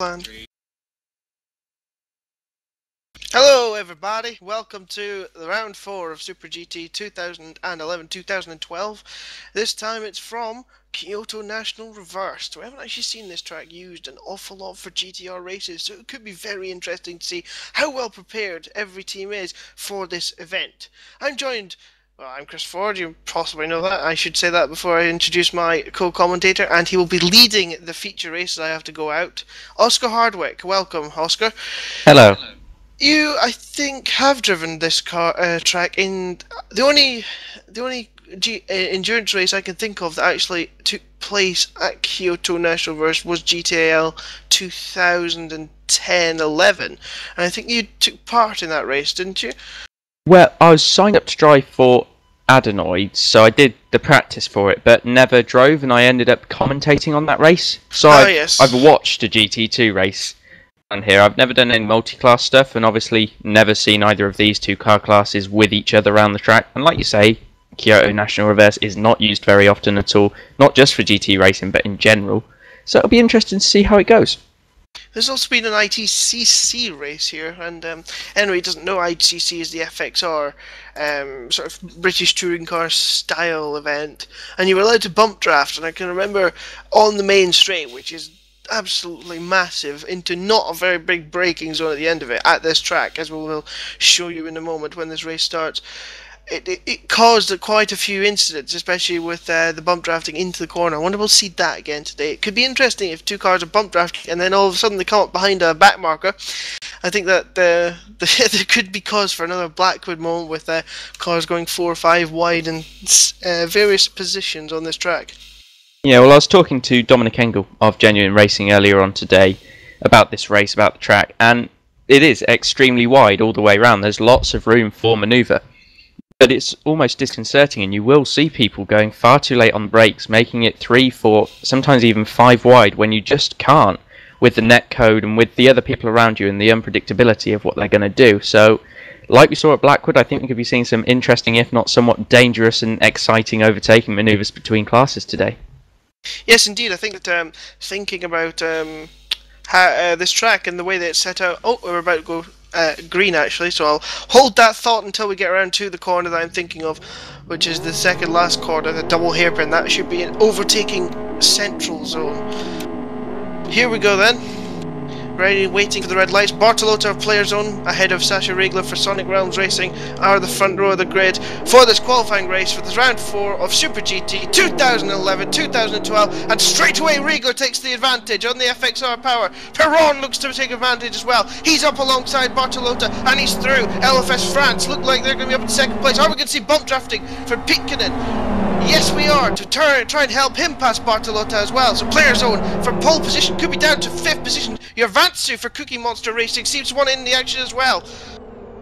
Plan. Hello everybody, welcome to the round 4 of Super GT 2011-2012. This time it's from Kyoto National Reversed. We haven't actually seen this track used an awful lot for GTR races, so it could be very interesting to see how well prepared every team is for this event. I'm joined, well, I'm Chris Ford, you possibly know that. I should say that before I introduce my co-commentator, and he will be leading the feature races I have to go out. Oscar Hardwick, welcome Oscar. Hello. You, I think, have driven this track in the only endurance race I can think of that actually took place at Kyoto National Reversed was GTL 2010-11, and I think you took part in that race, didn't you? Well, I was signed up to drive for Adenoids, so I did the practice for it, but never drove, and I ended up commentating on that race. So I've watched a GT2 race on here. I've never done any multi-class stuff, and obviously never seen either of these two car classes with each other around the track. And like you say, Kyoto National Reverse is not used very often at all, not just for GT racing, but in general. So it'll be interesting to see how it goes. There's also been an ITCC race here, and anyway, doesn't know, ITCC is the FXR sort of British touring car style event, and you were allowed to bump draft, and I can remember on the main straight, which is absolutely massive, into not a very big braking zone at the end of it, at this track, as we will show you in a moment when this race starts. It caused quite a few incidents, especially with the bump drafting into the corner. I wonder if we'll see that again today. It could be interesting if two cars are bump drafting and then all of a sudden they come up behind a back marker. I think that there could be cause for another Blackwood moment with cars going 4 or 5 wide in various positions on this track. Yeah, well, I was talking to Dominic Engel of Genuine Racing earlier on today about this race, about the track, and it is extremely wide all the way around. There's lots of room for manoeuvre. But it's almost disconcerting, and you will see people going far too late on the brakes, making it 3, 4, sometimes even 5 wide when you just can't, with the net code and with the other people around you and the unpredictability of what they're going to do. So, like we saw at Blackwood, I think we could be seeing some interesting, if not somewhat dangerous and exciting overtaking manoeuvres between classes today. Yes, indeed. I think that thinking about how this track and the way that it's set out... Oh, we're about to go green actually, so I'll hold that thought until we get around to the corner that I'm thinking of, which is the second last corner, the double hairpin. That should be an overtaking central zone. Here we go then. Ready, waiting for the red lights. Bartolotto of player zone ahead of Sasha Regler for Sonic Realms Racing are the front row of the grid for this qualifying race for this round 4 of Super GT 2011-2012, and straight away Regler takes the advantage on the FXR power. Perron looks to take advantage as well. He's up alongside Bartolotto and he's through. LFS France look like they're going to be up in second place. Are we going to see bump drafting for Pitkinen? Yes, we are, to try and help him pass Bartolotto as well. So player zone for pole position could be down to 5th position. Your Vatsu for Cookie Monster Racing seems to want in the action as well.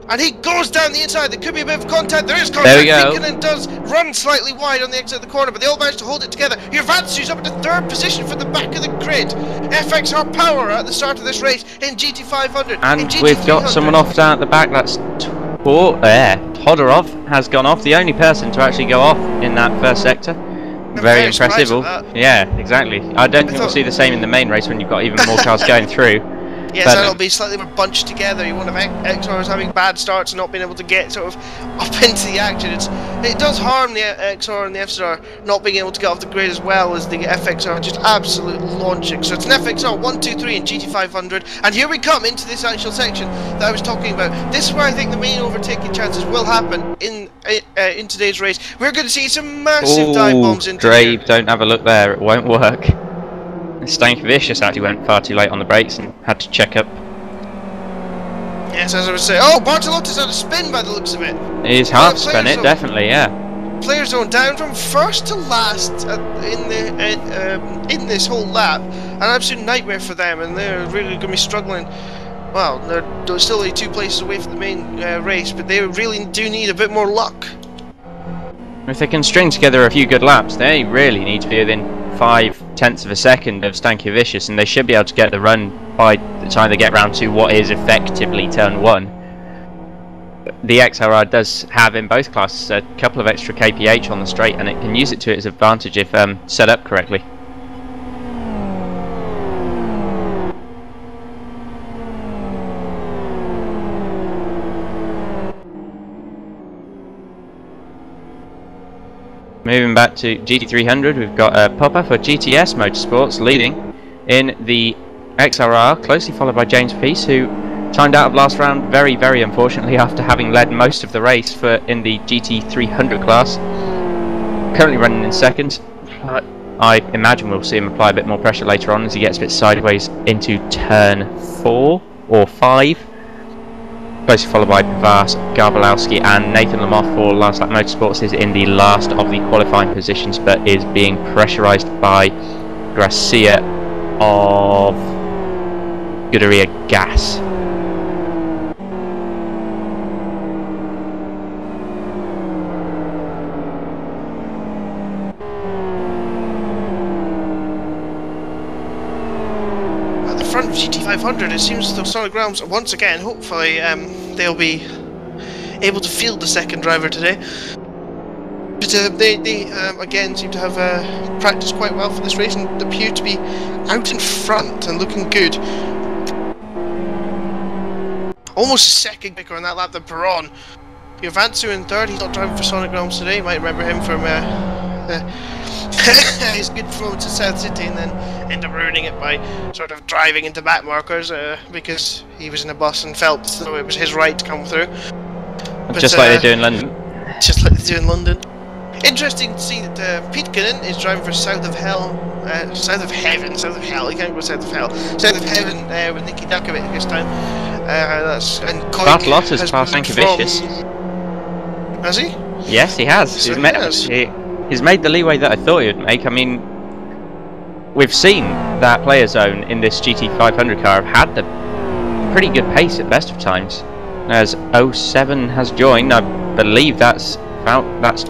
And he goes down the inside. There could be a bit of contact. There is contact. There we go. Pitkinen does run slightly wide on the exit of the corner, but they all manage to hold it together. Your Vatsu's up into 3rd position for the back of the grid. FXR Power at the start of this race in GT500. And we've got someone off down at the back. That's Todorov has gone off, the only person to actually go off in that first sector. Very impressive. Yeah, exactly. I don't think we'll see the same in the main race when you've got even more cars going through. Yes, and it'll be slightly more bunched together. You won't have XRs having bad starts and not being able to get sort of up into the action. It does harm the XR and the FSR not being able to get off the grid as well as the FXR just absolute launching. So it's an FXR 1, 2, 3 in GT500, and here we come into this actual section that I was talking about. This is where I think the main overtaking chances will happen in today's race. We're going to see some massive dive bombs into here. Don't have a look there, it won't work. Stankovic actually went far too late on the brakes and had to check up. Yes, as I was saying. Oh, Bartolotto's had a spin by the looks of it. He's hard spin it, definitely, yeah. Player zone down from first to last in this whole lap. An absolute nightmare for them, and they're really going to be struggling. Well, they're still only 2 places away from the main race, but they really do need a bit more luck. If they can string together a few good laps, they really need to be within 0.5 of a second of Stankovic, and they should be able to get the run by the time they get round to what is effectively turn 1. The XRR does have in both classes a couple of extra kph on the straight, and it can use it to its advantage if set up correctly. moving back to GT300, we've got Popper for GTS Motorsports leading in the XRR, closely followed by James Peace, who timed out of last round very, very unfortunately after having led most of the race in the GT300 class. Currently running in second. I imagine we'll see him apply a bit more pressure later on as he gets a bit sideways into turn 4 or 5. Closely followed by Pavas, Garbalowski and Nathan Lamoth for Last Lap Motorsports is in the last of the qualifying positions but is being pressurised by Gracia of Scuderia Gas. At the front of GT500, it seems as though Solid Grounds, once again, hopefully they'll be able to field the second driver today. But they again seem to have practiced quite well for this race and appear to be out in front and looking good. Almost a second quicker on that lap than Perron. Jovansu in third, he's not driving for Sonic Realms today, you might remember him from his good performance at South City and then end up ruining it by sort of driving into back markers because he was in a bus and felt so it was his right to come through. But, just like they do in London. Just like they do in London. Interesting to see that Pete Kinnan is driving for South of Hell, South of Heaven, South of Hell, he can't go South of Hell, South of Heaven with Nicky Dakovic this time. And Bartolotto's passed Ankevicius. Has he? Yes, he has. He's made the leeway that I thought he would make. I mean, we've seen that player zone in this GT500 car have had the pretty good pace at best of times. As 07 has joined, I believe that's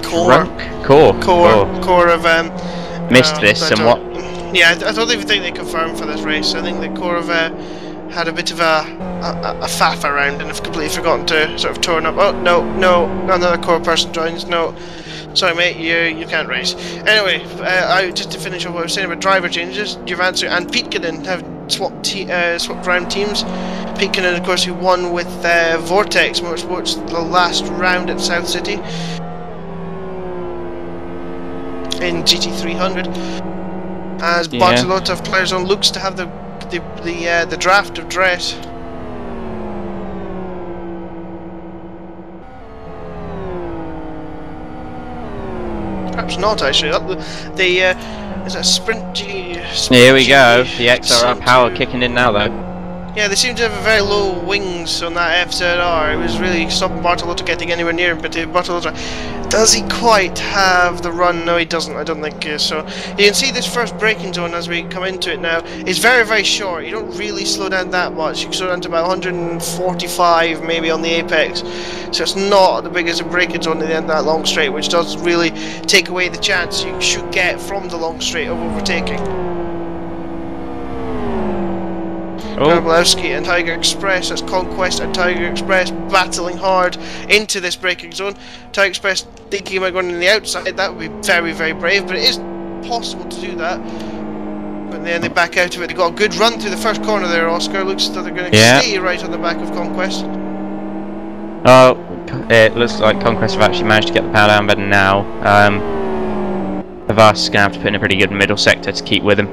Core. Core of missed this somewhat. Yeah, I don't even think they confirmed for this race. I think the Core have had a bit of a faff around and have completely forgotten to sort of turn up. Oh no, another Core person joins. No, sorry mate, you can't race. Anyway, just to finish off what I was saying about driver changes, Jovansu and Pete Kinnan have swapped around teams. Pete Kinnan, of course, who won with Vortex Motorsports the last round at South City in GT300. As Bartolotto of Players On looks to have the draft of dress. Perhaps not actually. Is that Sprint G? Here we go. The XRR power kicking in now though. Yeah, they seem to have very low wings on that FZR. It was really stopping Bartolotto getting anywhere near him, but Bartolotto, does he quite have the run? No, he doesn't, I don't think so. You can see this first braking zone as we come into it now is very, very short. You don't really slow down that much. You can slow down to about 145 maybe on the apex. So it's not the biggest braking zone at the end of that long straight, which does really take away the chance you should get from the long straight of overtaking. Garbalowski and Tiger Express, that's Conquest and Tiger Express battling hard into this braking zone. Tiger Express thinking about going on the outside, that would be very, very brave, but it is possible to do that. But then they back out of it. They got a good run through the first corner there, Oscar. Looks like they're going to stay right on the back of Conquest. Oh, it looks like Conquest have actually managed to get the power down better now. Havas is going to have to put in a pretty good middle sector to keep with him.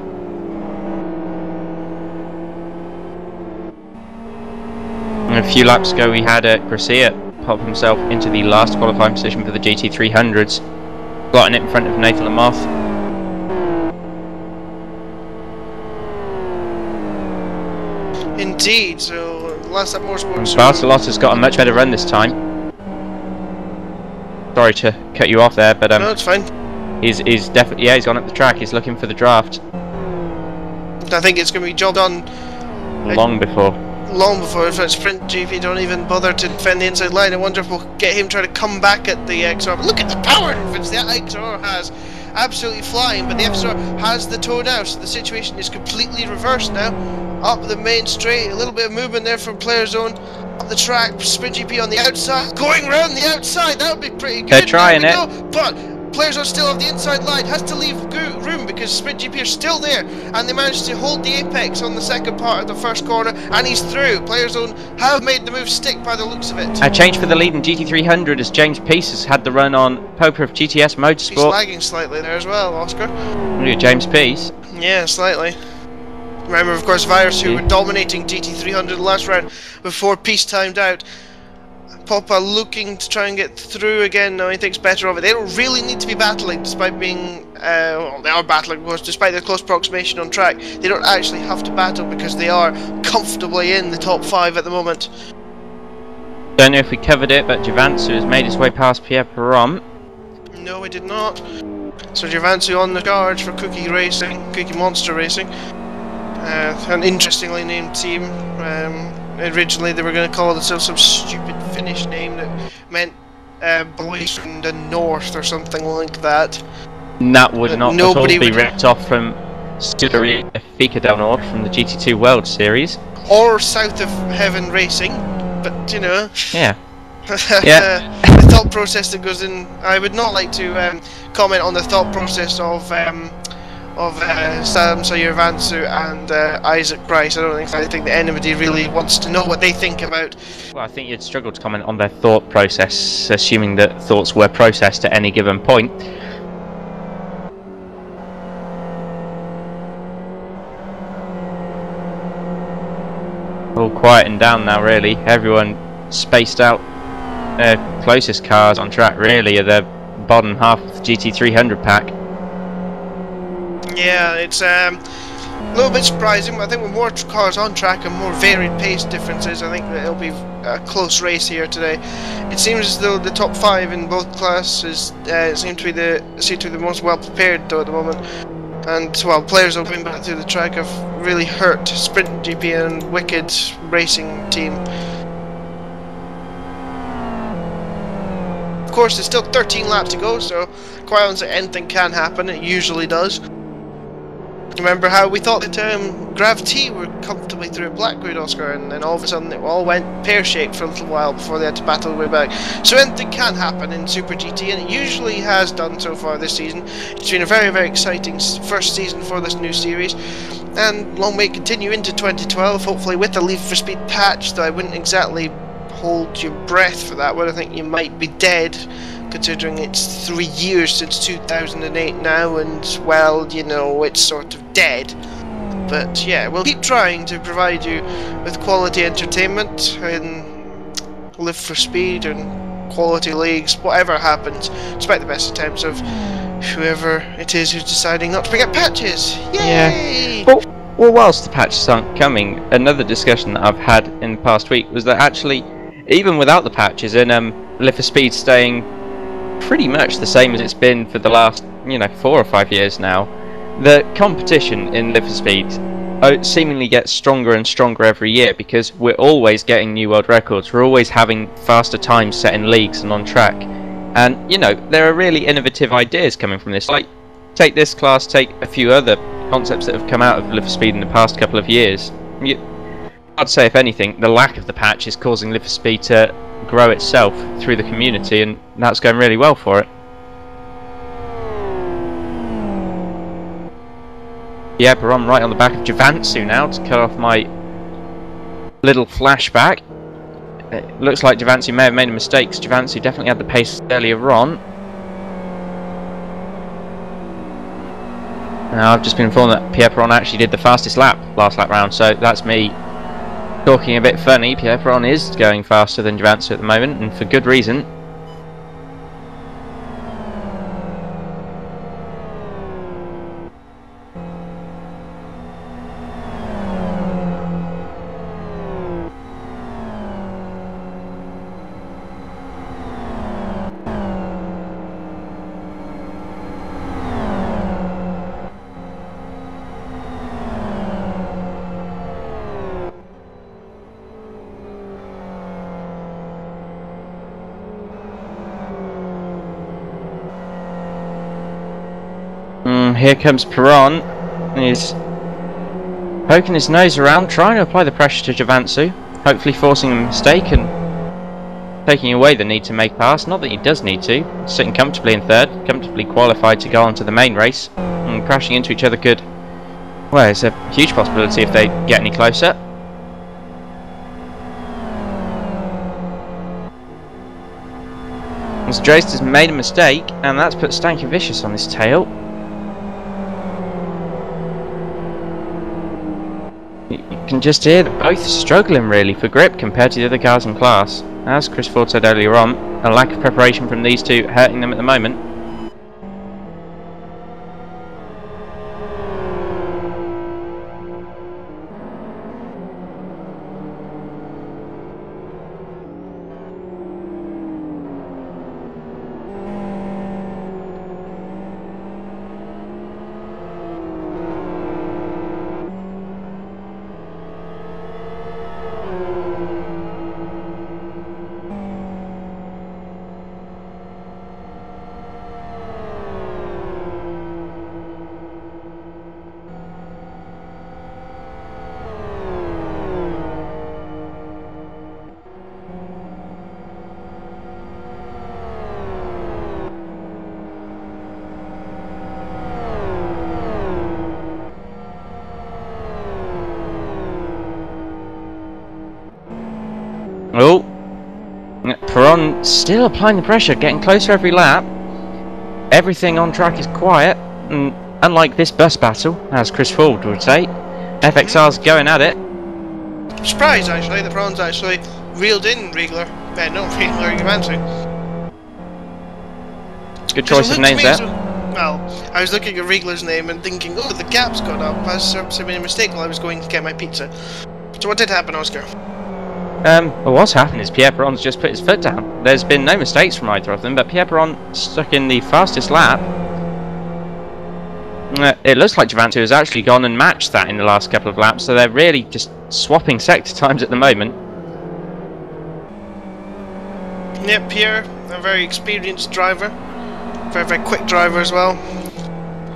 A few laps ago we had Gracia pop himself into the last qualifying position for the GT300s, slotting it in front of Nathan Lamoth. Indeed, so last lap motorsports. Bartolotto's got a much better run this time. Sorry to cut you off there, but no, it's fine. He's definitely he's gone up the track. He's looking for the draft. I think it's going to be job done long before. If it's Sprint GP don't even bother to defend the inside line. I wonder if we'll get him trying to come back at the XR. But look at the power difference that XR has. Absolutely flying, but the XR has the toe now, so the situation is completely reversed now. Up the main straight, a little bit of movement there from player zone. Up the track, Sprint GP on the outside. Going around the outside, that would be pretty good. They're trying it. But players are still on the inside line, has to leave room because Sprint GP are still there, and they managed to hold the apex on the second part of the first corner, and he's through. Players Zone have made the move stick by the looks of it. A change for the lead in GT300 as James Peace has had the run on Poker of GTS Motorsport. He's lagging slightly there as well, Oscar. Look at James Peace. Yeah, slightly. Remember, of course, Virus, who were dominating GT300 last round before Peace timed out. Poppa looking to try and get through again now. He thinks better of it. They don't really need to be battling, despite being well, they are battling, of course, despite their close proximation on track. They don't actually have to battle because they are comfortably in the top 5 at the moment. Don't know if we covered it, but Javansu has made his way past Pierre Perron. No, we did not. So Javansu on the charge for Cookie Racing, Cookie Monster Racing. An interestingly named team. Originally they were going to call themselves some stupid Finnish name that meant boys from the north or something like that. That would not at all be would ripped off from Studeria Fika del Nord from the GT2 World Series. Or South of Heaven Racing, but you know. Yeah. The thought process that goes in. I would not like to comment on the thought process of Sam Sayer-Vansu and Isaac Price. I think that anybody really wants to know what they think about. Well, I think you'd struggle to comment on their thought process, assuming that thoughts were processed at any given point. All quieting down now, really. Everyone spaced out. Closest cars on track, really, are the bottom half of the GT300 pack. Yeah, it's a little bit surprising, but I think with more cars on track and more varied pace differences, I think that it'll be a close race here today. It seems as though the top 5 in both classes seem to be the most well prepared though at the moment. And well, players will bring back through the track have really hurt Sprint GP and Wicked Racing team. Of course, there's still 13 laps to go, so quite honestly, anything can happen. It usually does. Remember how we thought that Grav T were comfortably through at Blackwood, Oscar, and then all of a sudden it all went pear-shaped for a little while before they had to battle their way back. So anything can happen in Super GT, and it usually has done so far this season. It's been a very, very exciting first season for this new series, and long may it continue into 2012, hopefully with the Leave for Speed patch, though I wouldn't exactly hold your breath for that one. I think you might be dead, considering it's 3 years since 2008 now, and well, you know, it's sort of dead. But yeah, we'll keep trying to provide you with quality entertainment and Live for Speed and quality leagues, whatever happens, despite the best attempts of whoever it is who's deciding not to bring up patches. Yay! Yeah. Well, whilst the patches aren't coming, another discussion that I've had in the past week was that actually, even without the patches and Live for Speed staying pretty much the same as it's been for the last, 4 or 5 years now, the competition in Live for Speed seemingly gets stronger and stronger every year because we're always getting new world records, we're always having faster times set in leagues and on track, and there are really innovative ideas coming from this. Like, take this class, take a few other concepts that have come out of Live for Speed in the past couple of years. I'd say, if anything, the lack of the patch is causing Live for Speed to grow itself through the community, and that's going really well for it. Yeah, but I'm right on the back of Javansu now to cut off my little flashback. It looks like Javansu may have made a mistake, because Javansu definitely had the pace earlier on. Now, I've just been informed that Pierre Perron actually did the fastest lap last lap round, so that's me talking a bit funny. Pierre Perron is going faster than Javansu at the moment, and for good reason. Here comes Perron. He's poking his nose around, trying to apply the pressure to Javansu, hopefully forcing a mistake, and taking away the need to make pass. Not that he does need to. Sitting comfortably in third, comfortably qualified to go on to the main race, and crashing into each other could, well, it's a huge possibility if they get any closer. Drost has made a mistake, and that's put Stanky Vicious on his tail. You can just hear that both are struggling really for grip compared to the other cars in class. As Chris Ford said earlier on, a lack of preparation from these two hurting them at the moment. Oh, Perron still applying the pressure, getting closer every lap. Everything on track is quiet, and unlike this bus battle, as Chris Ford would say, FXR's going at it. I'm surprised actually that Perron's actually reeled in Riegler. No, Riegler, Juventus. Good choice of names there. Well, I was looking at Riegler's name and thinking, oh, the gap's gone up. I made a mistake while I was going to get my pizza. So what did happen, Oscar? Well, what's happened is Pierre Perron's just put his foot down. There's been no mistakes from either of them, but Pierre Perron stuck in the fastest lap. It looks like Juventus has actually gone and matched that in the last couple of laps, so they're really just swapping sector times at the moment. Yep, Pierre, a very experienced driver. Very, very quick driver as well.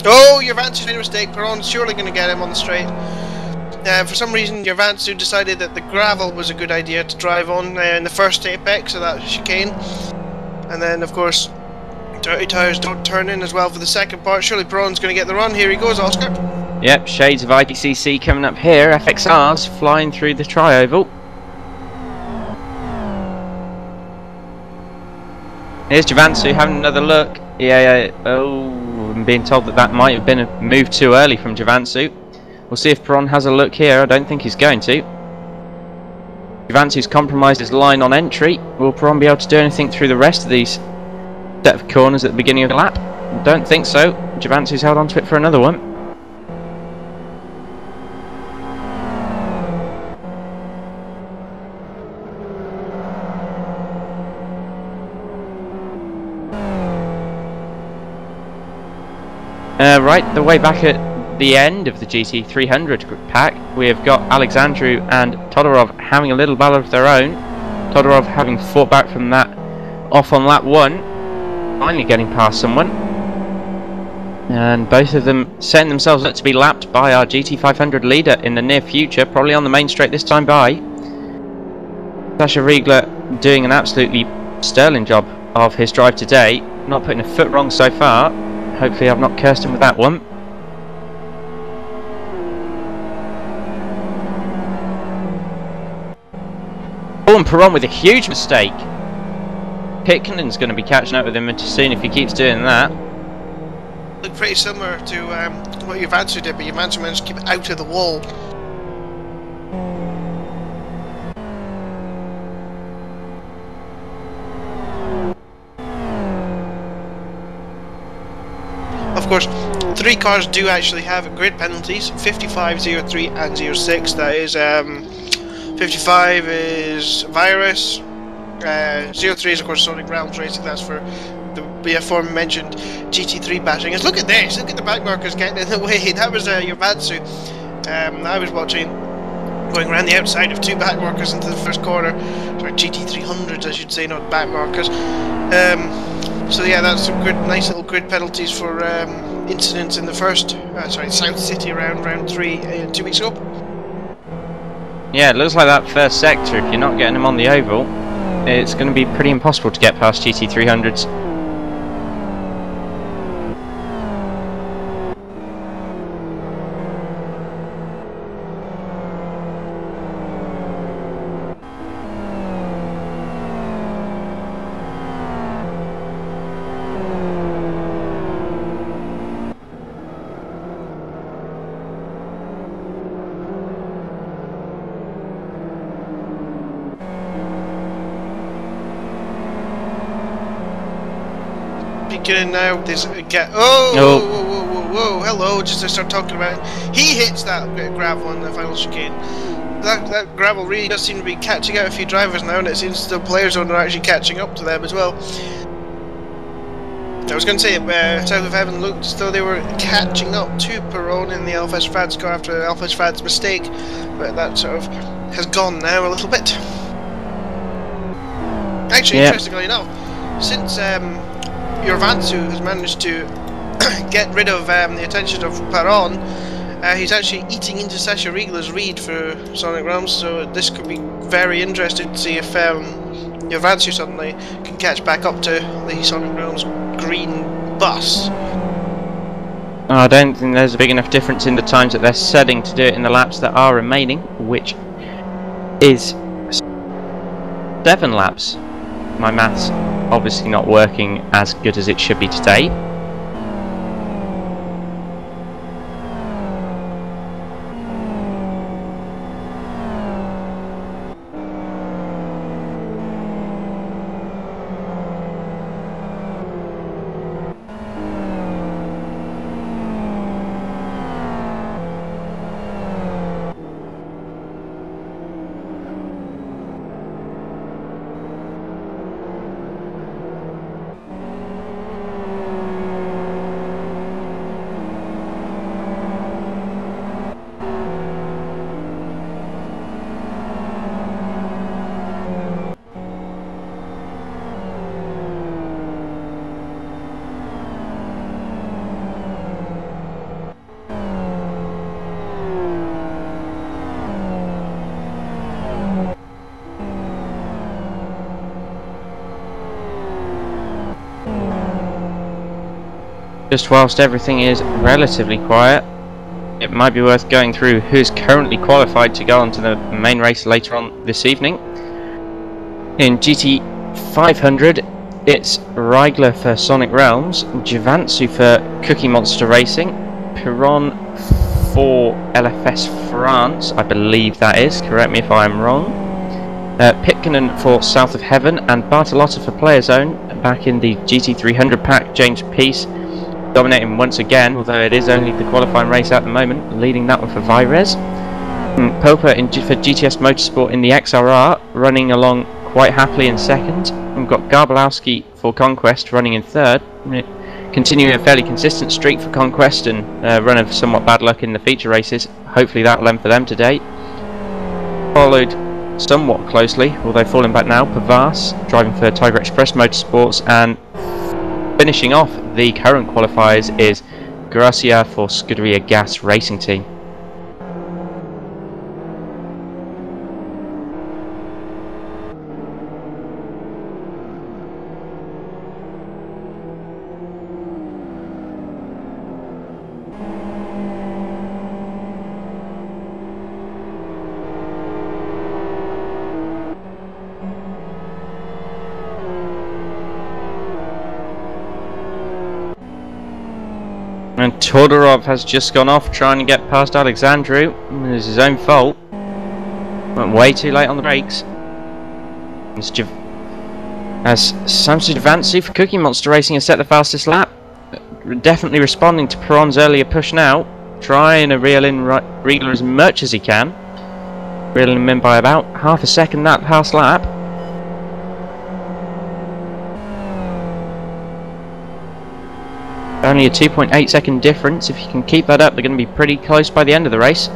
Oh, Juventus made a mistake. Perron's surely going to get him on the straight. For some reason, Juventus decided that the gravel was a good idea to drive on in the first apex of that chicane. And then, of course, dirty tyres don't turn in as well for the second part. Surely Perron's going to get the run. Here he goes, Oscar. Yep, shades of IPCC coming up here. FXR's flying through the tri-oval. Here's Juventus having another look. Oh, I'm being told that that might have been a move too early from Juventus. We'll see if Perron has a look here. I don't think he's going to. Juventus compromised his line on entry. Will Perron be able to do anything through the rest of these set of corners at the beginning of the lap? I don't think so. Juventus held on to it for another one. Right, the way back at the end of the GT300 pack, we have got Alexandru and Todorov having a little battle of their own. Todorov having fought back from that off on lap 1, finally getting past someone. And both of them setting themselves up to be lapped by our GT500 leader in the near future, probably on the main straight this time by. Sasha Riegler doing an absolutely sterling job of his drive today, not putting a foot wrong so far. Hopefully I've not cursed him with that one. Oh, and Perron with a huge mistake. Pitkinen's going to be catching up with him soon if he keeps doing that. Look pretty similar to what Juventus did, but Juventus managed to keep it out of the wall. Of course, 3 cars do actually have grid penalties: 55, 03 and 06. That is 55 is Virus, 03 is of course Sonic Realms Racing. That's for the aforementioned GT3 bashing. Look at this, look at the back markers getting in the way. That was Juventus. I was watching, going around the outside of 2 back markers into the first corner. Sorry, GT300s I should say, not back markers. So yeah, that's some good, nice little grid penalties for incidents in the first, South City round 3 2 weeks ago. Yeah, it looks like that first sector, if you're not getting him on the oval, it's going to be pretty impossible to get past GT300s. Beginning now, there's a get. Oh, whoa, hello, just to start talking about it. He hits that bit of gravel on the final chicane. That gravel really does seem to be catching out a few drivers now, and it seems the players are actually catching up to them as well. I was going to say, South of Heaven looked as though they were catching up to Perron in the Alphas Frad's car after Alphas Frad's mistake, but that sort of has gone now a little bit. Actually, interestingly enough, since Jorvansu has managed to get rid of the attention of Perron, he's actually eating into Sasha Riegler's lead for Sonic Realms, so this could be very interesting to see if Jorvansu suddenly can catch back up to the Sonic Realms green bus. I don't think there's a big enough difference in the times that they're setting to do it in the laps that are remaining, which is 7 laps. My maths obviously not working as good as it should be today. Just whilst everything is relatively quiet, it might be worth going through who's currently qualified to go on to the main race later on this evening. In GT500, it's Riegler for Sonic Realms, Jorvansu for Cookie Monster Racing, Perron for LFS France, I believe that is, correct me if I'm wrong, Pitkanen for South of Heaven, and Bartolotta for Player Zone. Back in the GT300 pack, James Peace dominating once again, although it is only the qualifying race at the moment, leading that one for Vires. Popa for GTS Motorsport in the XRR, running along quite happily in second. We've got Garbalowski for Conquest running in third, continuing a fairly consistent streak for Conquest and run of somewhat bad luck in the feature races. Hopefully that will end for them today. Followed somewhat closely, although falling back now, Pavas driving for Tiger Express Motorsports, and finishing off the current qualifiers is Gracia for Scuderia Gas Racing Team. And Todorov has just gone off trying to get past Alexandru. It was his own fault. Went way too late on the brakes. As Samson Jorvansu for Cookie Monster Racing has set the fastest lap. Definitely responding to Perron's earlier push now. Trying to reel in Riegler as much as he can. Reeling him in by about half a second that past lap. Only a 2.8 second difference. If you can keep that up, they're going to be pretty close by the end of the race.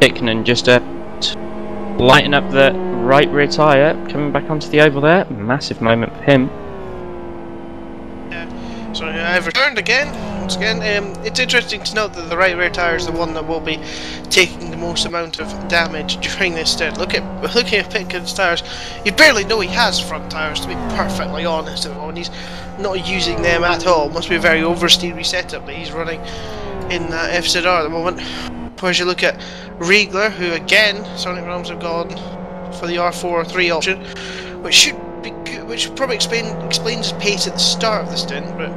Hickman just lighting up the right rear tyre, coming back onto the oval there. Massive moment for him. Yeah. So I've returned again. Once again, it's interesting to note that the right rear tyre is the one that will be taking the most amount of damage during this stint. Looking at Pitkin's tyres, you barely know he has front tyres, to be perfectly honest. When he's not using them at all, must be a very oversteery setup that he's running in FZR at the moment. Whereas you look at Riegler, who again, Sonic Realms have gone for the R4-3 option, which should be good, which probably explains his pace at the start of the stint, but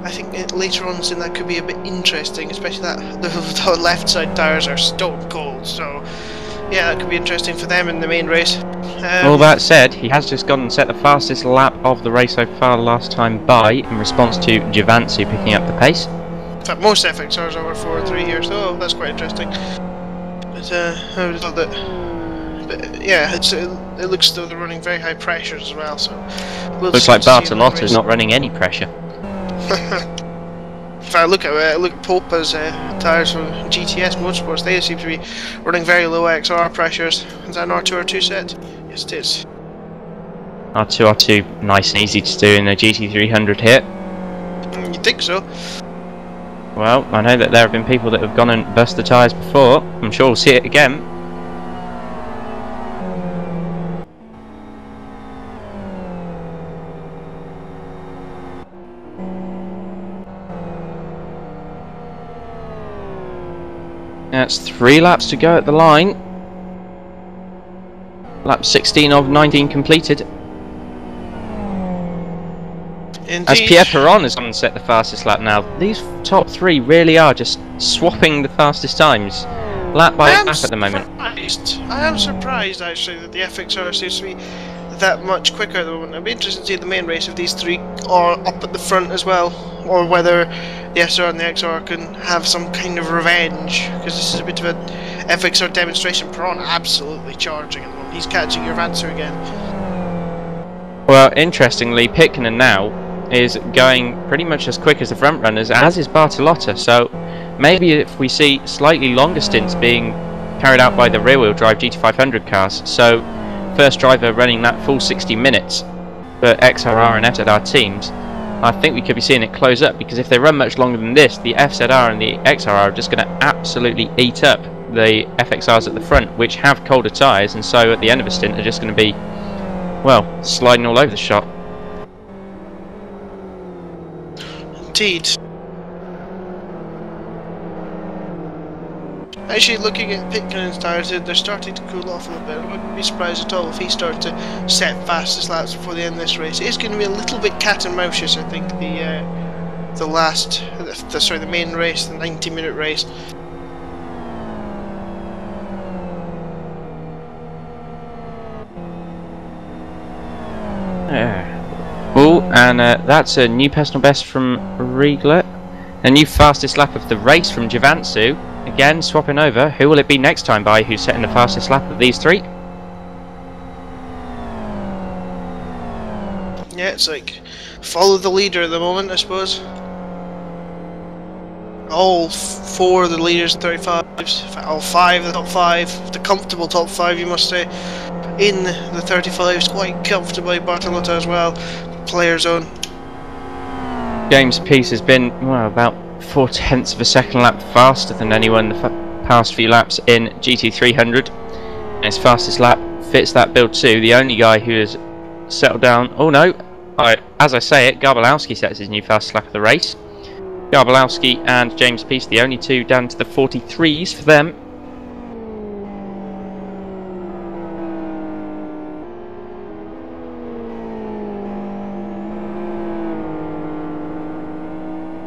I think later on in that could be a bit interesting, especially that the left side tyres are stone cold, so yeah, that could be interesting for them in the main race. All that said, he has just gone and set the fastest lap of the race so far last time by in response to Giovanni picking up the pace. In fact, most FXRs are 4-3 here, so that's quite interesting. But I would have thought that. But yeah, it looks as though they're running very high pressures as well. So looks like Bartolotta's not running any pressure. In fact, look at Popa's tyres from GTS Motorsports. They seem to be running very low XR pressures. Is that an R2R2 set? Yes, it is. R2R2, nice and easy to do in a GT300 here. You think so? Well, I know that there have been people that have gone and burst the tyres before. I'm sure we'll see it again. That's 3 laps to go at the line. Lap 16 of 19 completed. Indeed. As Pierre Perron has gone and set the fastest lap now, these top 3 really are just swapping the fastest times, lap by lap at the moment. I am surprised actually that the FXR seems to be that much quicker at the moment. I'd be interested to see the main race if these 3 are up at the front as well, or whether the SR and the XR can have some kind of revenge, because this is a bit of a FXR demonstration. Perron absolutely charging at the moment. He's catching your answer again. Well, interestingly, Pitkinson now is going pretty much as quick as the front runners, as is Bartolotta, so maybe if we see slightly longer stints being carried out by the rear wheel drive GT500 cars, so first driver running that full 60 minutes for XRR and FZR teams, I think we could be seeing it close up, because if they run much longer than this, the FZR and the XRR are just going to absolutely eat up the FXRs at the front, which have colder tyres, and so at the end of a stint are just going to be, well, sliding all over the shop. Indeed. Actually, looking at Pitkinson's tyres, they're starting to cool off a little bit. I wouldn't be surprised at all if he starts to set fastest laps before the end of this race. It is going to be a little bit cat and mouse-ish, I think, the main race, the 90-minute race. Oh, and that's a new personal best from Riegler. A new fastest lap of the race from Giovanni. Again, swapping over. Who will it be next time by who's setting the fastest lap of these 3? Yeah, it's like follow the leader at the moment, I suppose. All 4 of the leaders in 35s, all 5 of the top 5, the comfortable top 5 you must say, in the 35s quite comfortably. Bartolotta as well, player zone. James Peace has been, well, about 0.4 of a second lap faster than anyone the past few laps in GT300. And his fastest lap fits that build too. The only guy who has settled down. Oh no! As I say it, Garbalowski sets his new fastest lap of the race. Garbalowski and James Peace, the only 2 down to the 43s for them.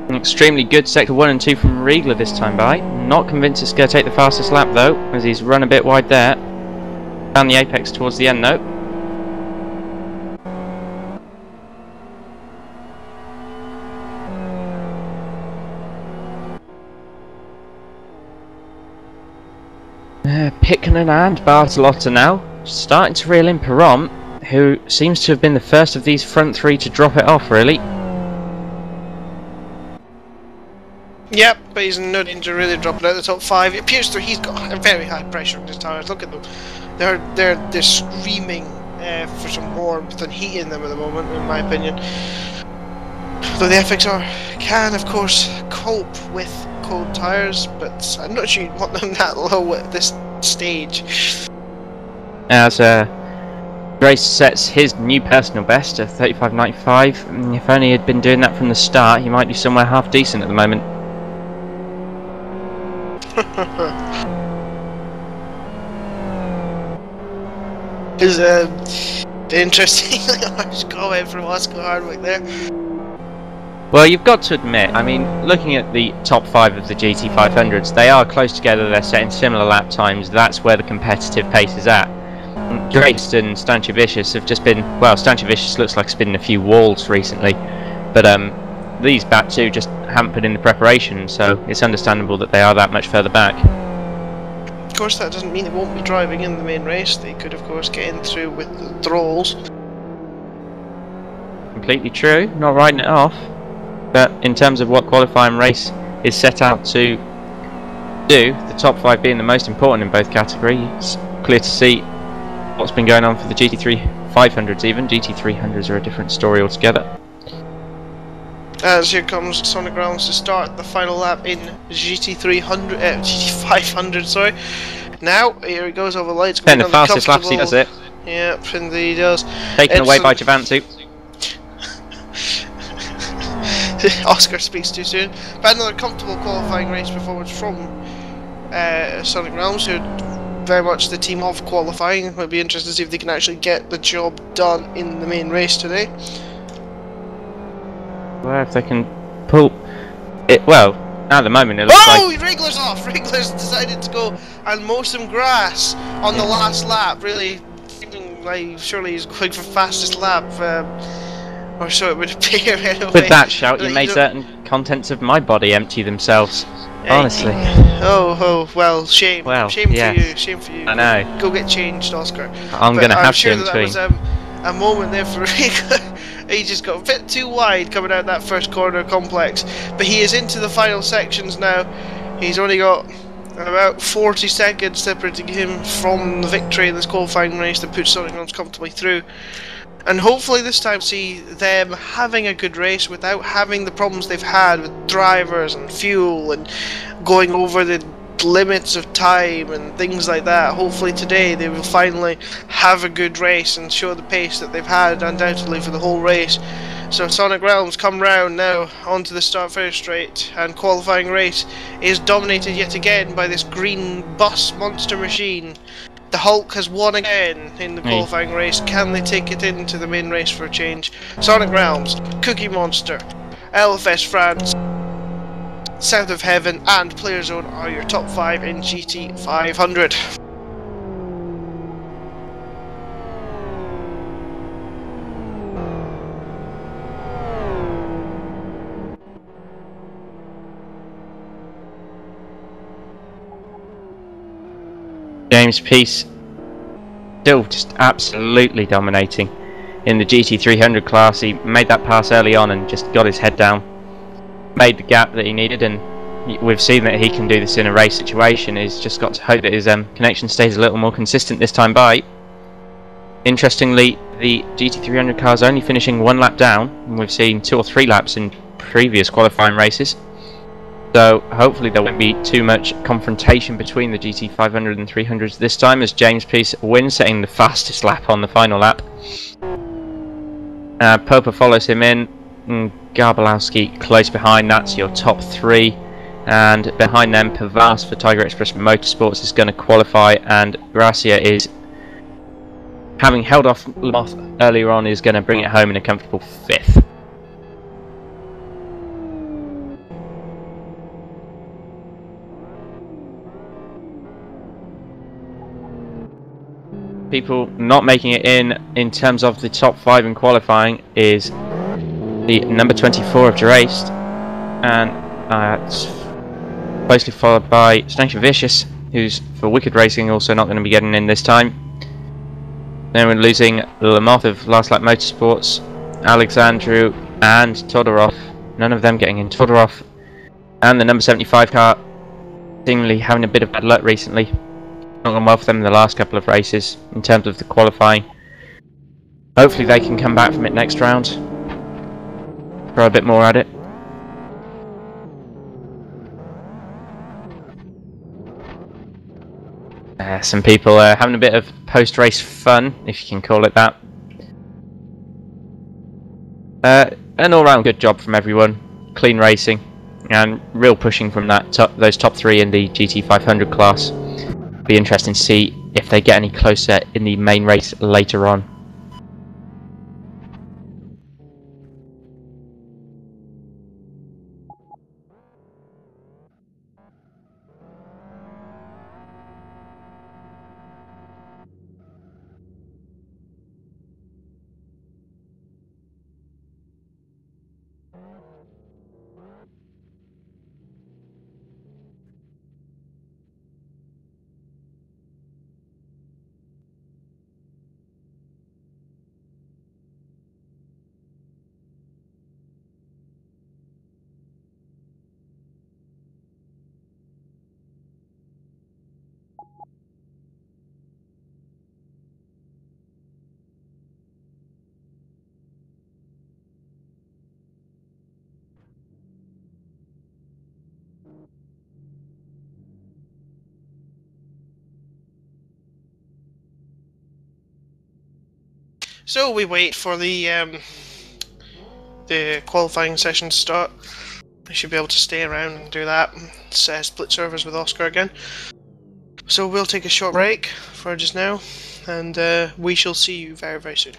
An extremely good sector 1 and 2 from Riegler this time by. Not convinced it's going to take the fastest lap though, as he's run a bit wide there. Found the apex towards the end though. Pitkinson and Bartolotta now starting to reel in Perron, who seems to have been the first of these front 3 to drop it off really. Yep, but he's in no danger really dropping out of the top 5. It appears that he's got a very high pressure on his tyres. Look at them. They're screaming for some warmth and heat in them at the moment, in my opinion. Though the FXR can, of course, cope with cold tyres, but I'm not sure you'd want them that low at this stage. As Grace sets his new personal best at 35.95. If only he'd been doing that from the start, he might be somewhere half decent at the moment. Is interesting comment from Oscar Hardwick there. Well, you've got to admit, I mean, looking at the top 5 of the GT500s, they are close together, they're setting similar lap times, that's where the competitive pace is at. Grace and Stanchevicius have just been, well, Stanchevicius looks like he's been in a few walls recently, but these back two just haven't put in the preparation, so it's understandable that they are that much further back. Of course, that doesn't mean they won't be driving in the main race. They could, of course, get in through with the thralls. Completely true, not writing it off. But in terms of what qualifying race is set out to do, the top 5 being the most important in both categories, clear to see what's been going on for the GT3 500s even. GT300s are a different story altogether. As here comes Sonic Grounds to start the final lap in GT300, GT500, sorry. Now, here he goes over lights. Then the fastest laps he does it. Yep, indeed he does. Taken away by Javantu. Oscar speaks too soon. But another comfortable qualifying race performance from Sonic Realms, who very much the team of qualifying. It'll be interesting to see if they can actually get the job done in the main race today. Well, if they can pull it, well, at the moment it looks like... Wriggler's off! Wriggler's decided to go and mow some grass on the last lap, really thinking like surely he's going for fastest lap. Or so it would appear anyway. With that shout, you made certain contents of my body empty themselves. Honestly. Oh, well, shame. Well, shame yeah. for you, shame for you. I know. Go get changed, Oscar. I'm going to have to in that between. Was a moment there for Rico. He just got a bit too wide coming out that first corner complex. But he is into the final sections now. He's only got about 40 seconds separating him from the victory in this qualifying race that puts Sonic Realms comfortably through. And hopefully this time see them having a good race without having the problems they've had with drivers and fuel and going over the limits of time and things like that. Hopefully today they will finally have a good race and show the pace that they've had undoubtedly for the whole race. So Sonic Realms come round now onto the start-finish straight, and qualifying race is dominated yet again by this green bus monster machine. The Hulk has won again in the qualifying race. Can they take it into the main race for a change? Sonic Realms, Cookie Monster, LFS France, South of Heaven and Player Zone are your top 5 in GT500. James Peace still just absolutely dominating in the GT300 class. He made that pass early on and just got his head down, made the gap that he needed, and we've seen that he can do this in a race situation. He's just got to hope that his connection stays a little more consistent this time by. Interestingly, the GT300 car is only finishing 1 lap down, and we've seen 2 or 3 laps in previous qualifying races. So hopefully there won't be too much confrontation between the GT500 and 300s this time, as James Peace wins, setting the fastest lap on the final lap. Popa follows him in, and Garbalowski close behind. That's your top 3, and behind them Pavas for Tiger Express Motorsports is going to qualify, and Gracia is, having held off Lamoth earlier on, is going to bring it home in a comfortable 5th. People not making it in terms of the top 5 in qualifying is the number 24 of Duraced, and it's closely followed by Stanchevicius, who's for Wicked Racing also not going to be getting in this time. Then we're losing Lamoth of Last Lap Motorsports, Alexandru and Todorov, none of them getting in. Todorov And the number 75 car seemingly having a bit of bad luck recently. Not gone well for them in the last couple of races in terms of the qualifying. Hopefully they can come back from it next round. Throw a bit more at it. Some people having a bit of post-race fun, if you can call it that. An all-round good job from everyone. Clean racing and real pushing from those top three in the GT500 class. Be interesting to see if they get any closer in the main race later on. So we wait for the qualifying session to start. I should be able to stay around and do that. It's, split servers with Oscar again. So we'll take a short break for just now, and we shall see you very, very soon.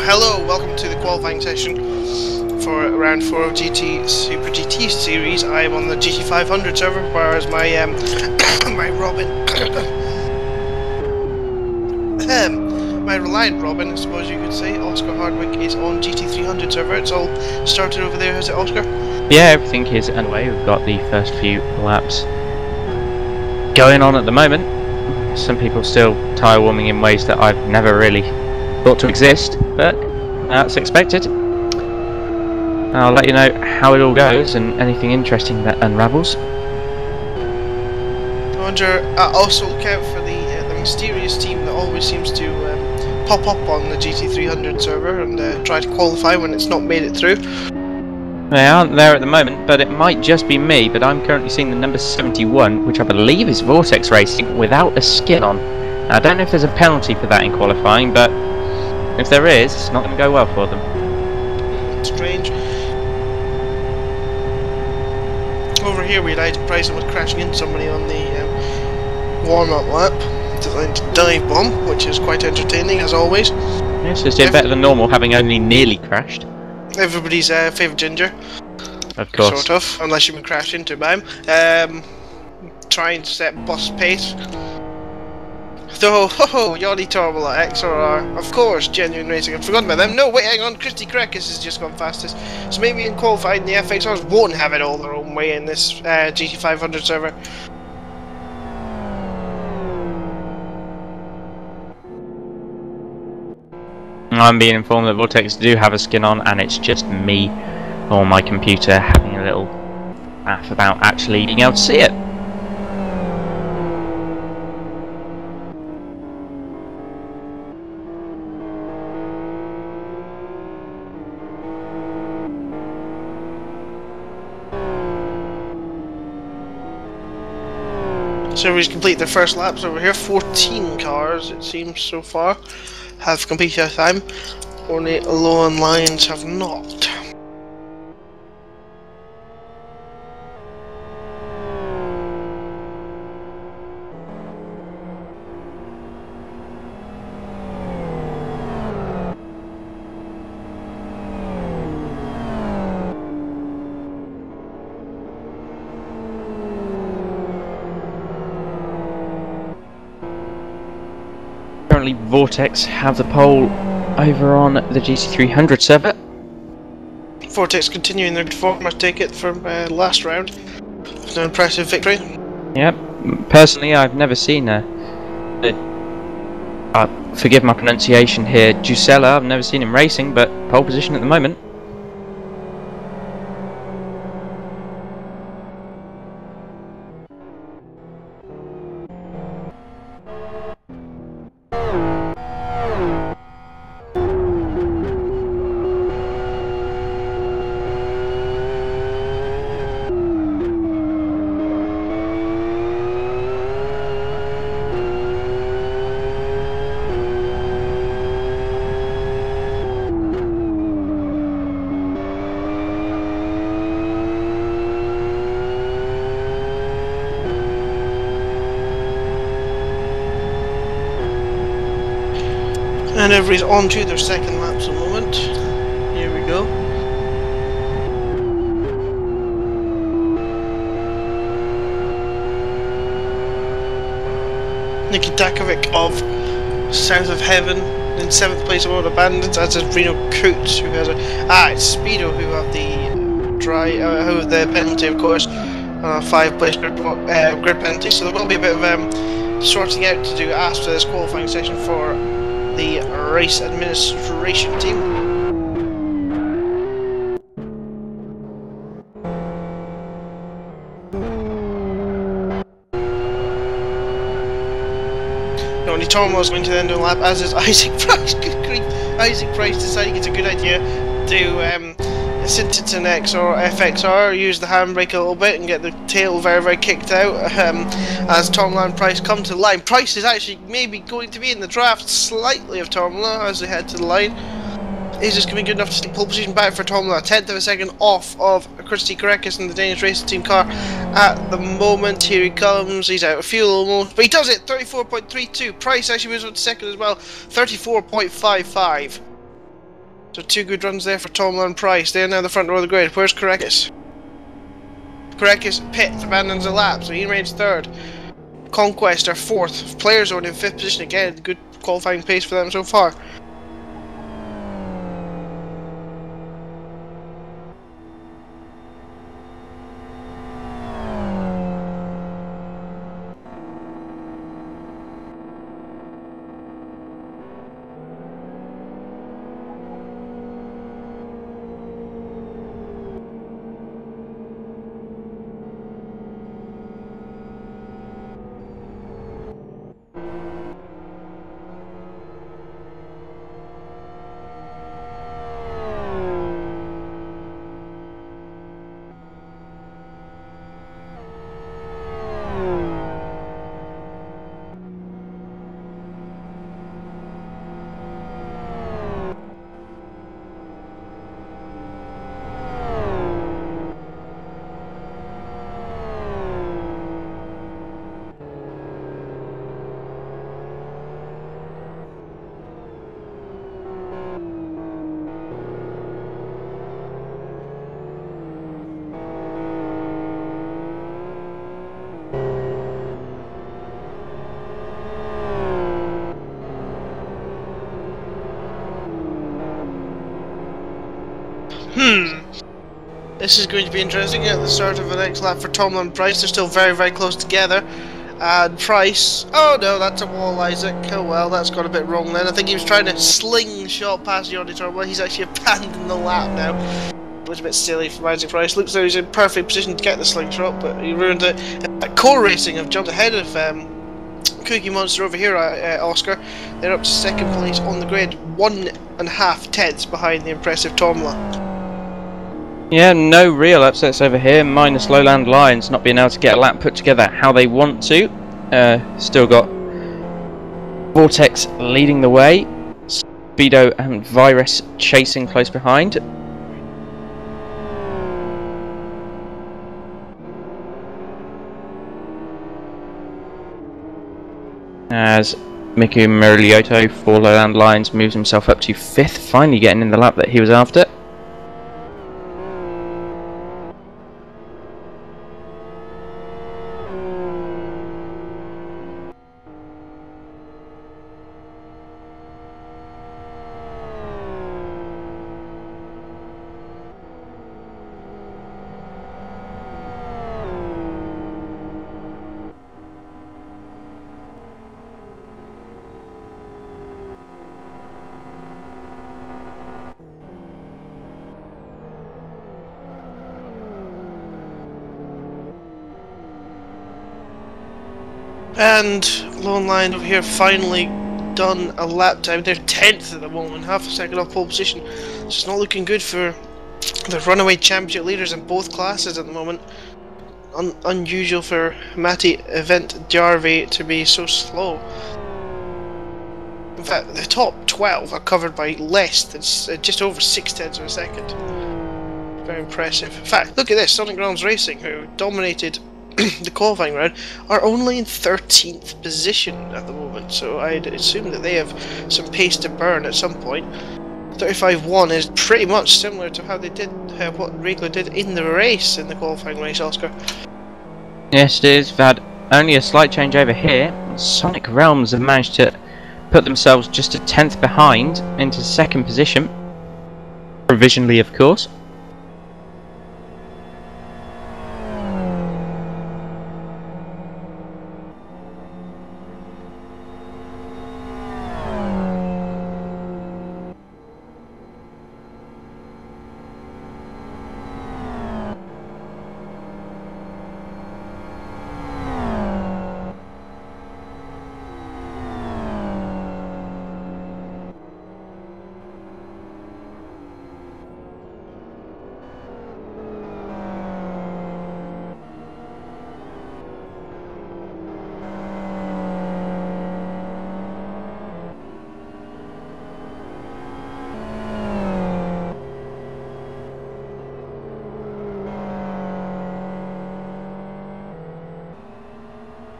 Hello, welcome to the qualifying session for round 4 of GT Super GT series. I am on the GT500 server, whereas my my Robin, my reliant Robin, I suppose you could say, Oscar Hardwick, is on GT300 server. It's all started over there, has it, Oscar? Yeah, everything is underway. We've got the first few laps going on at the moment. Some people still tyre warming in ways that I've never really thought to exist, but that's expected. I'll let you know how it all goes and anything interesting that unravels. I wonder, also look out for the mysterious team that always seems to pop up on the GT300 server and try to qualify when it's not made it through. They aren't there at the moment, but it might just be me, but I'm currently seeing the number 71, which I believe is Vortex Racing, without a skin on. I don't know if there's a penalty for that in qualifying, but if there is, it's not going to go well for them. Strange. Over here we had Bryson was crashing into somebody on the warm-up lap, designed to dive bomb, which is quite entertaining as always. Yes, it's doing better than normal, having only nearly crashed. Everybody's favourite ginger. Of course. Sort of, unless you've been crashed into by him. Trying to set bus pace. Though, Yachty Torbola, XRR, of course, Genuine Racing, I've forgotten about them. No, wait, hang on, Christy Krekis has just gone fastest. So maybe in qualifying the FXRs won't have it all their own way in this GT500 server. I'm being informed that Vortex do have a skin on, and it's just me or my computer having a little laugh about actually being able to see it. So everybody's completed their first laps over here. 14 cars, it seems, so far have completed their time. Only Low Lions have not. Currently Vortex have the pole over on the GT300 server. Vortex continuing their performance ticket from last round. It's an impressive victory. Yep, personally I've never seen forgive my pronunciation here, Giusella, I've never seen him racing, but pole position at the moment. And everybody's on to their second laps at the moment. Here we go. Nikki Dakovic of South of Heaven in 7th place of all the bandits, as is Reno Coots, who has it's Speedo who have the penalty, of course, 5th place grid penalty. So there will be a bit of sorting out to do after this qualifying session for the race administration team. Only Tom was going to the end of the lap, as is Isaac Price. Good grief. Isaac Price deciding it's a good idea to sit it to an X or FXR, use the handbrake a little bit and get the tail very kicked out as Tomlin Price come to the line. Price is actually maybe going to be in the draft slightly of Tomlin as they head to the line. Is just going to be good enough to take pole position back for Tomlin, a 10th of a second off of Christy Karekis in the Danish Racing Team car at the moment. Here he comes, he's out of fuel almost, but he does it, 34.32. Price actually moves on to second as well, 34.55. So 2 good runs there for Tomlin and Price. They're now the front row of the grid. Where's Karekis? Karekis pits, abandons the lap, so he remains 3rd. Conquest are 4th. Player Zone in 5th position again. Good qualifying pace for them so far. This is going to be interesting at the start of the next lap for Tomlin and Price. They're still very, very close together. And Price, oh no, that's a wall, Isaac. Oh well, that's got a bit wrong then. I think he was trying to slingshot past Jordi Turbo. He's actually abandoned the lap now. It was a bit silly from Isaac Price. Looks like he's in perfect position to get the slingshot, but he ruined it. Core Racing have jumped ahead of Cookie Monster over here, Oscar. They're up to second place on the grid, 1.5 tenths behind the impressive Tomla. Yeah, no real upsets over here, minus Lowland Lions not being able to get a lap put together how they want to. Still got Vortex leading the way, Speedo and Virus chasing close behind. As Miku Merlioto for Lowland Lions moves himself up to 5th, finally getting in the lap that he was after. And Lone Lion over here finally done a lap time. They're 10th at the moment, half a second off pole position. It's just not looking good for the runaway championship leaders in both classes at the moment. Unusual for Matty Event Jarvie to be so slow. In fact, the top 12 are covered by less than just over 6 tenths of a second. Very impressive. In fact, look at this, Sonic Realms Racing, who dominated the qualifying round, are only in 13th position at the moment, so I'd assume that they have some pace to burn at some point. 35-1 is pretty much similar to how they did, what Regler did in the race, in the qualifying race, Oscar. Yes, it is. We've had only a slight change over here. Sonic Realms have managed to put themselves just a 10th behind into 2nd position, provisionally of course.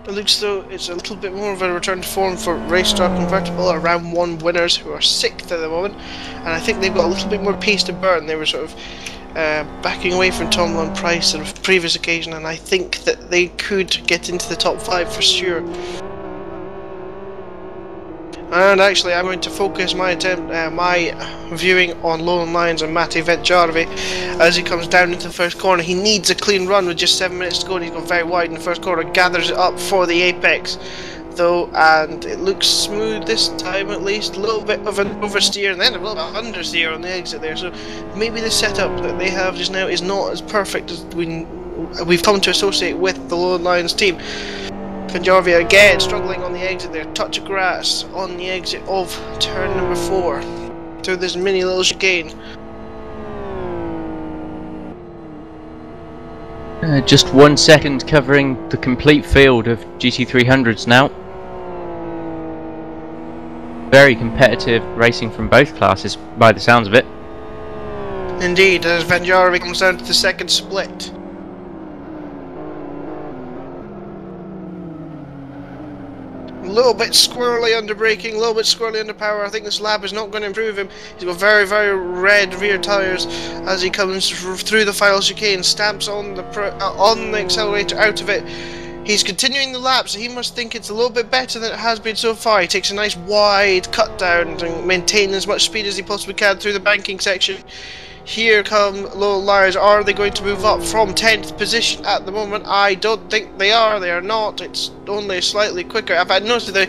It looks though it's a little bit more of a return to form for Raystar Convertible, or round 1 winners, who are 6th at the moment, and I think they've got a little bit more pace to burn. They were sort of backing away from Tomlin Price on a previous occasion, and I think that they could get into the top 5 for sure. And actually, I'm going to focus my viewing on Lone Lions and Matty Vent Jarvie as he comes down into the first corner. He needs a clean run with just 7 minutes to go, and he's gone very wide in the first corner. Gathers it up for the apex, though, and it looks smooth this time at least. A little bit of an oversteer and then a little bit of understeer on the exit there. So maybe the setup that they have just now is not as perfect as we've come to associate with the Lone Lions team. Jarvie again struggling on the exit there, touch of grass on the exit of turn number 4 through this mini little chicane. Just 1 second covering the complete field of GT300s now. Very competitive racing from both classes by the sounds of it. Indeed, as Van Jarvie comes down to the second split. A little bit squirrely under braking, a little bit squirrely under power. I think this lap is not going to improve him. He's got very, very red rear tyres as he comes through the final chicane, stamps on the accelerator out of it. He's continuing the lap, so he must think it's a little bit better than it has been so far. He takes a nice wide cut down and maintains as much speed as he possibly can through the banking section. Here come Low Liars. Are they going to move up from 10th position at the moment? I don't think they are. They are not. It's only slightly quicker. I've noticed they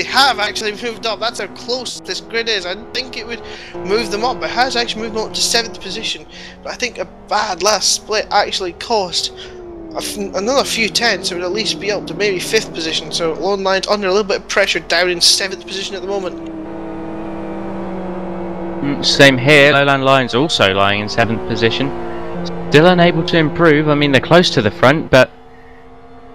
have actually moved up. That's how close this grid is. I didn't think it would move them up, but it has actually moved them up to 7th position. But I think a bad last split actually cost another few tenths. It would at least be up to maybe 5th position. So Lone Lions under a little bit of pressure, down in 7th position at the moment. Same here. Lowland Lions also lying in 7th position. Still unable to improve. I mean, they're close to the front, but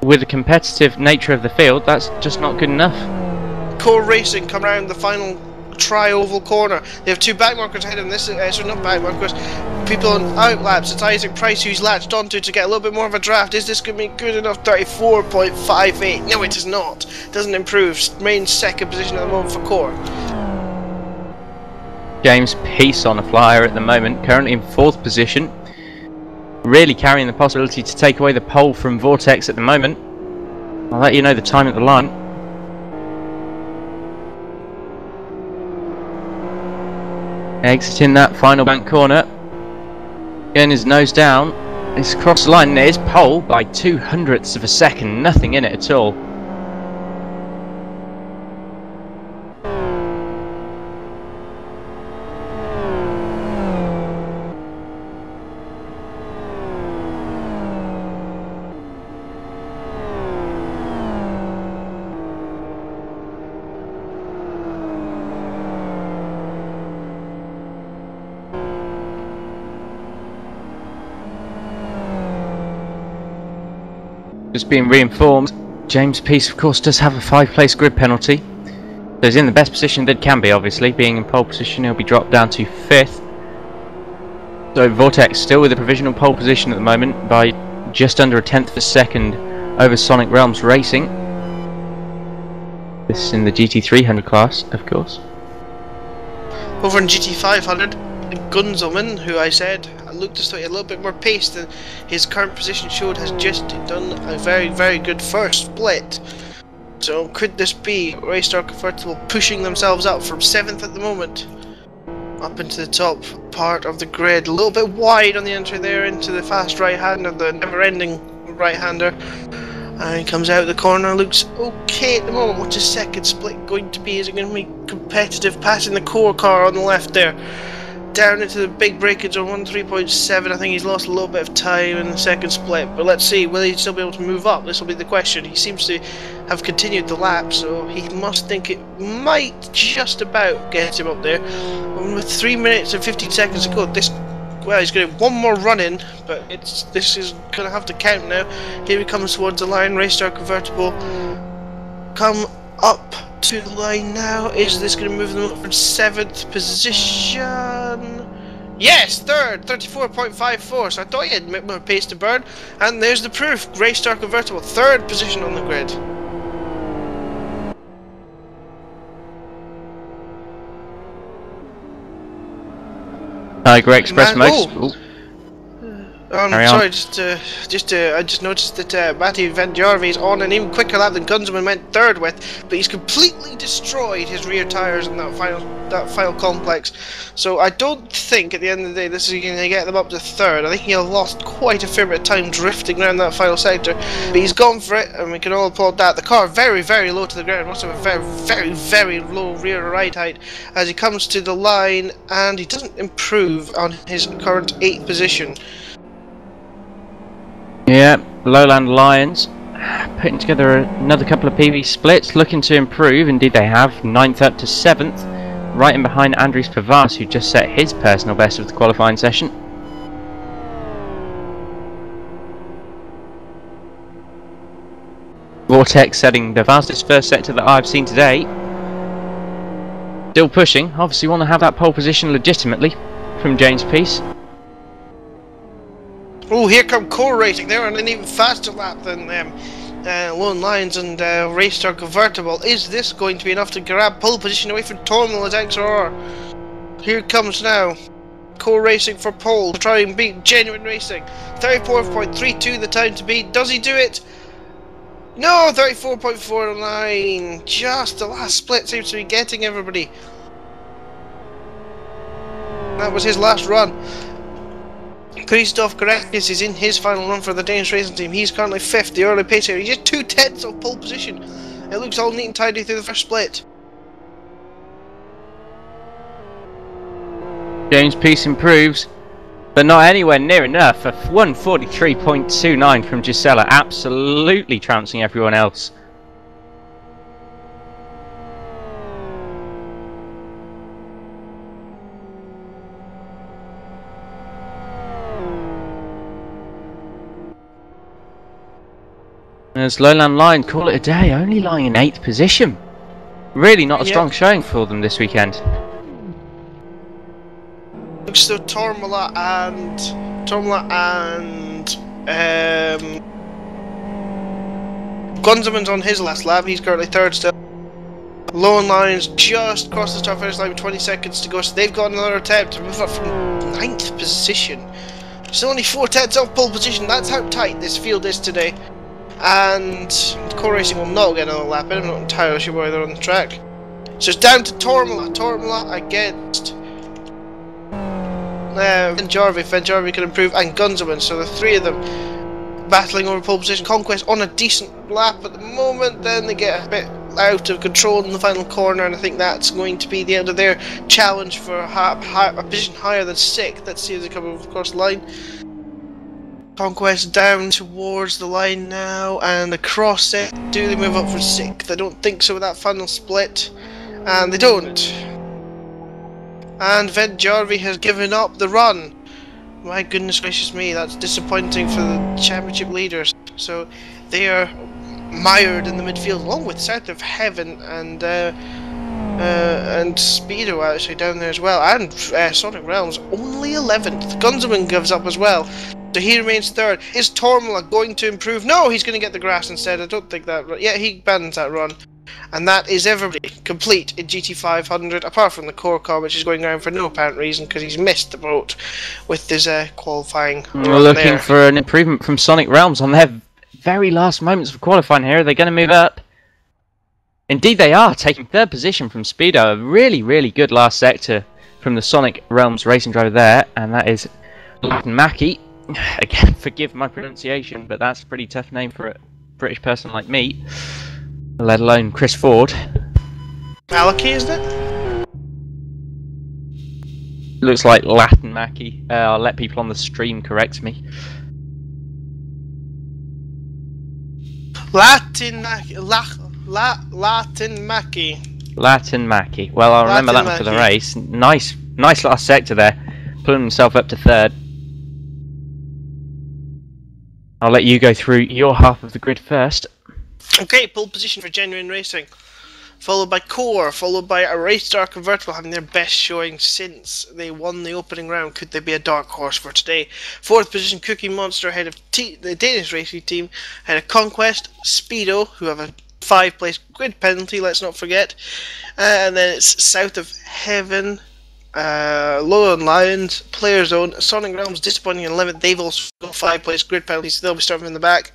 with the competitive nature of the field, that's just not good enough. Core Racing come around the final tri-oval corner. They have 2 backmarkers ahead of them. This is, sorry, not backmarkers, people on outlaps. It's Isaac Price who's latched onto to get a little bit more of a draft. Is this going to be good enough? 34.58. No, it is not. Doesn't improve. Remains 2nd position at the moment for Core. James Peace on a flyer at the moment, currently in 4th position. Really carrying the possibility to take away the pole from Vortex at the moment. I'll let you know the time at the line. Exiting that final bank corner. Getting his nose down. It's across the line and it is pole by 0.02 of a second. Nothing in it at all. Just being reinformed, James Peace of course does have a 5-place grid penalty. So he's in the best position that can be, obviously. Being in pole position, he'll be dropped down to 5th. So Vortex still with a provisional pole position at the moment by just under a 1/10 of a second over Sonic Realms Racing. This is in the GT300 class, of course. Over in GT500, Gunzelman, who I said looked as though he had a little bit more pace than his current position showed, has just done a very, very good first split. So could this be Raystar Convertible pushing themselves up from 7th at the moment up into the top part of the grid? A little bit wide on the entry there into the fast right-hander, the never-ending right-hander. And he comes out of the corner, looks okay at the moment. What's his second split going to be? Is it going to be competitive, passing the core car on the left there? Down into the big breakage on 1.3.7. I think he's lost a little bit of time in the second split, but let's see, will he still be able to move up? This will be the question. He seems to have continued the lap, so he must think it might just about get him up there. And with 3 minutes and 15 seconds to go, he's going to have one more run in, but this is going to have to count now. Here he comes towards the line. Raystar Convertible come up to the line now. Is this going to move them up from 7th position? Yes, 3rd, 34.54. So I thought he had a bit more pace to burn, and there's the proof. Raystar Convertible, 3rd position on the grid. Tiger Express Motorsport. Sorry, I just noticed that Matty Van Jarvie is on an even quicker lap than Gunzelman went 3rd with, but he's completely destroyed his rear tyres in that final complex. So I don't think at the end of the day this is going to get them up to 3rd. I think he'll lost quite a fair bit of time drifting around that final sector, but he's gone for it, and we can all applaud that. The car very, very low to the ground, must have a very, very, very low rear ride height as he comes to the line, and he doesn't improve on his current 8th position. Yeah, Lowland Lions putting together another couple of PV splits, looking to improve. Indeed they have, 9th up to 7th, right in behind Andries Pavas, who just set his personal best of the qualifying session. Vortex setting the fastest first sector that I've seen today. Still pushing, obviously want to have that pole position legitimately from James Peace. Oh, here come Core Racing. They're on an even faster lap than Lone Lions and Raystar Convertible. Is this going to be enough to grab pole position away from Tormal as XRR? Here it comes now. Core Racing for pole to try and beat Genuine Racing. 34.32 the time to beat. Does he do it? No, 34.49. Just the last split seems to be getting everybody. That was his last run. Christoph Goretzka is in his final run for the Danish racing team. He's currently 5th, the early pace here. He's just 2/10 of pole position. It looks all neat and tidy through the first split. James Peace improves, but not anywhere near enough. A 1:43.29 from Gisela, absolutely trouncing everyone else. As Lowland Lions call it a day, only lying in 8th position. Really not a strong showing for them this weekend. Looks to Tormala and Gunzelman's on his last lap. He's currently 3rd still. Lowland Lions just crossed the start finish line with 20 seconds to go, so they've got another attempt to move up from 9th position. Still only 4/10 off pole position. That's how tight this field is today. And Core Racing will not get another lap in. I'm not entirely sure why they're on the track. So it's down to Tormala against Van Jarvie. Van Jarvie can improve, and Gunzelman. So the three of them battling over pole position. Conquest on a decent lap at the moment. Then they get a bit out of control in the final corner, and I think that's going to be the end of their challenge for a position higher than 6th. Let's see if they come across the line. Conquest down towards the line now, and across it. Do they move up for 6th? I don't think so with that final split, and they don't. And Van Jarvie has given up the run. My goodness gracious me, that's disappointing for the championship leaders. So they are mired in the midfield, along with South of Heaven and Speedo actually down there as well, and Sonic Realms only 11th. Gunzelman gives up as well. So he remains 3rd. Is Tormala going to improve? No, he's going to get the grass instead. I don't think that... Yeah, he abandons that run. And that is everybody complete in GT500, apart from the core car, which is going around for no apparent reason, because he's missed the boat with his qualifying run. We're looking for an improvement from Sonic Realms on their very last moments of qualifying here. Are they going to move up? Indeed they are, taking 3rd position from Speedo. A really, really good last sector from the Sonic Realms racing driver there, and that is Mackie. Again, forgive my pronunciation, but that's a pretty tough name for a British person like me, let alone Chris Ford. Malachi, isn't it? Looks like Latin Mackie. I'll let people on the stream correct me. Latin Mackie. Latin Mackie. Latin Mackie. Well, I'll remember that one for the race. Nice last sector there, pulling himself up to 3rd. I'll let you go through your half of the grid first. Okay, pole position for Genuine Racing. Followed by Core, followed by a Race Star Convertible having their best showing since they won the opening round. Could they be a dark horse for today? 4th position, Cookie Monster ahead of the Danish racing team. Ahead of Conquest, Speedo, who have a 5-place grid penalty, let's not forget. And then it's South of Heaven, Lowland Lions, Player Zone, Sonic Realms disappointing in 11th. They've also got 5-place grid penalties, so they'll be starting in the back.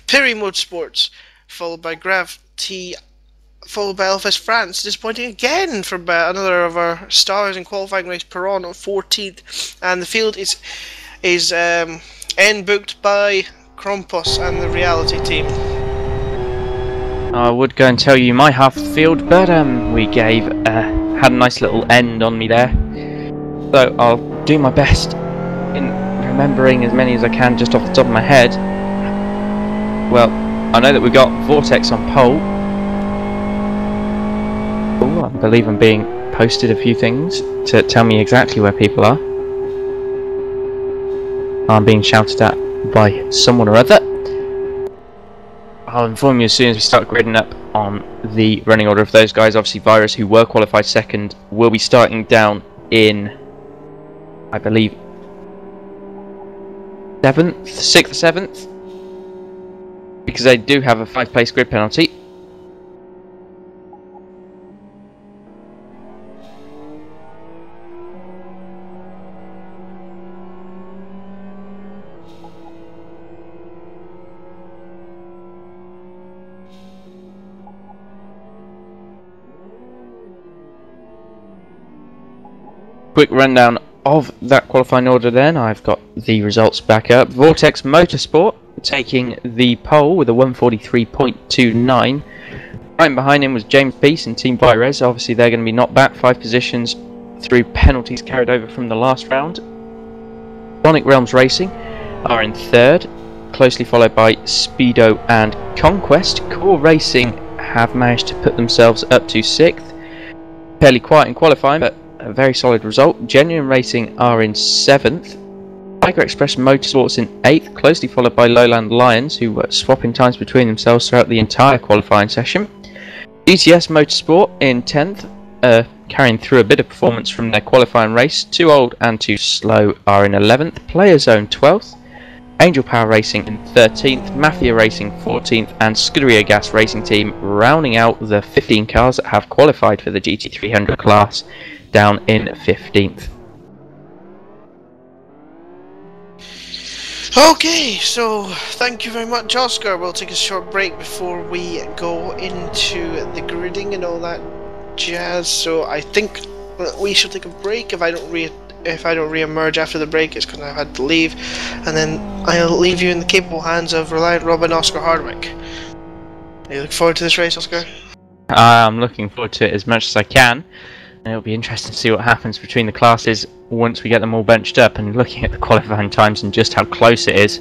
Piri Motorsports, followed by Grav T, followed by LFS France, disappointing again for another of our stars in qualifying race, Perron on 14th, and the field is end booked by Krompus and the Reality team. I would go and tell you my half of the field, but we had a nice little end on me there, so I'll do my best in remembering as many as I can just off the top of my head. Well, I know that we got Vortex on pole. Oh, I believe I'm being posted a few things to tell me exactly where people are. I'm being shouted at by someone or other. I'll inform you as soon as we start gridding up on the running order of those guys. Obviously Virus, who were qualified 2nd, will be starting down in, I believe, 7th, 6th or 7th, because they do have a 5-place grid penalty. Quick rundown of that qualifying order then, I've got the results back up. Vortex Motorsport taking the pole with a 143.29. Right behind him was James Peace and Team Vires. Obviously they're going to be knocked back 5 positions through penalties carried over from the last round. Sonic Realms Racing are in 3rd, closely followed by Speedo and Conquest. Core Racing have managed to put themselves up to 6th. Fairly quiet in qualifying, but a very solid result. Genuine Racing are in 7th. Tiger Express Motorsports in 8th, closely followed by Lowland Lions, who were swapping times between themselves throughout the entire qualifying session. GTS Motorsport in 10th, carrying through a bit of performance from their qualifying race. Too Old and Too Slow are in 11th. Player Zone 12th. Angel Power Racing in 13th, Mafia Racing 14th, and Scuderia Gas Racing Team rounding out the 15 cars that have qualified for the GT300 class down in 15th. Okay, so thank you very much, Oscar. We'll take a short break before we go into the gridding and all that jazz. So I think we should take a break. If I don't re-emerge after the break, it's because I've had to leave, and then I'll leave you in the capable hands of Reliant Rob and Oscar Hardwick. Are you looking forward to this race, Oscar? I'm looking forward to it as much as I can. And it'll be interesting to see what happens between the classes once we get them all benched up, and looking at the qualifying times and just how close it is.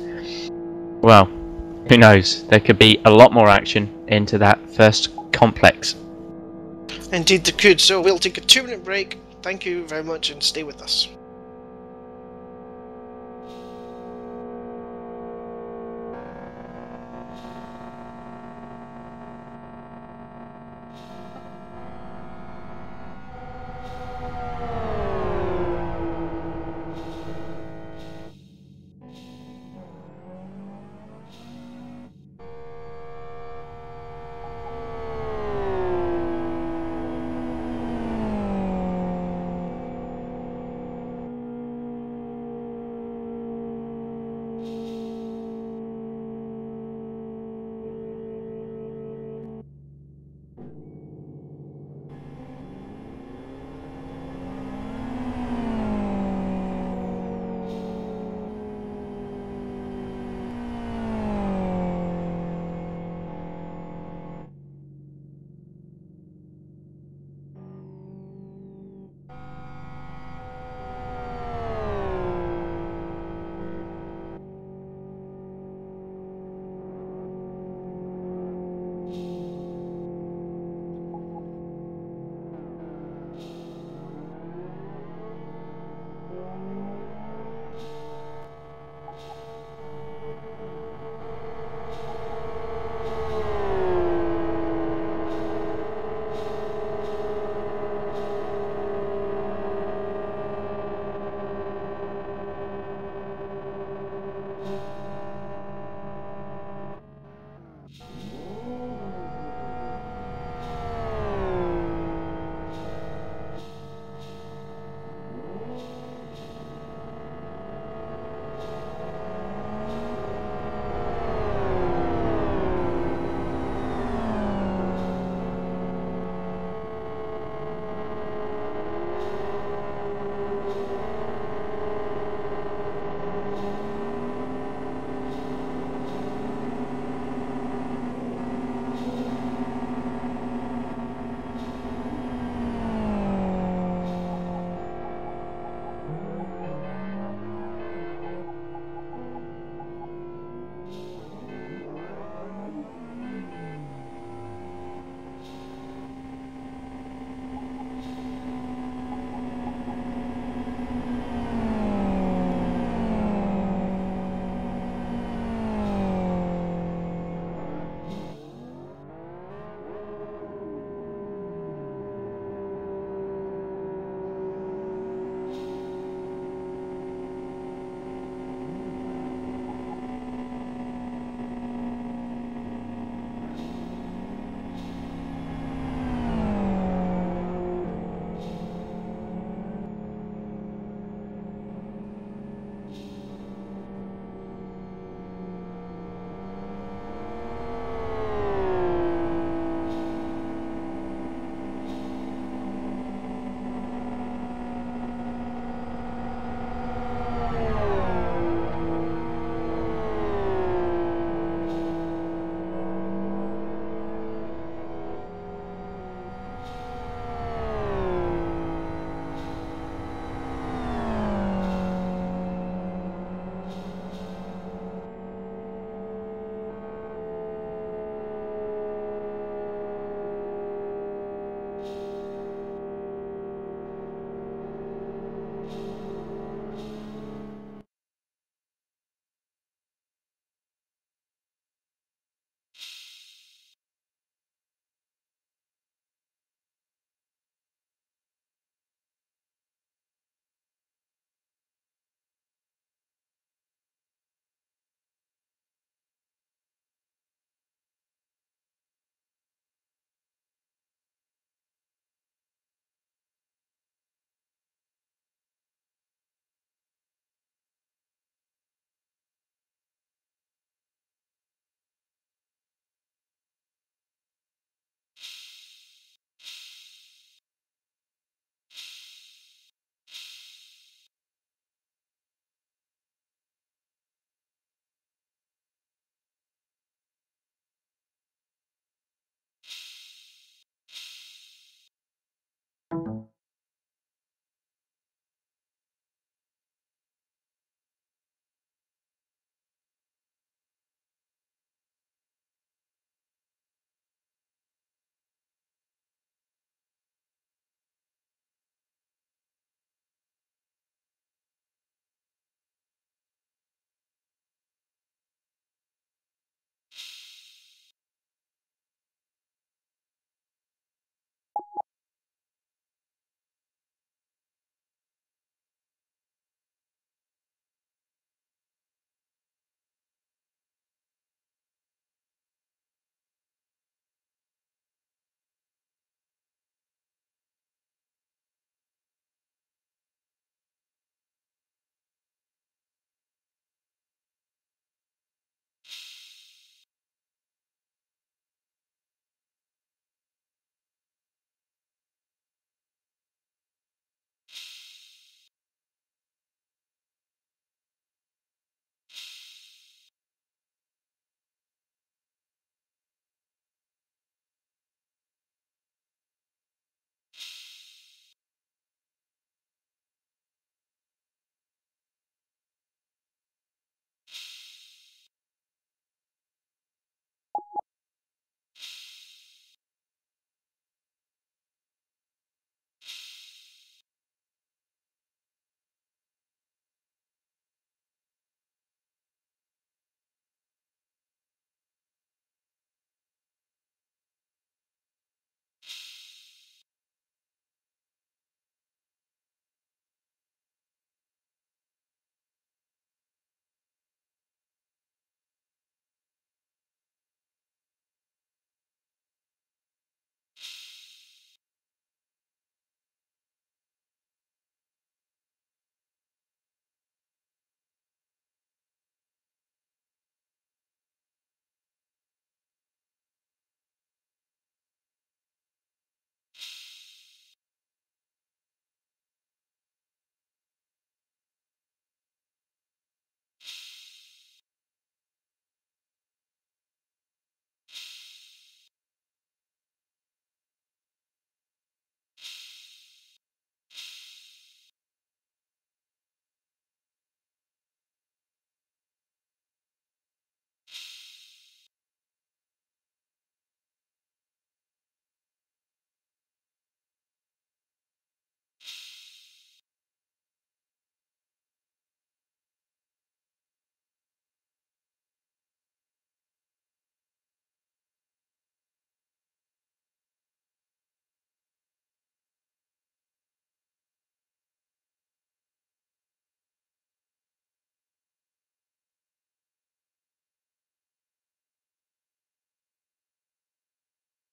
Well, who knows? There could be a lot more action into that first complex. Indeed there could, so we'll take a 2-minute break. Thank you very much and stay with us.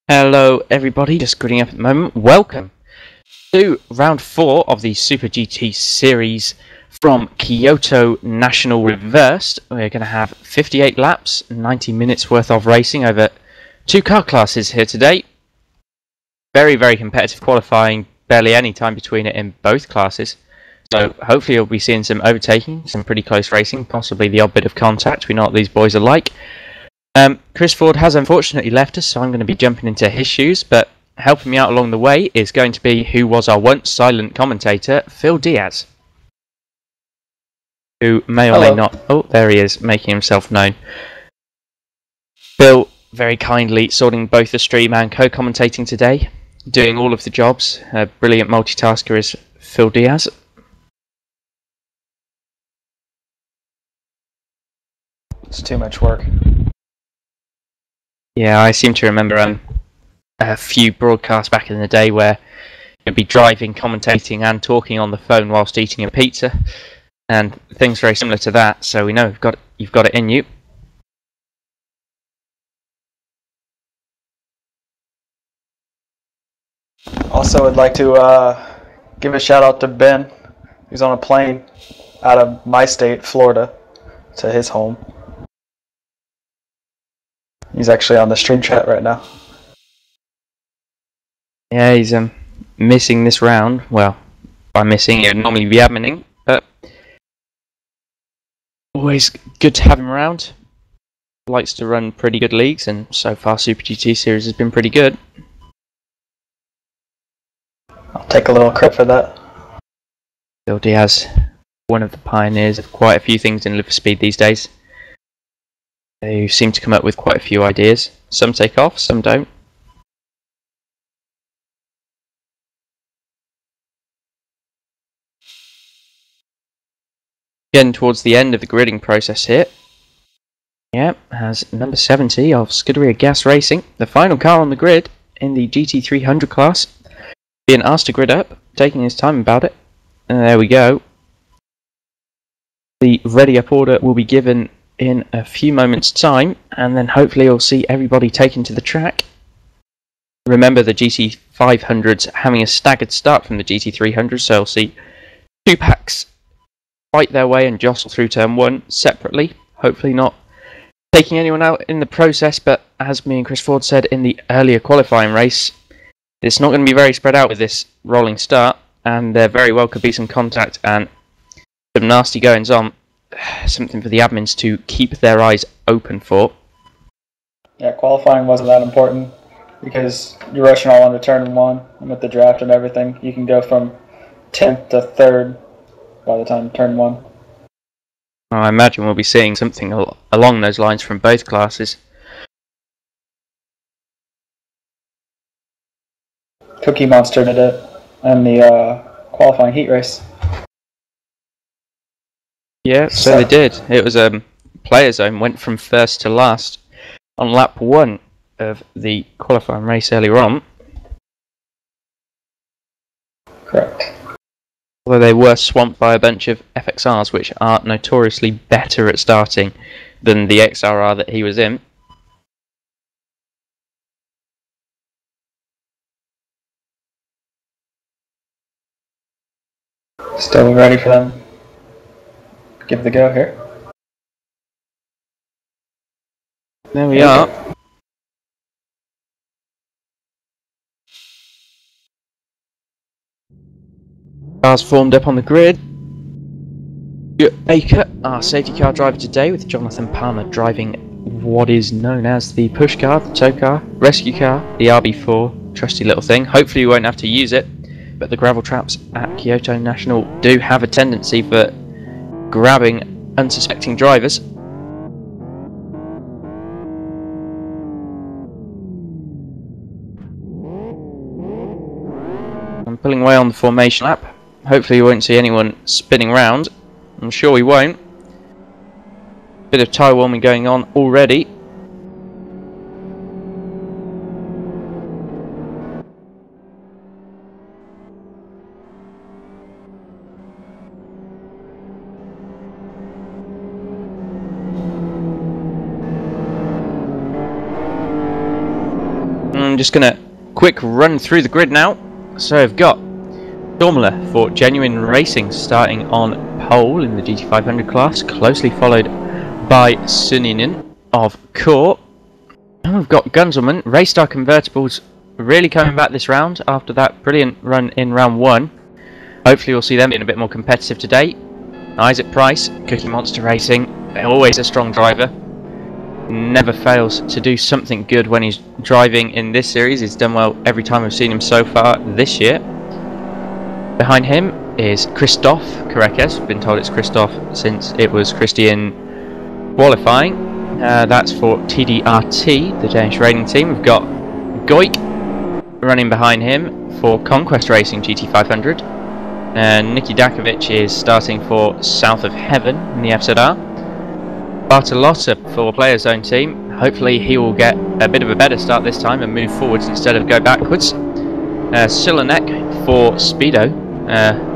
Hello everybody, just getting up at the moment. Welcome to round 4 of the Super GT series from Kyoto National Reversed. We're going to have 58 laps, 90 minutes worth of racing over 2 car classes here today. Very, very competitive qualifying, barely any time between it in both classes. So hopefully you'll be seeing some overtaking, some pretty close racing, possibly the odd bit of contact. We know what these boys are like. Chris Ford has unfortunately left us, so I'm going to be jumping into his shoes, but helping me out along the way is going to be who was our once silent commentator, Phil Diaz, who may or may not... Oh, there he is, making himself known. Phil very kindly sorting both the stream and co-commentating today, doing all of the jobs. A brilliant multitasker is Phil Diaz. It's too much work. Yeah, I seem to remember a few broadcasts back in the day where you'd be driving, commentating and talking on the phone whilst eating a pizza, and things very similar to that, so we know you've got it in you. Also, would like to give a shout out to Ben. He's on a plane out of my state, Florida, to his home. He's actually on the stream chat right now. Yeah, he's missing this round. Well, by missing, he'd normally be adminning, but always good to have him around. Likes to run pretty good leagues, and so far Super GT series has been pretty good. I'll take a little credit for that. Phil Diaz, one of the pioneers of quite a few things in liver speed these days. They seem to come up with quite a few ideas. Some take off, some don't. Getting towards the end of the gridding process here. Yep, has number 70 of Scuderia Gas Racing, the final car on the grid in the GT300 class, being asked to grid up, taking his time about it. And there we go. The ready up order will be given in a few moments' time, and then hopefully you'll see everybody taken to the track. Remember, the GT500's having a staggered start from the GT300, so you'll see 2 packs fight their way and jostle through turn 1 separately, hopefully not taking anyone out in the process, but as me and Chris Ford said in the earlier qualifying race, it's not going to be very spread out with this rolling start, and there very well could be some contact and some nasty goings on. Something for the admins to keep their eyes open for. Yeah, qualifying wasn't that important because you're rushing all into turn 1, and with the draft and everything, you can go from 10th to 3rd by the time turn 1. I imagine we'll be seeing something along those lines from both classes. Cookie Monster did it in the qualifying heat race. Yeah, so they did. It was a player zone, went from first to last on lap 1 of the qualifying race earlier on. Correct. Although they were swamped by a bunch of FXRs, which are notoriously better at starting than the XRR that he was in. Still ready for them. Give the go here. There we are. Cars formed up on the grid. Baker, our safety car driver today, with Jonathan Palmer driving what is known as the push car, the tow car, rescue car, the RB4, trusty little thing. Hopefully you won't have to use it, but the gravel traps at Kyoto National do have a tendency for grabbing unsuspecting drivers. I'm pulling away on the formation lap. Hopefully you won't see anyone spinning round. I'm sure we won't. Bit of tyre warming going on already. I'm just going to quick run through the grid now. So I've got Formula for Genuine Racing starting on pole in the GT500 class, closely followed by Suninen of Core. And we've got Gunzelman, Raystar Convertibles really coming back this round after that brilliant run in round 1. Hopefully we'll see them being a bit more competitive today. Isaac Price, Cookie Monster Racing, always a strong driver. Never fails to do something good when he's driving in this series. He's done well every time we've seen him so far this year. Behind him is Christophe Careques. We've been told it's Christophe since it was Christian qualifying. That's for TDRT, the Danish rating team. We've got Goik running behind him for Conquest Racing GT500. And Niki Dakovic is starting for South of Heaven in the FZR. Bartolotta for Player Zone team. Hopefully he will get a bit of a better start this time and move forwards instead of go backwards. Silonek for Speedo.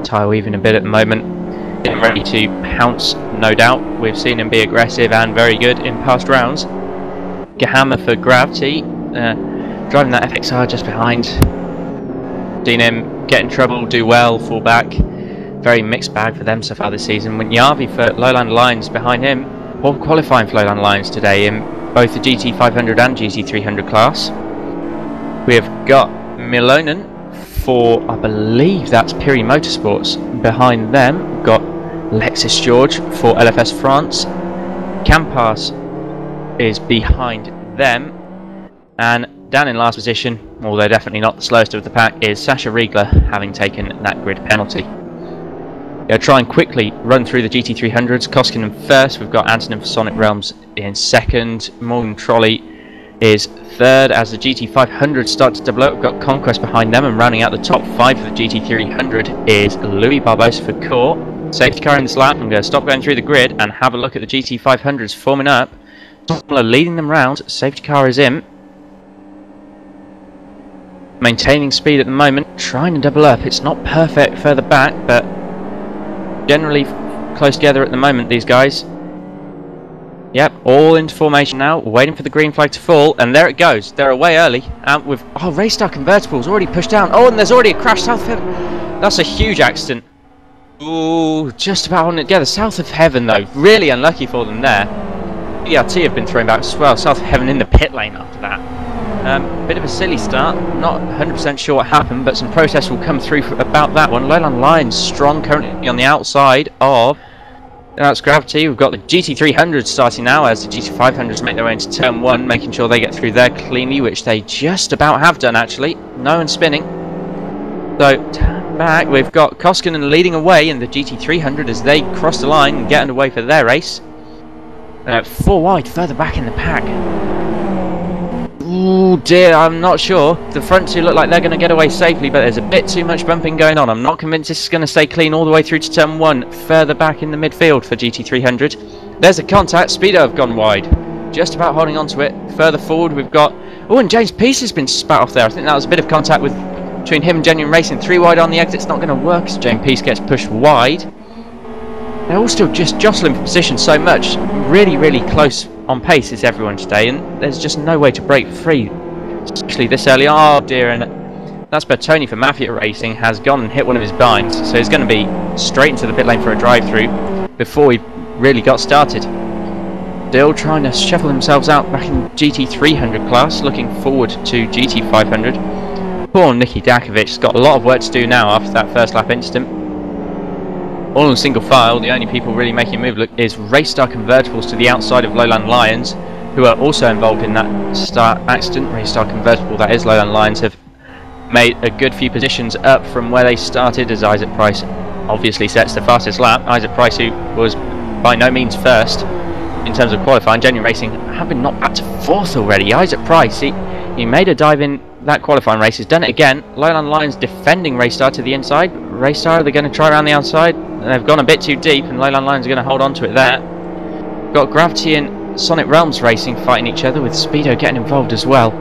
Tyre weaving a bit at the moment. Getting ready to pounce, no doubt. We've seen him be aggressive and very good in past rounds. Gahama for Gravity. Driving that FXR just behind. Seen him get in trouble, do well, fall back. Very mixed bag for them so far this season. Yavi for Lowland Lions behind him. Poor qualifying for Lowland Lions today in both the GT500 and GT300 class. We have got Milonen for, I believe that's Piri Motorsports. Behind them, we've got Lexus George for LFS France. Campas is behind them. And down in last position, although definitely not the slowest of the pack, is Sasha Riegler, having taken that grid penalty. We'll try and quickly run through the GT300s. Koskinen first, we've got Antonin for Sonic Realms in second. Morgan Trolley is third as the GT500 start to double up. We've got Conquest behind them, and rounding out the top 5 for the GT300 is Louis Barbosa for Core. Safety car in this lap. I'm going to stop going through the grid and have a look at the GT500s forming up. Toppler leading them round. Safety car is in. Maintaining speed at the moment, trying to double up. It's not perfect further back, but generally close together at the moment, these guys. Yep, all into formation now, waiting for the green flag to fall, and there it goes. They're away early, and with Raystar Convertible's already pushed down. Oh, and there's already a crash south of Heaven. That's a huge accident. Ooh, just about holding it together. South of Heaven, though, really unlucky for them there. ERT have been thrown back as well. South of Heaven in the pit lane after that. Bit of a silly start, not 100% sure what happened, but some protests will come through about that one. Lowland Lions strong currently on the outside of that's Gravity. We've got the GT300 starting now as the GT500s make their way into turn 1, making sure they get through there cleanly, which they just about have done actually. No one spinning. So turn back, we've got Koskinen leading away in the GT300 as they cross the line and get underway for their race. 4 wide further back in the pack. Ooh dear, I'm not sure. The front two look like they're going to get away safely, but there's a bit too much bumping going on. I'm not convinced this is going to stay clean all the way through to turn 1, further back in the midfield for GT300. There's a contact, Speedo have gone wide. Just about holding on to it. Further forward we've got... Oh, and James Peace has been spat off there. I think that was a bit of contact between him and Genuine Racing. 3 wide on the exit. It's not going to work as James Peace gets pushed wide. They're all still just jostling for position so much. Really, really close on pace is everyone today, and there's just no way to break free, especially this early. Oh dear, and that's Bertoni for Mafia Racing has gone and hit one of his binds, so he's going to be straight into the pit lane for a drive-through before we really got started. Still trying to shuffle themselves out back in GT300 class, looking forward to GT500. Poor Niki Dakovic has got a lot of work to do now after that first lap incident. All in single file, the only people really making a move is Raystar Convertibles to the outside of Lowland Lions, who are also involved in that start accident. Raystar Convertible, that is, Lowland Lions have made a good few positions up from where they started, as Isaac Price obviously sets the fastest lap. Isaac Price, who was by no means first in terms of qualifying. Genuine Racing have been knocked back to 4th already. Isaac Price, he made a dive in that qualifying race, he's done it again. Lowland Lions defending Raystar to the inside. Raystar, they're going to try around the outside. They've gone a bit too deep, and Lowland Lions are going to hold on to it there. Got Gravity and Sonic Realms Racing fighting each other, with Speedo getting involved as well.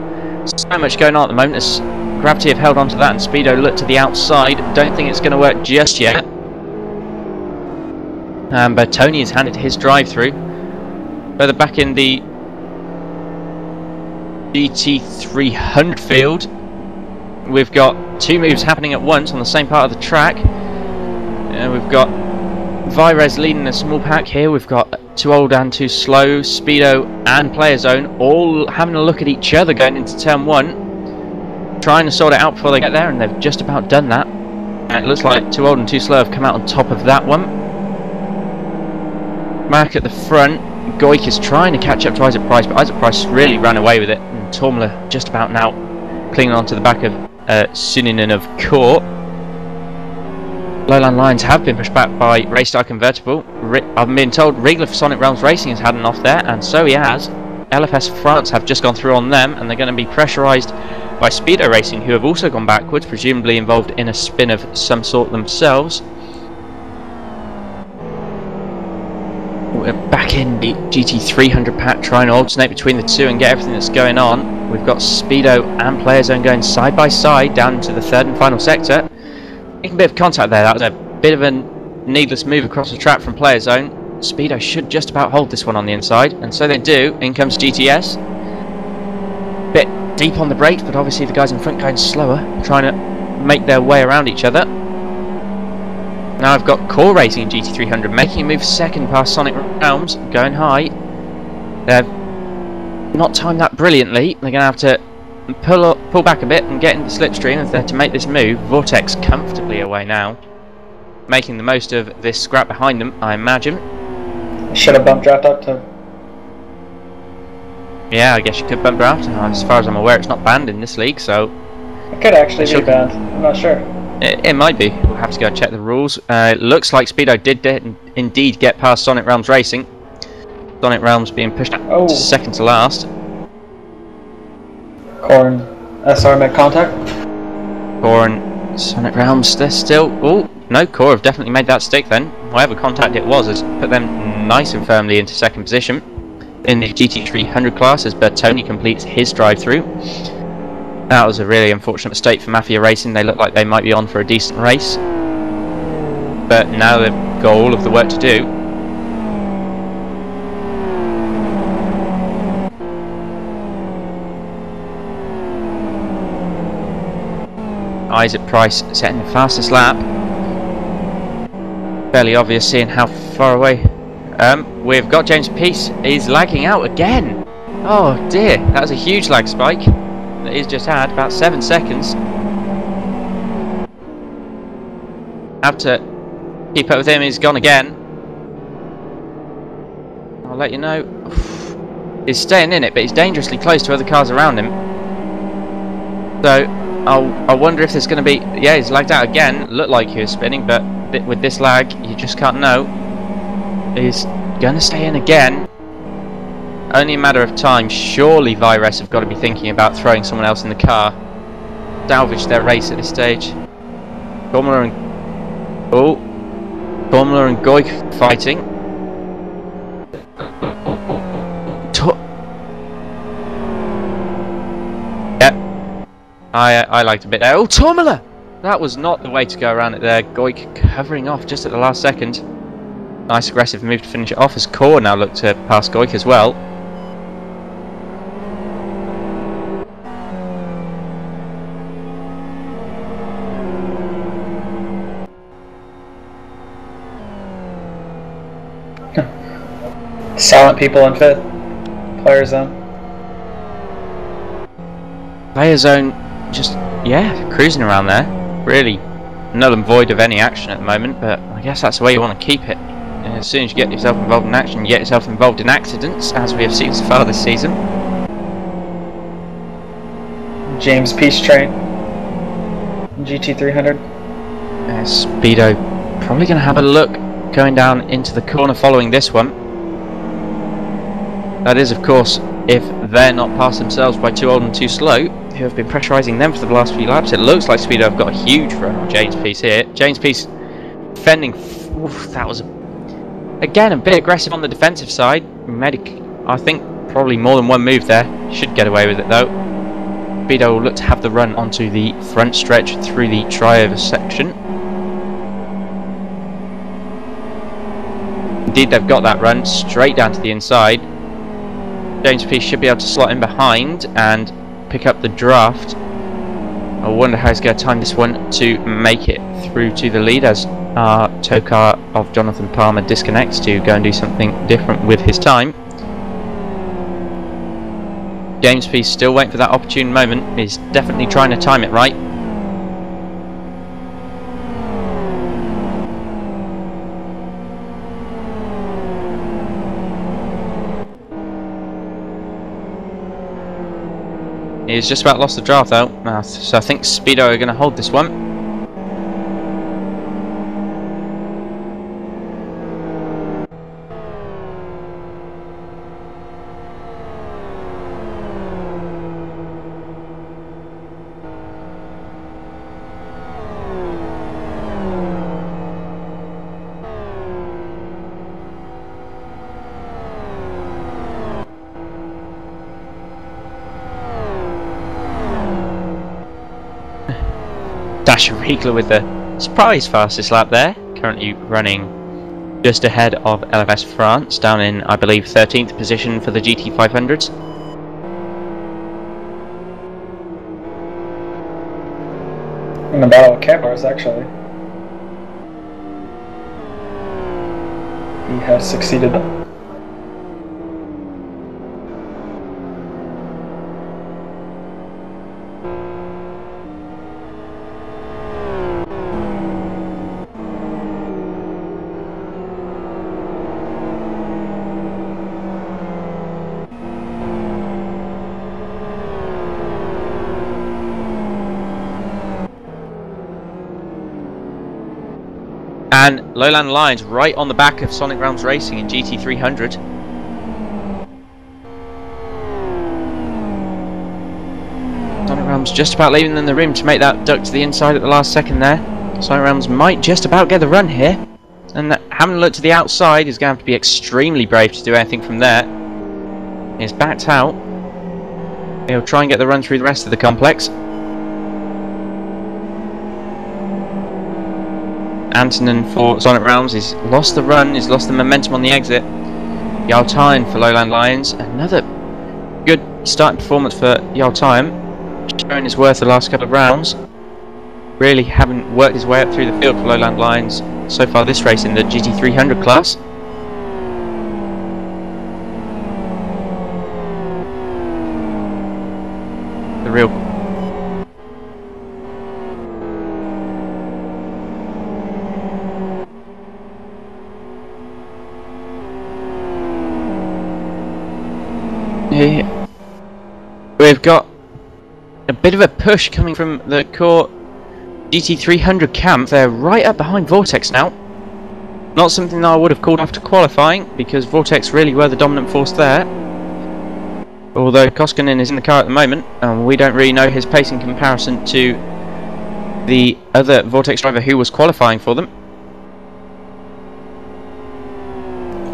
So much going on at the moment as Gravity have held on to that, and Speedo look to the outside. Don't think it's going to work just yet. But Tony has handed his drive through. Further back in the GT300 field. We've got two moves happening at once on the same part of the track. We've got Virez leading a small pack here. We've got Too Old and Too Slow, Speedo and Player Zone all having a look at each other going into turn 1, trying to sort it out before they get there, and they've just about done that. And it looks like Too Old and Too Slow have come out on top of that one. Back at the front, Goik is trying to catch up to Isaac Price, but Isaac Price really ran away with it, and Tormler just about now clinging onto the back of Suninen of Court. Lowland Lions have been pushed back by Raystar Convertible. I've been told Riegler for Sonic Realms Racing has had an off there, and so he has. LFS France have just gone through on them, and they're going to be pressurised by Speedo Racing, who have also gone backwards, presumably involved in a spin of some sort themselves. We're back in the GT300 pack, trying to alternate between the two and get everything that's going on. We've got Speedo and Player Zone going side by side down into the third and final sector. Making a bit of contact there. That was a bit of a needless move across the track from Player Zone. Speedo should just about hold this one on the inside, and so they do. In comes GTS. Bit deep on the brakes, but obviously the guys in front going slower, trying to make their way around each other. Now I've got Core Racing in GT300 making a move second past Sonic Realms, going high. They've not timed that brilliantly. They're going to have to pull back a bit and get into the slipstream if they're to make this move. Vortex comfortably away now, making the most of this scrap behind them, I imagine. Should have bumped draft up to... Yeah, I guess you could bump draft. As far as I'm aware, it's not banned in this league, so... It could actually be banned. I'm not sure. It might be. We'll have to go and check the rules. It looks like Speedo did indeed get past Sonic Realms Racing. Sonic Realms being pushed to second to last. Core and SR make contact. Core and Sonic Realms, they're still... Oh, no, Core have definitely made that stick then. Whatever contact it was has put them nice and firmly into second position in the GT300 class as Bertoni completes his drive-through. That was a really unfortunate mistake for Mafia Racing. They look like they might be on for a decent race, but now they've got all of the work to do. Isaac Price setting the fastest lap. Fairly obvious seeing how far away. We've got James Peace. He's lagging out again. Oh dear, that was a huge lag spike that he's just had, about 7 seconds. Have to keep up with him. He's gone again. I'll let you know. He's staying in it, but he's dangerously close to other cars around him. So I wonder if there's going to be... Yeah, he's lagged out again. Looked like he was spinning, but with this lag, you just can't know. He's going to stay in again. Only a matter of time. Surely Virez have got to be thinking about throwing someone else in the car. Salvage their race at this stage. Formula and... Oh. Formula and Goik fighting. Yep. I liked a bit there. Oh, Tormula! That was not the way to go around it there. Goik covering off just at the last second. Nice aggressive move to finish it off as Core now looked to pass Goik as well. Silent people in fifth. Player Zone. Player Zone just, yeah, cruising around there. Really null and void of any action at the moment, but I guess that's the way you want to keep it. And as soon as you get yourself involved in action, you get yourself involved in accidents, as we have seen so far this season. James Peace Train. GT300. Speedo probably going to have a look going down into the corner following this one. That is, of course, if they're not past themselves by Too Old and Too Slow, who have been pressurising them for the last few laps. It looks like Speedo have got a huge run on James Peace here. James Peace defending. Oof, that was, again, a bit aggressive on the defensive side. I think probably more than one move there. Should get away with it though. Speedo will look to have the run onto the front stretch through the triover section. Indeed, they've got that run straight down to the inside. James Peace should be able to slot in behind and pick up the draft. I wonder how he's going to time this one to make it through to the lead as our tow car of Jonathan Palmer disconnects to go and do something different with his time. James Peace still waiting for that opportune moment. He's definitely trying to time it right. He's just about lost the draft though, so I think Speedo are going to hold this one. Dasher Riegler with the surprise fastest lap there, currently running just ahead of LFS France, down in I believe 13th position for the GT500s. In the battle of campers, actually. He has succeeded. And Lowland Lions right on the back of Sonic Realms Racing in GT300. Sonic Realms just about leaving them the room to make that duck to the inside at the last second there. Sonic Realms might just about get the run here. And having a look to the outside is going to have to be extremely brave to do anything from there. He's backed out. He'll try and get the run through the rest of the complex. Antonin for Sonic Realms, he's lost the run, he's lost the momentum on the exit. Yaltine for Lowland Lions, another good starting performance for Yaltine, showing his worth the last couple of rounds. Really haven't worked his way up through the field for Lowland Lions so far this race in the GT300 class. The real we've got a bit of a push coming from the core GT300 camp. They're right up behind Vortex now. Not something that I would have called after qualifying, because Vortex really were the dominant force there. Although Koskinen is in the car at the moment, and we don't really know his pace in comparison to the other Vortex driver who was qualifying for them.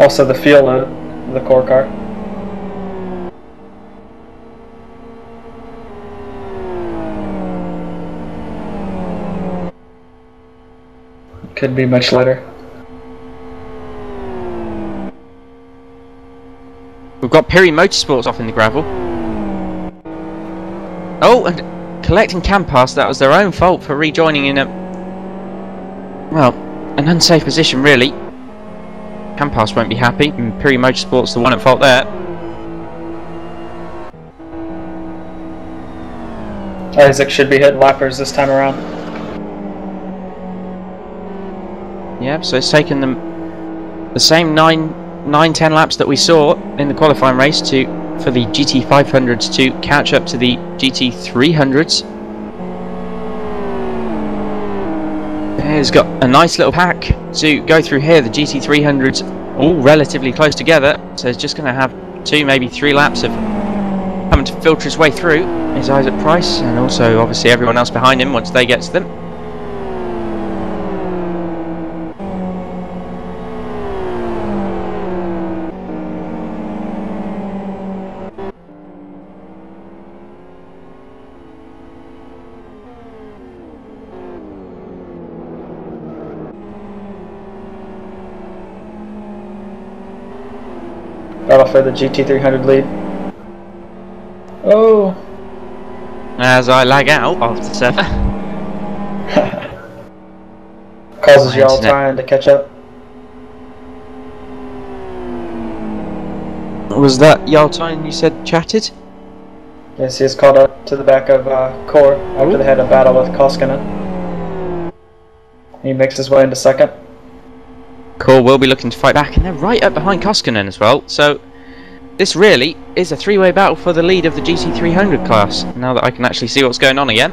Also the feel of the core car. Could be much lighter. We've got Piri Motorsports off in the gravel. Oh, and collecting cam pass, that was their own fault for rejoining in a, well, an unsafe position really. Cam pass won't be happy, and Piri Motorsports the one at fault there. Isaac should be hitting lappers this time around. Yeah, so it's taken them the same 9-10 laps that we saw in the qualifying race for the GT500s to catch up to the GT300s. He's got a nice little pack to go through here. The GT300s all relatively close together, so he's just going to have 2, maybe 3 laps of having to filter his way through. His Isaac Price, and also obviously everyone else behind him once they get to them. Battle for the GT300 lead. Oh. As I lag out of the server. Causes My you all internet. trying to catch up. Was that Yaltine you said chatted? Yes, he's caught up to the back of Core after they had a battle with Koskinen. He makes his way into second. Core will be looking to fight back, and they're right up behind Koskinen as well. So this really is a three-way battle for the lead of the GT300 class. Now that I can actually see what's going on again.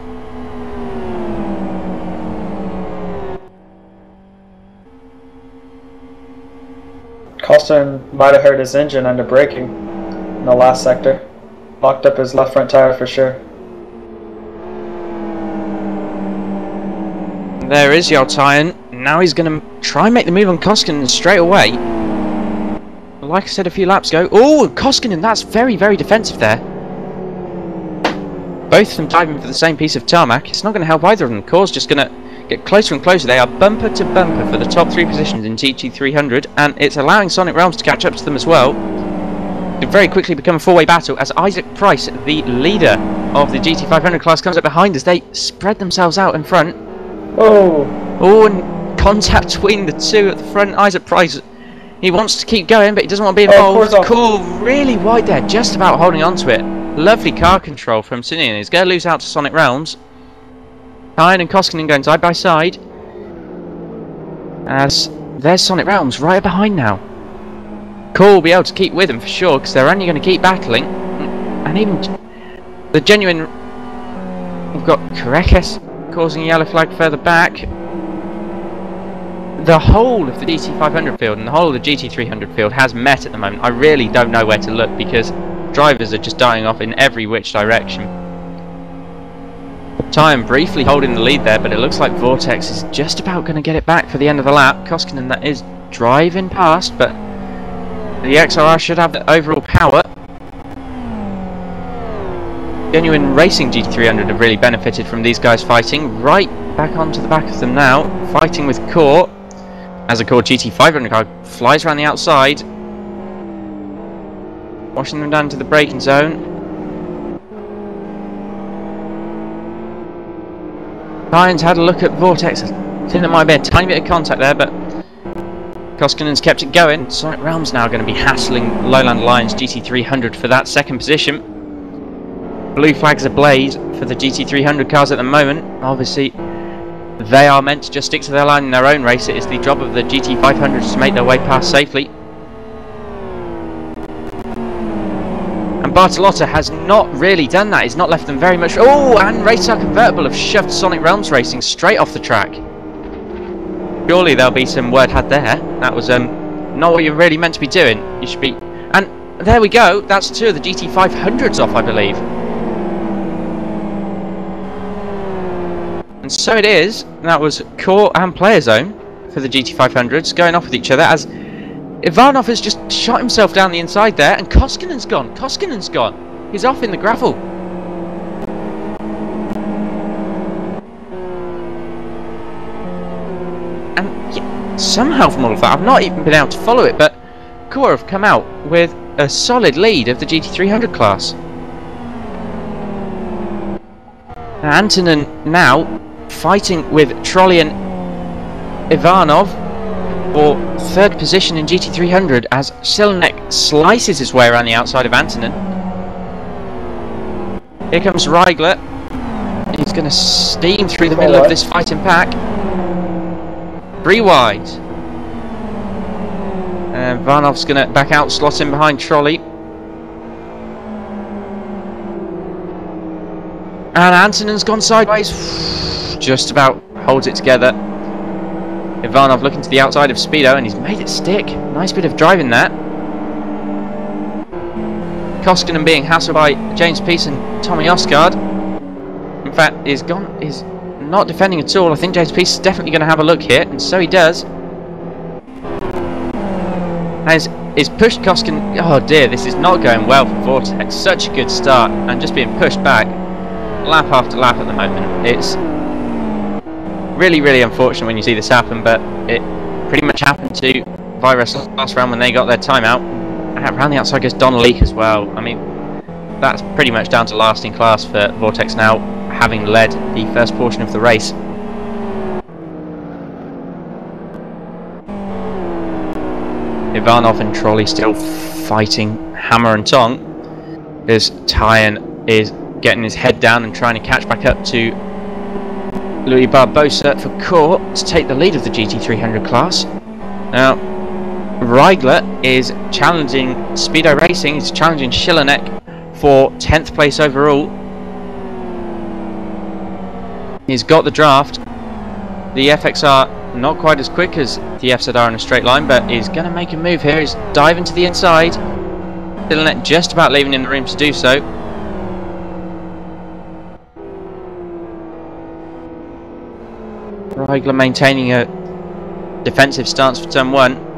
Koskinen might have hurt his engine under braking in the last sector. Locked up his left front tire for sure. There is Yaltine. Now he's going to try and make the move on Koskinen straight away. Like I said a few laps ago. Oh, Koskinen, that's very, very defensive there. Both of them diving for the same piece of tarmac. It's not going to help either of them. Core's just going to get closer and closer. They are bumper to bumper for the top three positions in GT300, and it's allowing Sonic Realms to catch up to them as well. It very quickly become a four-way battle as Isaac Price, the leader of the GT500 class, comes up behind as they spread themselves out in front. Oh! Oh, and contact between the two at the front. Isaac Price, he wants to keep going, but he doesn't want to be involved. Cool, really wide there, just about holding on to it. Lovely car control from Sinian. He's going to lose out to Sonic Realms. Kyan and Koskinen going side by side. As there's Sonic Realms right behind now. Cool will be able to keep with him for sure, because they're only going to keep battling. And even the genuine... We've got Karekes causing a yellow flag further back. The whole of the GT500 field and the whole of the GT300 field has met at the moment. I really don't know where to look because drivers are just dying off in every which direction. Time briefly holding the lead there, but it looks like Vortex is just about going to get it back for the end of the lap. Koskinen, that is, driving past, but the XRR should have the overall power. Genuine Racing GT300 have really benefited from these guys fighting. Right back onto the back of them now, fighting with Core. As a Core GT500 car flies around the outside, washing them down to the braking zone. Ryan's had a look at Vortex. I think there might be a tiny bit of contact there, but Koskinen's kept it going. Sonic Realms now going to be hassling Lowland Lions GT300 for that second position. Blue flags ablaze for the GT300 cars at the moment. Obviously, they are meant to just stick to their line in their own race. It is the job of the GT500s to make their way past safely. And Bartolotta has not really done that. He's not left them very much. Oh, and Racer Convertible have shoved Sonic Realms Racing straight off the track. Surely there'll be some word had there. That was not what you're really meant to be doing. You should be... And there we go. That's two of the GT500s off, I believe. And so it is. That was Core and Player Zone for the GT500s going off with each other as Ivanov has just shot himself down the inside there, and Koskinen's gone. Koskinen's gone. He's off in the gravel. And yeah, somehow from all of that, I've not even been able to follow it, but Core have come out with a solid lead of the GT300 class. Antonin now fighting with Trollian Ivanov for third position in GT300 as Silenek slices his way around the outside of Antonin. Here comes Reigler. He's going to steam through the middle of this fighting pack. 3 wide. And Varnov's going to back out, slot in behind Trolley. And Antonin's gone sideways. Just about holds it together. Ivanov looking to the outside of Speedo, and he's made it stick. Nice bit of driving there. Koskinen being hassled by James Peace and Tommy Osgard. In fact, he's not defending at all. I think James Peace is definitely going to have a look here, and so he does. As is pushed Koskinen. Oh dear, this is not going well for Vortex. Such a good start, and just being pushed back lap after lap at the moment. It's really, really unfortunate when you see this happen, but it pretty much happened to Virus last round when they got their timeout. Around the outside goes Don Leak as well. I mean, that's pretty much down to last in class for Vortex now, having led the first portion of the race. Ivanov and Trolley still fighting hammer and tong, as Tyan is getting his head down and trying to catch back up to Louis Barbosa for Court to take the lead of the GT300 class. Now, Reigler is challenging Speedo Racing, he's challenging Schillenek for 10th place overall. He's got the draft. The FXR not quite as quick as the FZR in a straight line, but is going to make a move here. He's diving to the inside. Schillenek just about leaving him the room to do so. Reigler maintaining a defensive stance for turn 1.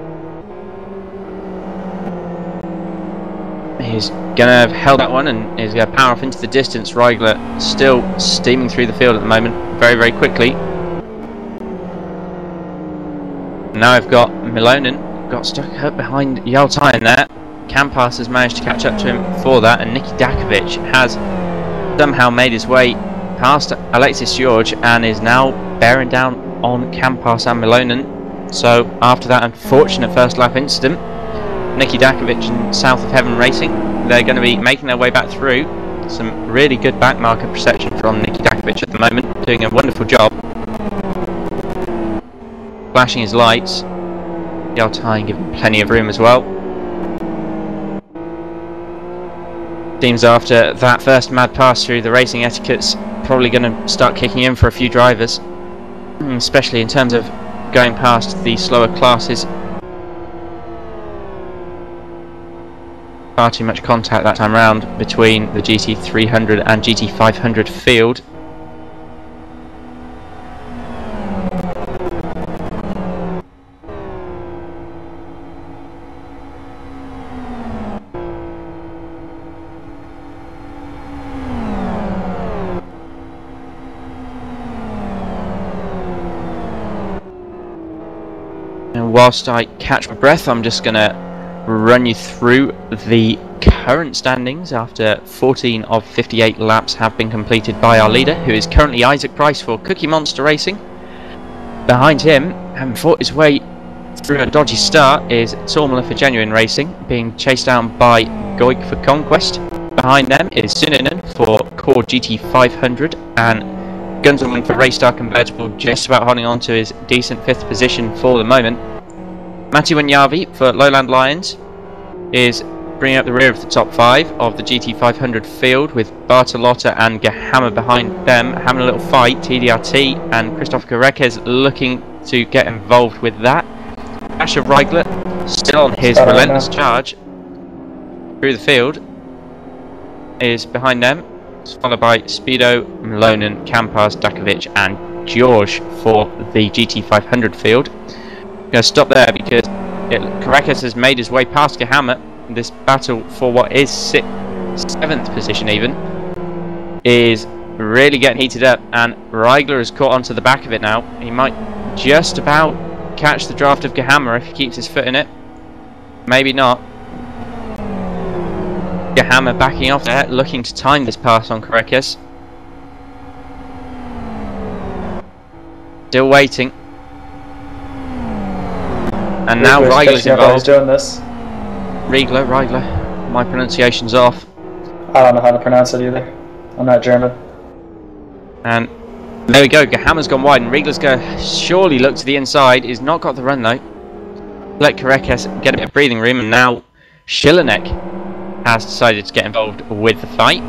He's going to have held that one and is going to power off into the distance. Reigler still steaming through the field at the moment, very, very quickly. Now I've got Milonen, got stuck up behind Yaltayan there. Campas has managed to catch up to him for that, and Niki Dakovic has somehow made his way past Alexis George and is now bearing down on Campas and Milonen. So after that unfortunate first lap incident, Niki Dakovic and South of Heaven Racing, they're going to be making their way back through. Some really good back marker perception from Niki Dakovic at the moment, doing a wonderful job. Flashing his lights. Yaltayan giving plenty of room as well. Seems after that first mad pass through, the racing etiquette's probably going to start kicking in for a few drivers, especially in terms of going past the slower classes. Far too much contact that time round between the GT300 and GT500 field. And whilst I catch my breath, I'm just going to run you through the current standings after 14 of 58 laps have been completed by our leader, who is currently Isaac Price for Cookie Monster Racing. Behind him, having fought his way through a dodgy start, is Tormala for Genuine Racing, being chased down by Goik for Conquest. Behind them is Suninen for Core GT500 and Gunzelman for Raystar Convertible, just about holding on to his decent 5th position for the moment. Matti Wanyavi for Lowland Lions is bringing up the rear of the top 5 of the GT500 field, with Bartolotta and Gahama behind them having a little fight. TDRT and Christopher Garekes looking to get involved with that. Asher Reigler still on his relentless charge through the field is behind them. It's followed by Speedo, Milonen, Campas, Dakovic and George for the GT500 field. Going to stop there because Garekes has made his way past Gahama. This battle for what is 7th position even is really getting heated up, and Reigler has caught onto the back of it now. He might just about catch the draft of Gahama if he keeps his foot in it. Maybe not. Gahama backing off there, looking to time this pass on Garekes. Still waiting. And now Reigler's involved. Doing this. Reigler, my pronunciation's off. I don't know how to pronounce it either. I'm not German. And there we go, Gahama's gone wide, and Reigler's going to surely look to the inside. He's not got the run though. Let Garekes get a bit of breathing room, and now Schillenek has decided to get involved with the fight.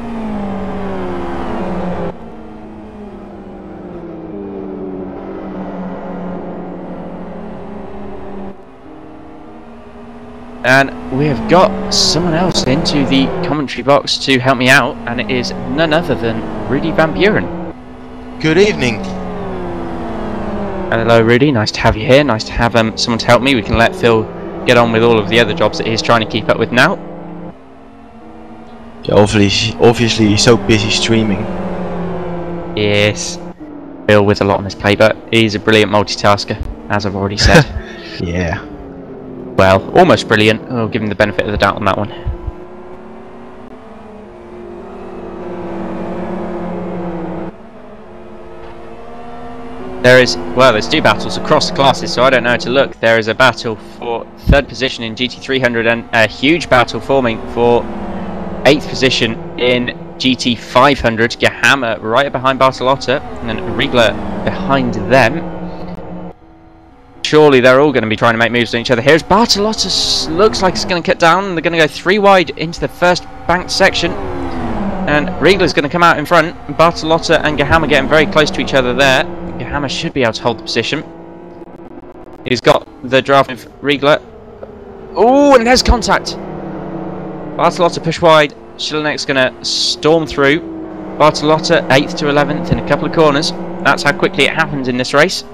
And we have got someone else into the commentary box to help me out, and it is none other than Rudy Van Buren. Good evening. Hello Rudy, nice to have you here, nice to have someone to help me. We can let Phil get on with all of the other jobs that he's trying to keep up with now. Yeah, obviously he's so busy streaming. Yes, Phil with a lot on his plate, but he's a brilliant multitasker, as I've already said. Yeah. Well, almost brilliant. I'll give him the benefit of the doubt on that one. there's two battles across the classes, so I don't know where to look. There is a battle for 3rd position in GT300 and a huge battle forming for 8th position in GT500. Gahama right behind Bartolotta and then Riegler behind them. Surely they're all going to be trying to make moves on each other. Here's Bartolotta, looks like it's going to cut down, and they're going to go 3 wide into the first banked section. And Riegler's going to come out in front. Bartolotta and Gahama getting very close to each other there. Gahama should be able to hold the position. He's got the draft of Riegler. Oh, and there's contact. Bartolotta push wide. Schillenek's going to storm through. Bartolotta 8th to 11th in a couple of corners. That's how quickly it happens in this race.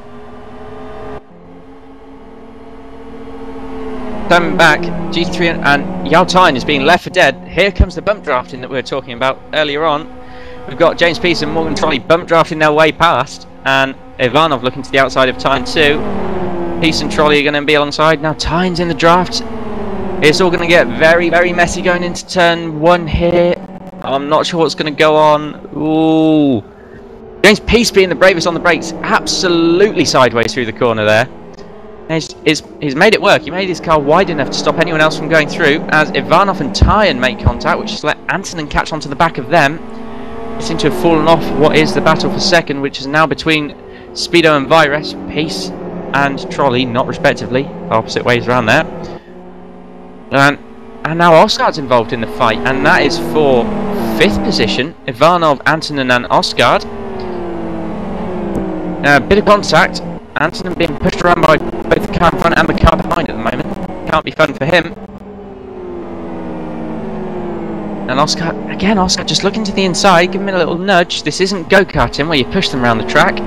Coming back, GT3 and Yao Tyne is being left for dead. Here comes the bump drafting that we were talking about earlier on. We've got James Peace and Morgan Trolley bump drafting their way past, and Ivanov looking to the outside of Tyne too. Peace and Trolley are going to be alongside. Now Tyne's in the draft. It's all going to get very, very messy going into turn 1 here. I'm not sure what's going to go on. Ooh. James Peace being the bravest on the brakes, absolutely sideways through the corner there. He's made it work. He made his car wide enough to stop anyone else from going through, as Ivanov and Tyne make contact, which has let Antonin catch onto the back of them. They seem to have fallen off what is the battle for 2nd, which is now between Speedo and Virus, Peace and Trolley, not respectively, opposite ways around there. And now Osgard's involved in the fight, and that is for 5th position. Ivanov, Antonin and Osgard. A bit of contact. Antonin being pushed around by both the car in front and the car behind at the moment. Can't be fun for him. And Oscar, again, Oscar just looking to the inside, give him a little nudge. This isn't go-karting where you push them around the track.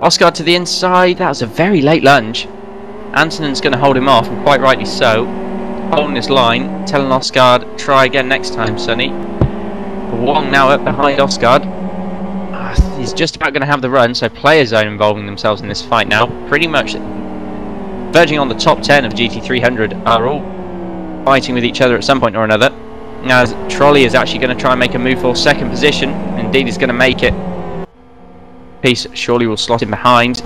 Oscar to the inside, that was a very late lunge. Antonin's going to hold him off, and quite rightly so. Holding his line, telling Osgard, try again next time, Sonny. Wong now up behind Osgard. He's just about going to have the run, so Player Zone involving themselves in this fight now. Pretty much verging on the top 10 of GT300 are all fighting with each other at some point or another. Now, Trolley is actually going to try and make a move for 2nd position. Indeed, he's going to make it. Peace surely will slot in behind.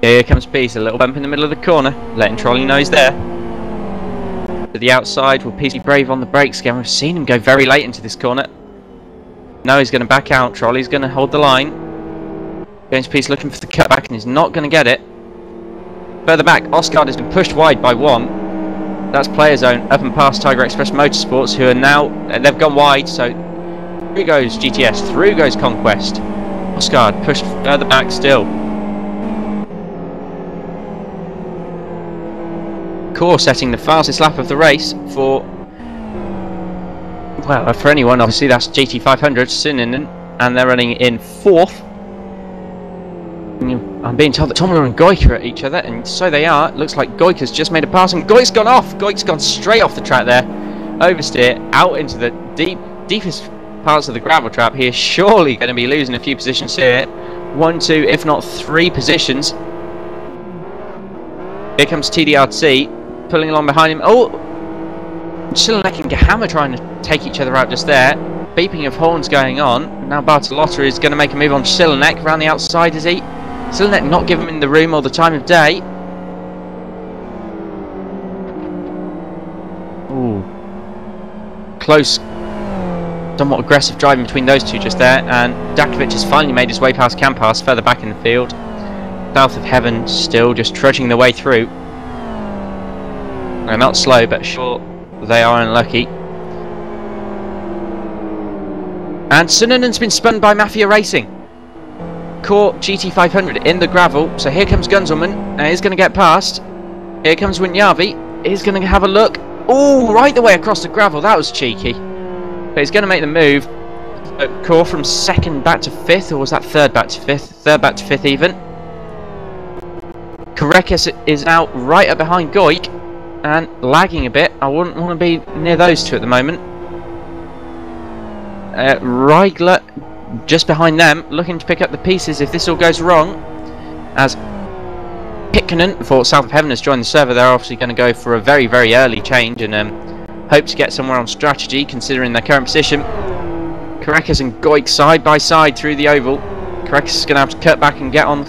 Here comes Peace, a little bump in the middle of the corner, letting Trolley know he's there. To the outside, will Peace be brave on the brakes again? We've seen him go very late into this corner. No, he's going to back out. Trolley's going to hold the line. James Peace looking for the cutback, and he's not going to get it. Further back, Osgard has been pushed wide by Wong. That's Player Zone up and past Tiger Express Motorsports, who are now, they've gone wide, so through goes GTS, through goes Conquest. Osgard pushed further back still. Core setting the fastest lap of the race for, well, for anyone, obviously that's GT500, Sininen, and they're running in 4th. I'm being told that Tomler and Goika are at each other, and so they are. It looks like Goika's just made a pass, and Goik's gone off! Goik's gone straight off the track there. Oversteer, out into the deepest parts of the gravel trap. He is surely going to be losing a few positions here. 1, 2, if not 3 positions. Here comes TDRC. Pulling along behind him. Oh! Schillenek and Gahama trying to take each other out just there. Beeping of horns going on. Now Bartolotta is going to make a move on Schillenek around the outside, is he? Schillenek not giving him the room or the time of day. Ooh. Close. Somewhat aggressive driving between those two just there. And Dakovic has finally made his way past Campas further back in the field. South of Heaven still just trudging their way through. They're not slow, but sure they are unlucky. And Suninen's been spun by Mafia Racing. Core GT500 in the gravel. So here comes Gunzelman. He's going to get past. Here comes Winyavi. He's going to have a look. Oh, right the way across the gravel. That was cheeky. But he's going to make the move. Core from 2nd back to 5th, or was that 3rd back to 5th? 3rd back to 5th even. Korekis is now right up behind Goik. And lagging a bit. I wouldn't want to be near those two at the moment. Riegler just behind them, looking to pick up the pieces if this all goes wrong. As Pitcairn for South of Heaven has joined the server, they're obviously going to go for a very, very early change and hope to get somewhere on strategy, considering their current position. Karekas and Goik side by side through the oval. Karekas is going to have to cut back and get on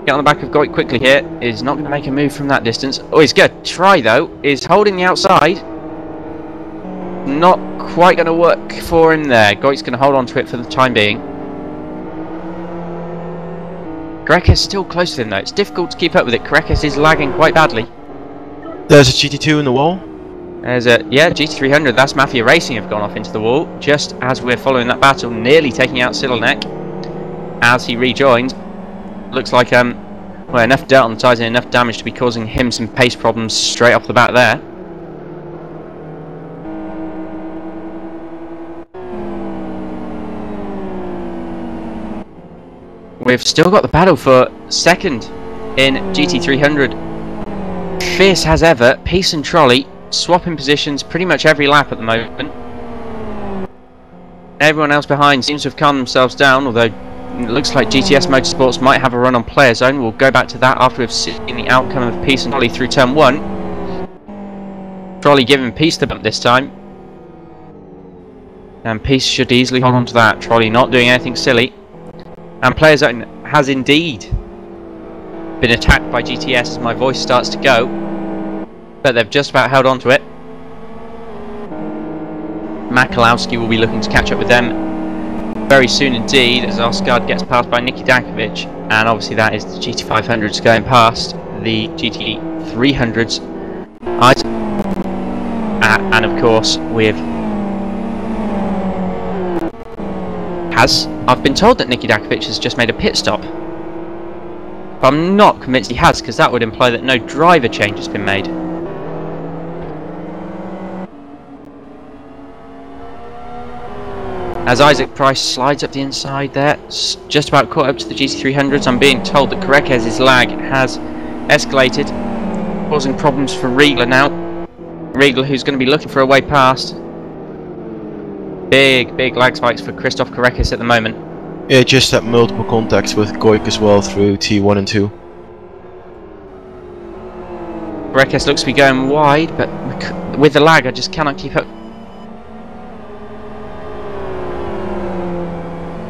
the back of Goik quickly here. Is not going to make a move from that distance. Oh, he's good. Try though. Is holding the outside. Not quite going to work for him there. Goik's going to hold on to it for the time being. Karekas still close to him though. It's difficult to keep up with it. Karekas is lagging quite badly. There's a GT2 in the wall. There's a, yeah, GT300, that's Mafia Racing have gone off into the wall, just as we're following that battle, nearly taking out Siddleneck as he rejoins. Looks like, well, enough dirt on the tyres and enough damage to be causing him some pace problems straight off the bat there. We've still got the battle for second in GT300. Fierce as ever, Peace and Trolley swapping positions pretty much every lap at the moment. Everyone else behind seems to have calmed themselves down, although it looks like GTS Motorsports might have a run on player zone. We'll go back to that after we've seen the outcome of Peace and Trolley through turn 1. Trolley giving Peace the bump this time. And Peace should easily hold on to that. Trolley not doing anything silly. And player zone has indeed been attacked by GTS as my voice starts to go. But they've just about held on to it. Makalowski will be looking to catch up with them very soon indeed, as Osgard gets passed by Niki Dakovic, and obviously that is the GT500s going past the GT300s. And of course with I've been told that Niki Dakovic has just made a pit stop, but I'm not convinced he has, because that would imply that no driver change has been made. As Isaac Price slides up the inside there, just about caught up to the GT300s. I'm being told that Karekes' lag has escalated, causing problems for Riegler now. Riegler, who's going to be looking for a way past. Big lag spikes for Christoph Karekes at the moment. Yeah, just had multiple contacts with Goik as well through T1 and 2. Karekes looks to be going wide, but with the lag I just cannot keep up.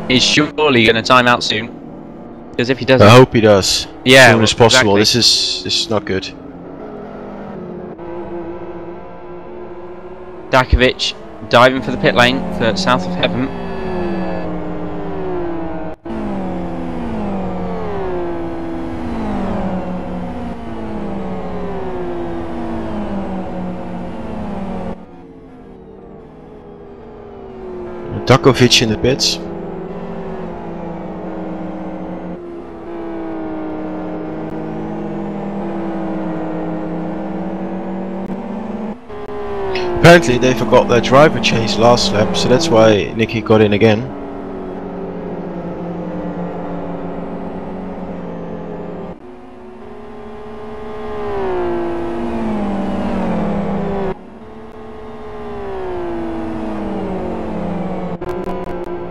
He's surely going to time out soon, because if he doesn't, I hope he does. Yeah, as soon as possible. Exactly. This is not good. Dakovic diving for the pit lane for South of Heaven. Dakovic in the pits. Apparently they forgot their driver change last lap, so that's why Nicky got in again.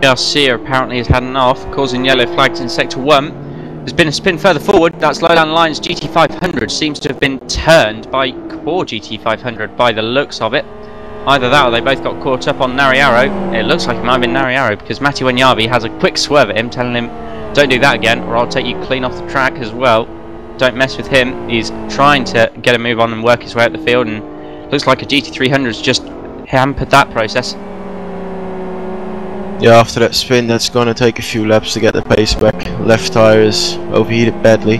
Garcia apparently has had an off, causing yellow flags in sector 1. There's been a spin further forward. That's low down the lines. GT500 seems to have been turned by core GT500 by the looks of it. Either that or they both got caught up on Narayaro. It looks like it might have been Narayaro, because Matti Wanyavi has a quick swerve at him, telling him, don't do that again or I'll take you clean off the track as well. Don't mess with him. He's trying to get a move on and work his way up the field, and looks like a GT300's just hampered that process. Yeah, after that spin that's gonna take a few laps to get the pace back. Left tire is overheated badly.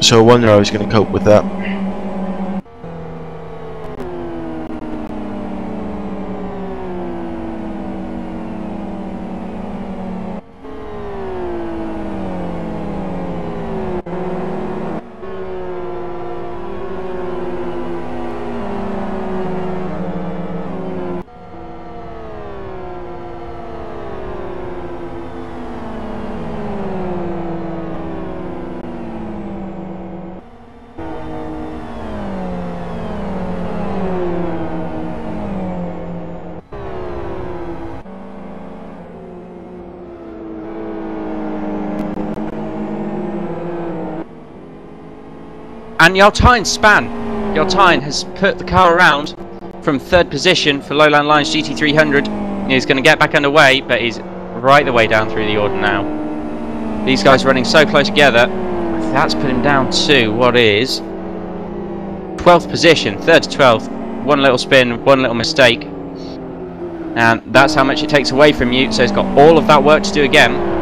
So I wonder how he's gonna cope with that. And Yaltine span. Yaltine has put the car around from 3rd position for Lowland Lines GT300. He's going to get back underway, but he's right the way down through the order now. These guys running so close together. That's put him down to what is 12th position, 3rd to 12th. One little spin, one little mistake. And that's how much it takes away from you. So he's got all of that work to do again.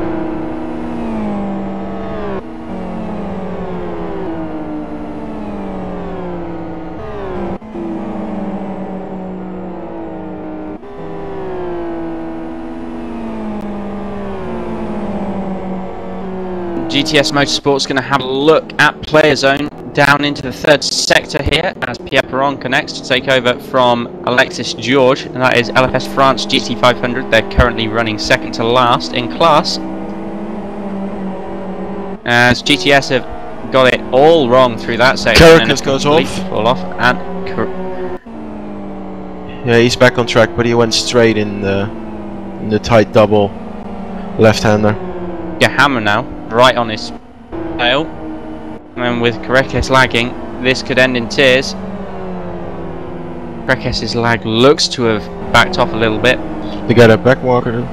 GTS Motorsport's going to have a look at player zone down into the 3rd sector here as Pierre Perron connects to take over from Alexis George, and that is LFS France GT500. They're currently running 2nd to last in class, as GTS have got it all wrong through that section. Caracas goes off. Fall off, and yeah, he's back on track, but he went straight in the tight double left-hander. Hammer now, right on his tail, and with Caracas lagging, this could end in tears. Caracas' lag looks to have backed off a little bit. They got a backmarker.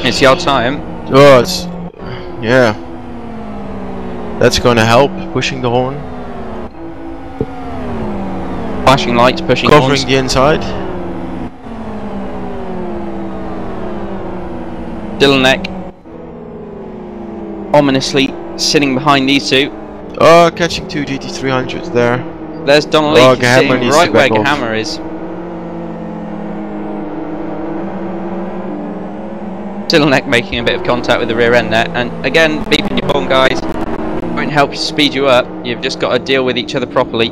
It's Yaltine. Oh, it's yeah. That's going to help. Pushing the horn, Flashing lights, pushing covering horns. the inside. Dylanek ominously sitting behind these two. Oh, catching 2 GT300s there. There's Donnelly sitting right where Hammer is. Dylanek making a bit of contact with the rear end there, and again, beeping your horn, guys. Won't help you speed you up. You've just got to deal with each other properly.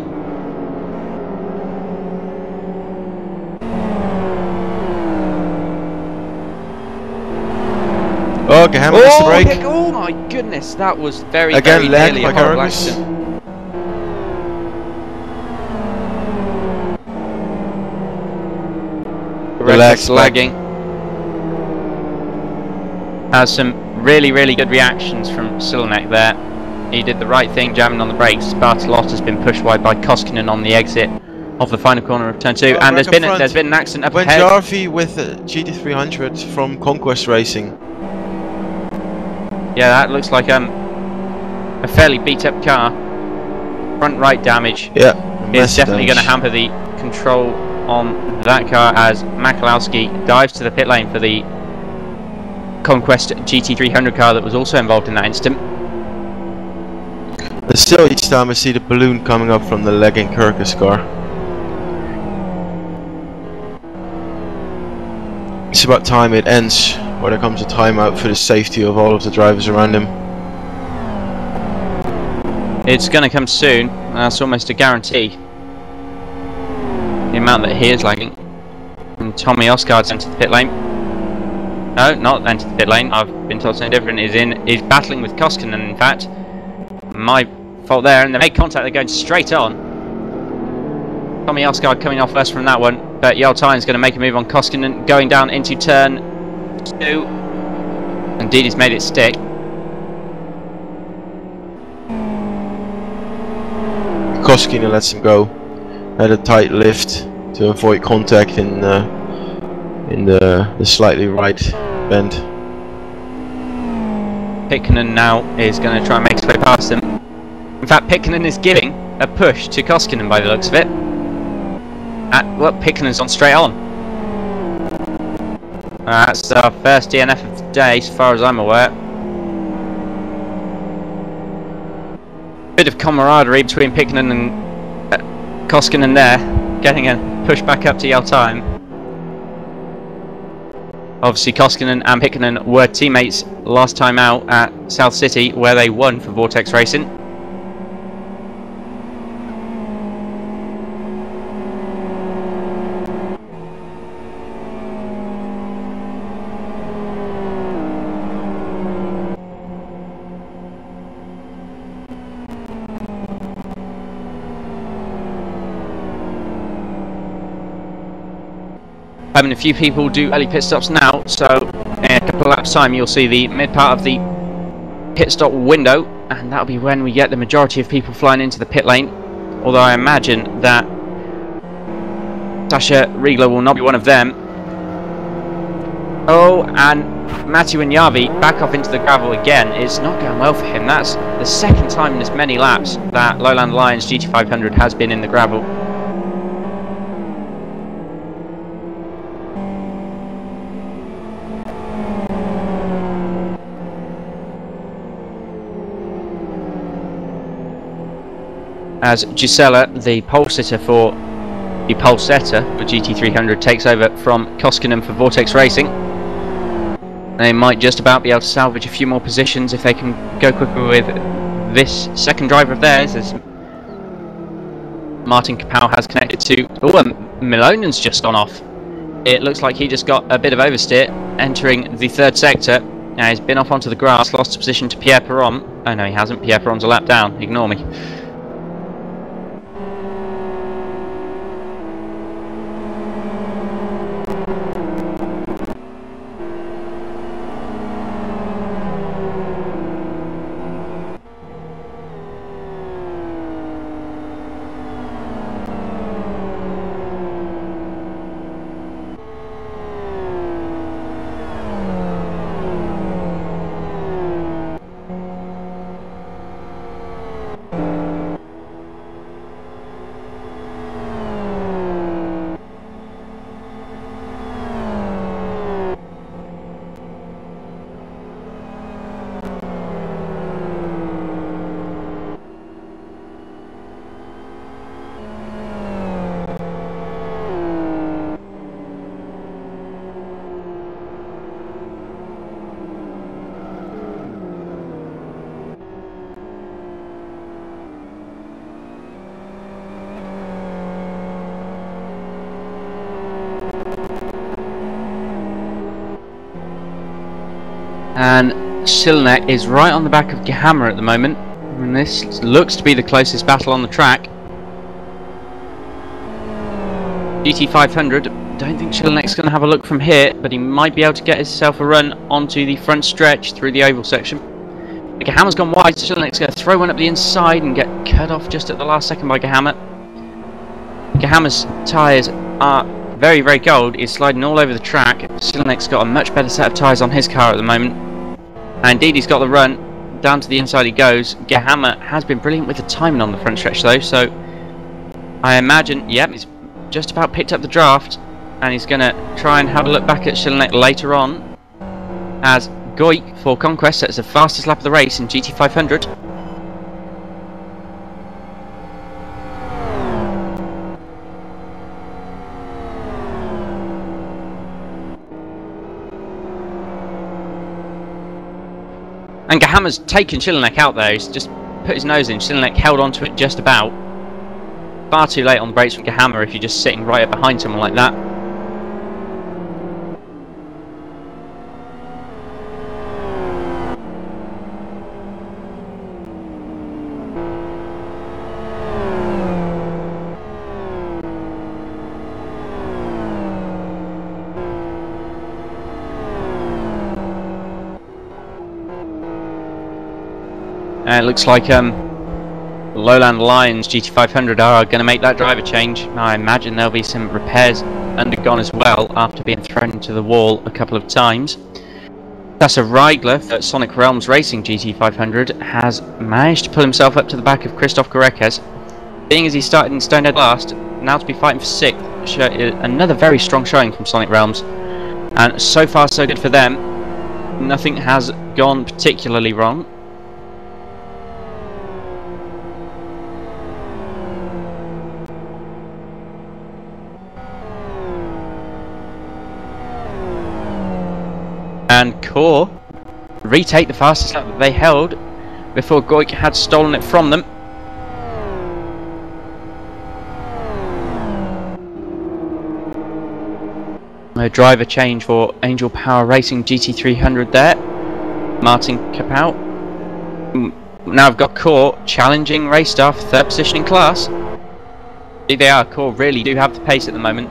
Oh, Hammer missed the brake. Oh my goodness, that was very, again, very lag nearly a by horrible Caracas. accident. Relax, lagging. Has some really, really good reactions from Silenek there. He did the right thing, jamming on the brakes. Bartolot has been pushed wide by Koskinen on the exit of the final corner of turn 2, and there's been an accident up When ahead. Jarvie with a GT300 from Conquest Racing. Yeah, that looks like a fairly beat up car. Front right damage. Yeah, It's definitely going to hamper the control on that car as Makalowski dives to the pit lane for the Conquest GT300 car that was also involved in that incident. And still each time I see the balloon coming up from the lagging Caracas car. It's about time it ends, or there comes a timeout for the safety of all of the drivers around him. It's going to come soon. That's almost a guarantee. The amount that he is lagging. And Tommy Osgaard's entered the pit lane. No, not entered the pit lane. I've been told something different. Is battling with Koskinen, in fact. My fault there, and they make contact. They're going straight on. Tommy Osgaard coming off first from that one, but Yaltine's going to make a move on Koskinen, going down into turn 2. Indeed, he's made it stick. Koskinen lets him go. Had a tight lift to avoid contact in the slightly right bend. Pikkonen now is going to try and make his way past them. In fact, Pikkonen is giving a push to Koskinen by the looks of it. Well, Pikkonen's on straight on. That's our first DNF of the day, as far as I'm aware. Bit of camaraderie between Pikkonen and Koskinen there, getting a push back up to Yaltine. Obviously, Koskinen and Pikkonen were teammates last time out at South City, where they won for Vortex Racing. Having a few people do early pit stops now, so in a couple of laps time you'll see the mid part of the pit stop window, and that'll be when we get the majority of people flying into the pit lane. although I imagine that Sasha Riegler will not be one of them. Oh, and Matthew Wanyavi back off into the gravel again. It's not going well for him. That's the second time in as many laps that Lowland Lions GT500 has been in the gravel. As Gisela, the pole sitter for the pole setter for GT300, takes over from Koskinen for Vortex Racing. They might just about be able to salvage a few more positions if they can go quicker with this second driver of theirs, as Martin Kapow has connected to... Oh, and Milonen's just gone off. It looks like he just got a bit of oversteer entering the third sector. Now he's been off onto the grass, lost position to Pierre Perron. Oh no, he hasn't. Pierre Perron's a lap down. Ignore me. And Silnek is right on the back of Gehammer at the moment, and this looks to be the closest battle on the track. GT500, don't think Silnek's going to have a look from here, but he might be able to get himself a run onto the front stretch through the oval section. Gehammer's gone wide, so Silnek's going to throw one up the inside and get cut off just at the last second by Gehammer. Gehammer's tyres are very, very cold. He's sliding all over the track. Silnek's got a much better set of tyres on his car at the moment. And indeed, he's got the run. Down to the inside he goes. Gehammer has been brilliant with the timing on the front stretch though, so I imagine, yep, he's just about picked up the draft, and he's going to try and have a look back at Silnek later on, as Goik for Conquest sets the fastest lap of the race in GT500. And Gehammer's taken Silnek out there. He's just put his nose in. Silnek held onto it just about. Far too late on the brakes from Gehammer if you're just sitting right up behind someone like that. It looks like Lowland Lions GT500 are going to make that driver change. I imagine there'll be some repairs undergone as well after being thrown into the wall a couple of times. Sasha Riegler for Sonic Realms Racing GT500 has managed to pull himself up to the back of Christoph Gorekes. Being as he started in Stonehead last, now to be fighting for 6th, another very strong showing from Sonic Realms. And so far so good for them. Nothing has gone particularly wrong. And Core retake the fastest lap that they held before Goik had stolen it from them. A driver change for Angel Power Racing GT300 there. Martin Kapow. Now I've got Core challenging Raystar for 3rd position in class. Here they are. Core really do have the pace at the moment.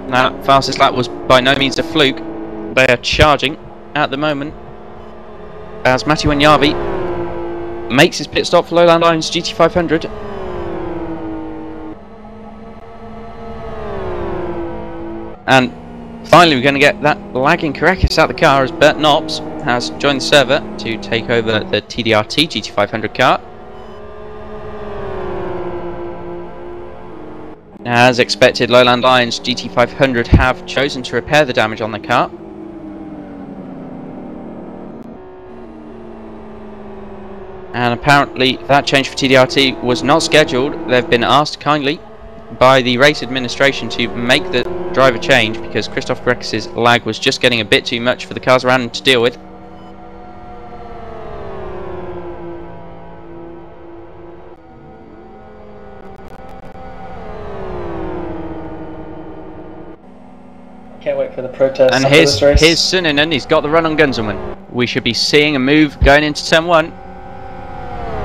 That fastest lap was by no means a fluke. They are charging at the moment as Matthew Wanyavi makes his pit stop for Lowland Lions GT500. And finally we're going to get that lagging Caracas out of the car as Bert Knops has joined the server to take over the TDRT GT500 car. As expected, Lowland Lions GT500 have chosen to repair the damage on the car. And apparently that change for TDRT was not scheduled. They've been asked kindly by the race administration to make the driver change because Christoph Greck's lag was just getting a bit too much for the cars around him to deal with. Can't wait for the protests. And here's Suninen, he's got the run on Gunzelman. We should be seeing a move going into turn 1.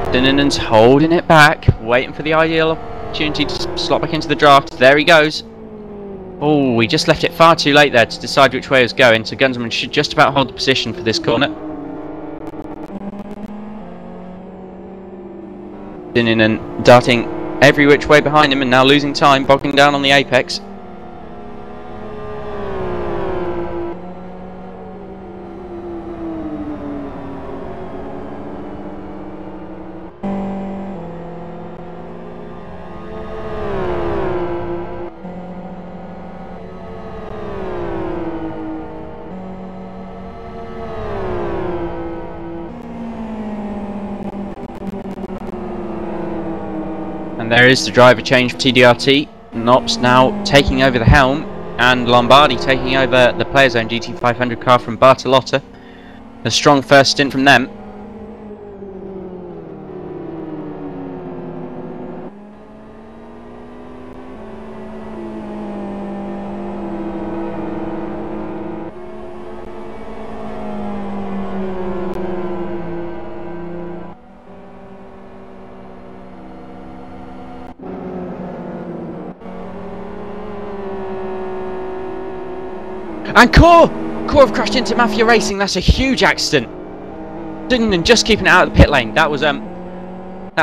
Suninen's holding it back, waiting for the ideal opportunity to slot back into the draft. There he goes. Oh, we just left it far too late there to decide which way he was going, so Gunzelman should just about hold the position for this corner. Suninen darting every which way behind him and now losing time, bogging down on the apex. And there is the driver change for TDRT. Knops now taking over the helm, and Lombardi taking over the Player Zone GT500 car from Bartolotta. A strong first stint from them. And Core have crashed into Mafia Racing. That's a huge accident. Suninen just keeping it out of the pit lane. That was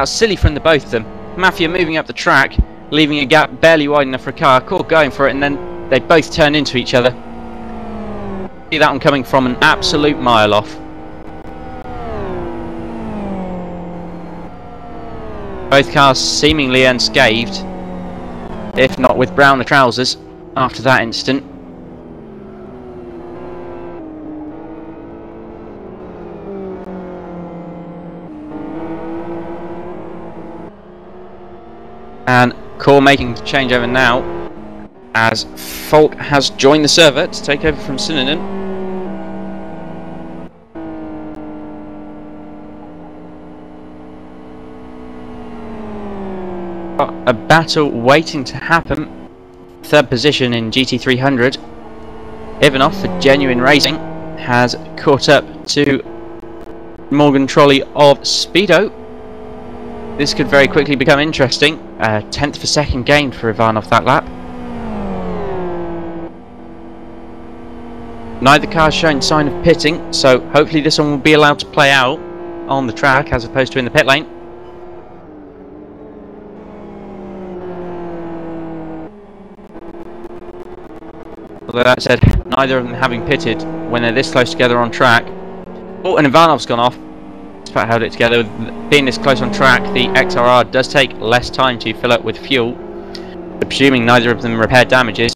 silly from the both of them. Mafia moving up the track, leaving a gap barely wide enough for a car. Core going for it, and then they both turn into each other. See that one coming from an absolute mile off. Both cars seemingly unscathed, if not with browner trousers, after that incident. And Core making the changeover now, as Falk has joined the server to take over from Suninen. A battle waiting to happen. Third position in GT300. Ivanov for Genuine Racing has caught up to Morgan Trolley of Speedo. This could very quickly become interesting. 10th for second gained for Ivanov that lap. Neither car's showing sign of pitting, so hopefully this one will be allowed to play out on the track as opposed to in the pit lane. Although that said, neither of them having pitted when they're this close together on track. Oh, and Ivanov's gone off. About held it together. Being this close on track, the XRR does take less time to fill up with fuel. But presuming neither of them repair damages,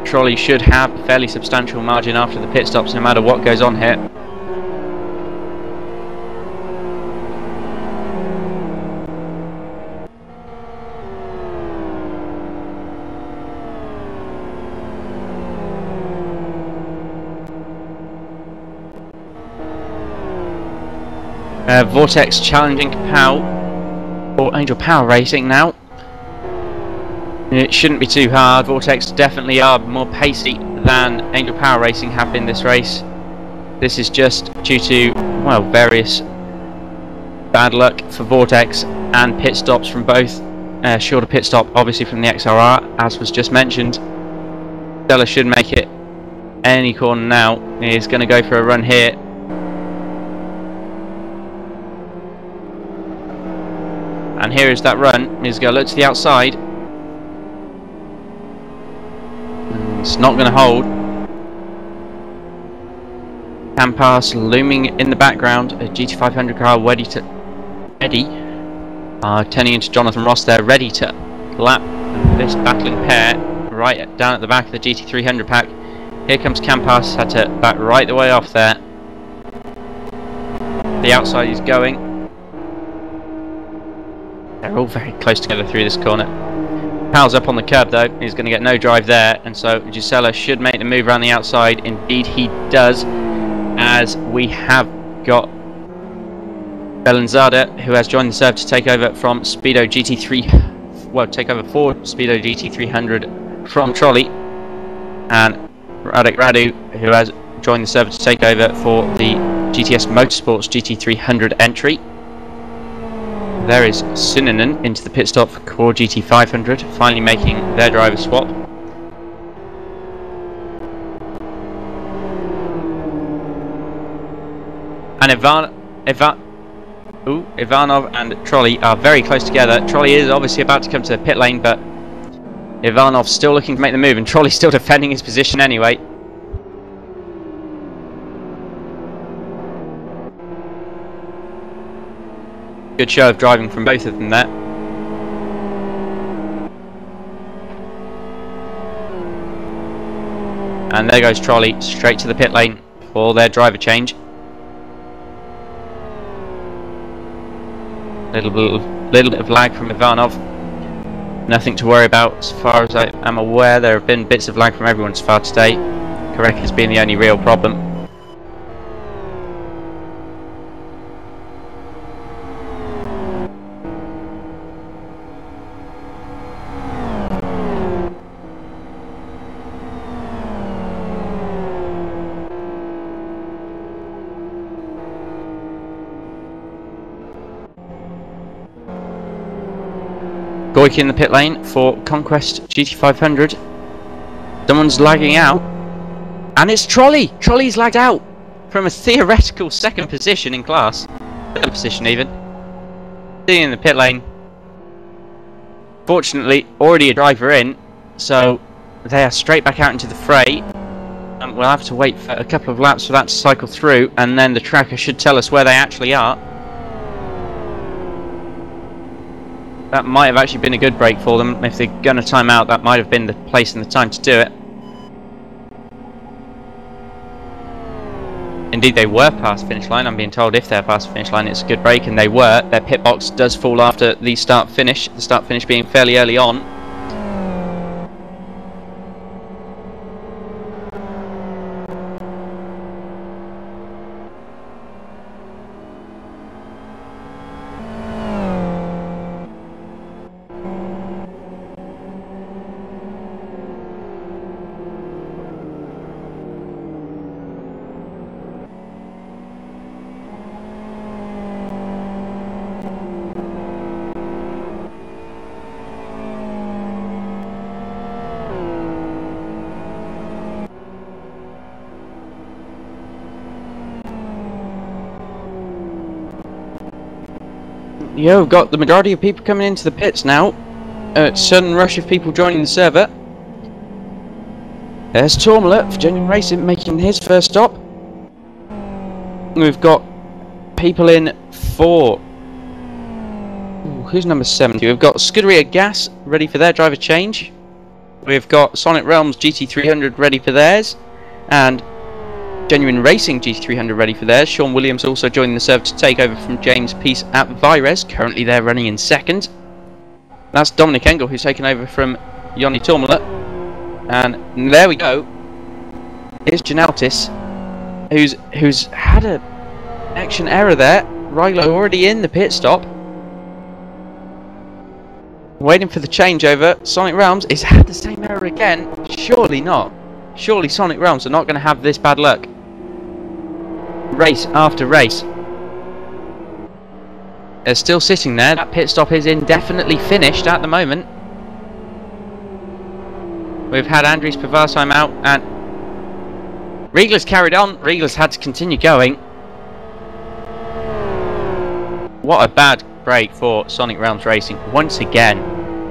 Trolley should have a fairly substantial margin after the pit stops no matter what goes on here. Vortex challenging Kapow or Angel Power Racing now. It shouldn't be too hard. Vortex definitely are more pacey than Angel Power Racing have been this race. This is just due to, well, various bad luck for Vortex and pit stops from both. Shorter pit stop obviously from the XRR, as was just mentioned. Stella should make it any corner now. He's going to go for a run here. And here is that run. He's going to look to the outside. It's not going to hold. Campas looming in the background. A GT500 car ready. Turning into Jonathan Ross there, ready to lap this battling pair right down at the back of the GT300 pack. Here comes Campas, had to back right the way off there. The outside is going. They're all very close together through this corner. Powell's up on the curb though, he's going to get no drive there, and so Gisela should make the move around the outside. Indeed he does, as we have got Belanzada, who has joined the serve to take over from Speedo GT3, well, take over for Speedo GT300 from Trolley, and Radek Radu, who has joined the serve to take over for the GTS Motorsports GT300 entry. There is Sininen into the pit stop for Core GT500, finally making their driver swap. And Ivanov and Trolley are very close together. Trolley is obviously about to come to the pit lane, but Ivanov's still looking to make the move, and Trolley's still defending his position anyway. Good show of driving from both of them there. And there goes Trolley straight to the pit lane for their driver change. Little bit of lag from Ivanov. Nothing to worry about as far as I am aware. There have been bits of lag from everyone so far today. Correct has been the only real problem. Goiki in the pit lane for Conquest GT500. Someone's lagging out, and it's Trolley! Trolley's lagged out from a theoretical second position in class. Third position even. Sitting in the pit lane. Fortunately, already a driver in, so they are straight back out into the fray. And we'll have to wait for a couple of laps for that to cycle through, and then the tracker should tell us where they actually are. That might have actually been a good break for them. If they're going to time out, that might have been the place and the time to do it. Indeed, they were past finish line. I'm being told if they're past finish line, it's a good break, and they were. Their pit box does fall after the start finish. The start finish being fairly early on. Yeah, we've got the majority of people coming into the pits now. Sudden rush of people joining the server. There's Tormula for Genuine Racing making his first stop. We've got people in for... Ooh, who's number 70? We've got Scuderia Gas ready for their driver change. We've got Sonic Realms GT300 ready for theirs. And Genuine Racing GT300 ready for theirs. Sean Williams also joining the serve to take over from James Peace at Vires. Currently they're running in second. That's Dominic Engel who's taken over from Yoni Tormula. And there we go. Here's Janeltis, who's had a action error there. Rilo already in the pit stop. Waiting for the changeover. Sonic Realms has had the same error again. Surely not. Surely Sonic Realms are not going to have this bad luck. Race after race. They're still sitting there. That pit stop is indefinitely finished at the moment. We've had Andries Pavarsheim out, and Riegler's carried on. Riegler's had to continue going. What a bad break for Sonic Realms Racing once again.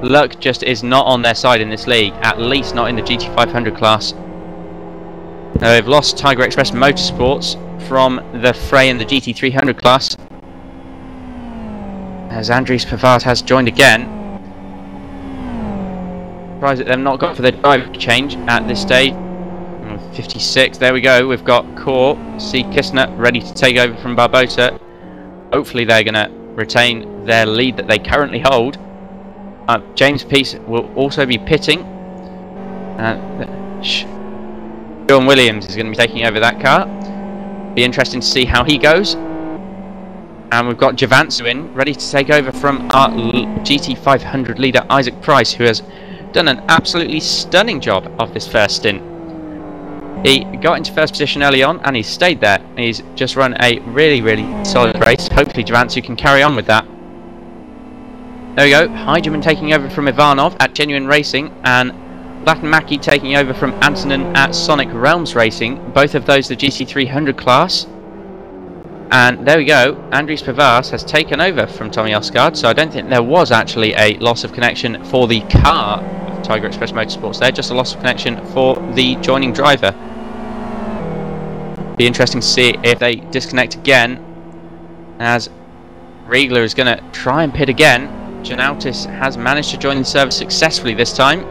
luck just is not on their side in this league, at least not in the GT500 class. Now they've lost Tiger Express Motorsports from the fray in the GT300 class, as Andries Pavard has joined again. Surprised that they've not gone for their driver change at this stage. 56, there we go, we've got Core, C. Kistner ready to take over from Barbosa. Hopefully they're going to retain their lead that they currently hold. James Peace will also be pitting. John Williams is going to be taking over that car. Be interesting to see how he goes. And we've got Javansu in, ready to take over from our GT500 leader Isaac Price, who has done an absolutely stunning job of this first stint. He got into first position early on and he's stayed there. He's just run a really solid race. Hopefully Javansu can carry on with that. There we go, Heidemann taking over from Ivanov at Genuine Racing, and Latinmaki taking over from Antonin at Sonic Realms Racing, both of those the GT300 class. And there we go, Andries Pavard has taken over from Tommy Osgaard, so I don't think there was actually a loss of connection for the car of Tiger Express Motorsports there, just a loss of connection for the joining driver. Be interesting to see if they disconnect again, as Riegler is going to try and pit again. Janautis has managed to join the service successfully this time.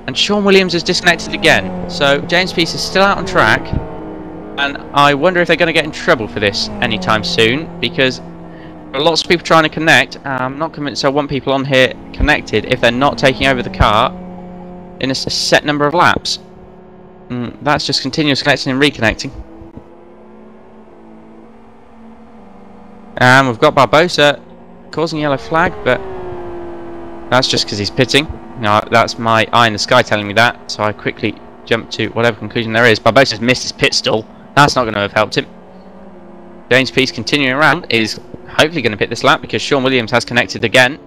And Sean Williams is disconnected again, so James Peace is still out on track. And I wonder if they're going to get in trouble for this anytime soon, because there are lots of people trying to connect. I'm not convinced I want people on here connected if they're not taking over the car in a set number of laps. That's just continuous connecting and reconnecting. And we've got Barbosa causing a yellow flag, but that's just because he's pitting. No, that's my eye in the sky telling me that, so I quickly jump to whatever conclusion there is. Barbosa's missed his pit stall. That's not going to have helped him. James Peace continuing around is hopefully going to pit this lap because Sean Williams has connected again.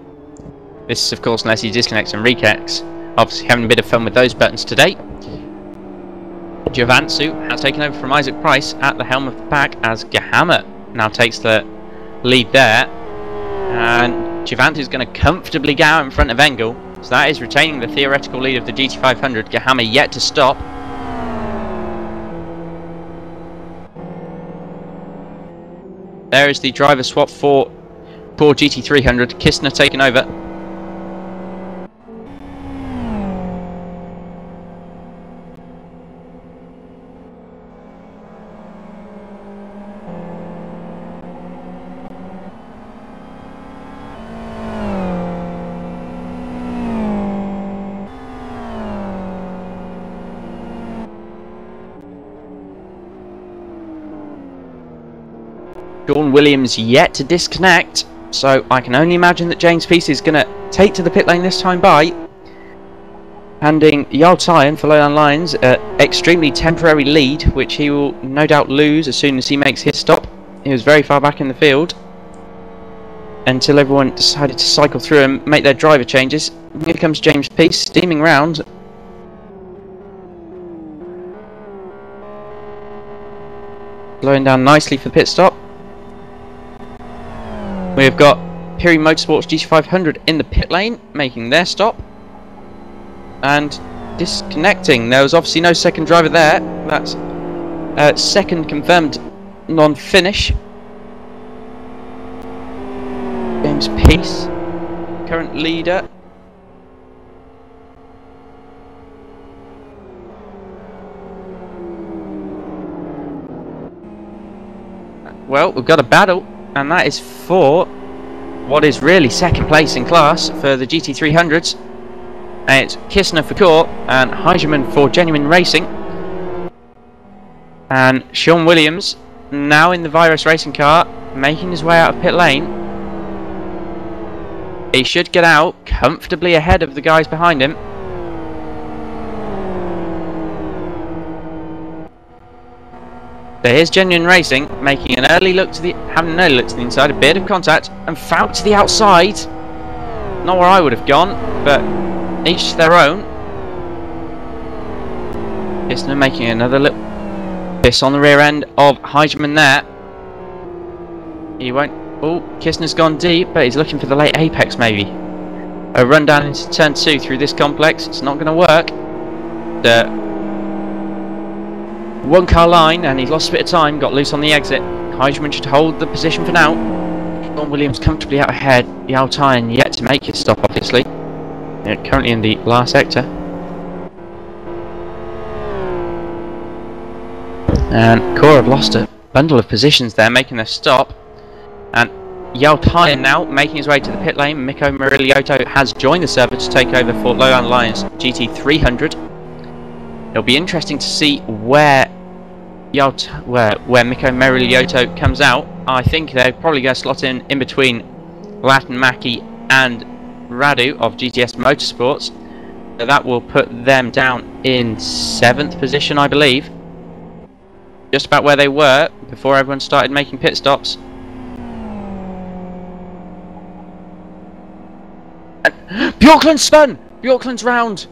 This is of course unless he disconnects and reconnects. Obviously having a bit of fun with those buttons today. Javansu has taken over from Isaac Price at the helm of the pack as Gahama now takes the lead there. And Javansu is going to comfortably get out in front of Engel. So that is retaining the theoretical lead of the GT500. Gahama yet to stop. There is the driver swap for poor GT300. Kistner taking over. Sean Williams yet to disconnect, so I can only imagine that James Peace is going to take to the pit lane this time by handing Jarl Tyen for Lowland Lions an extremely temporary lead, which he will no doubt lose as soon as he makes his stop. He was very far back in the field until everyone decided to cycle through and make their driver changes. Here comes James Peace steaming round. Slowing down nicely for the pit stop. We've got Piri Motorsports GT500 in the pit lane, making their stop. And disconnecting. There was obviously no second driver there. That's second confirmed non-finish. James Peace, current leader. Well, we've got a battle. And that is for what is really second place in class for the GT300s. And it's Kistner for Core and Heidemann for Genuine Racing. And Sean Williams, now in the Virus Racing car, making his way out of pit lane. He should get out comfortably ahead of the guys behind him. So here's Genuine Racing making an early look to the inside, a bit of contact, and foul to the outside. Not where I would have gone, but each to their own. Kistner making another look. This on the rear end of Heidemann there. He won't. Oh, Kistner's gone deep, but he's looking for the late apex maybe. A run down into turn 2 through this complex. It's not going to work. The one car line, and he's lost a bit of time, got loose on the exit. Heidrun should hold the position for now. John Williams comfortably out ahead. Yao Tyan yet to make his stop, obviously. They're currently in the last sector. And Cora have lost a bundle of positions there, making their stop. And Yao Tyan now making his way to the pit lane. Mikko Marilioto has joined the server to take over for Lowland Lions GT300. It'll be interesting to see where Mikko Marilioto comes out. I think they're probably going to slot in between Latin Maki and Radu of GTS Motorsports. So that will put them down in 7th position, I believe. Just about where they were before everyone started making pit stops. Bjorklund spun! Bjorklund's round!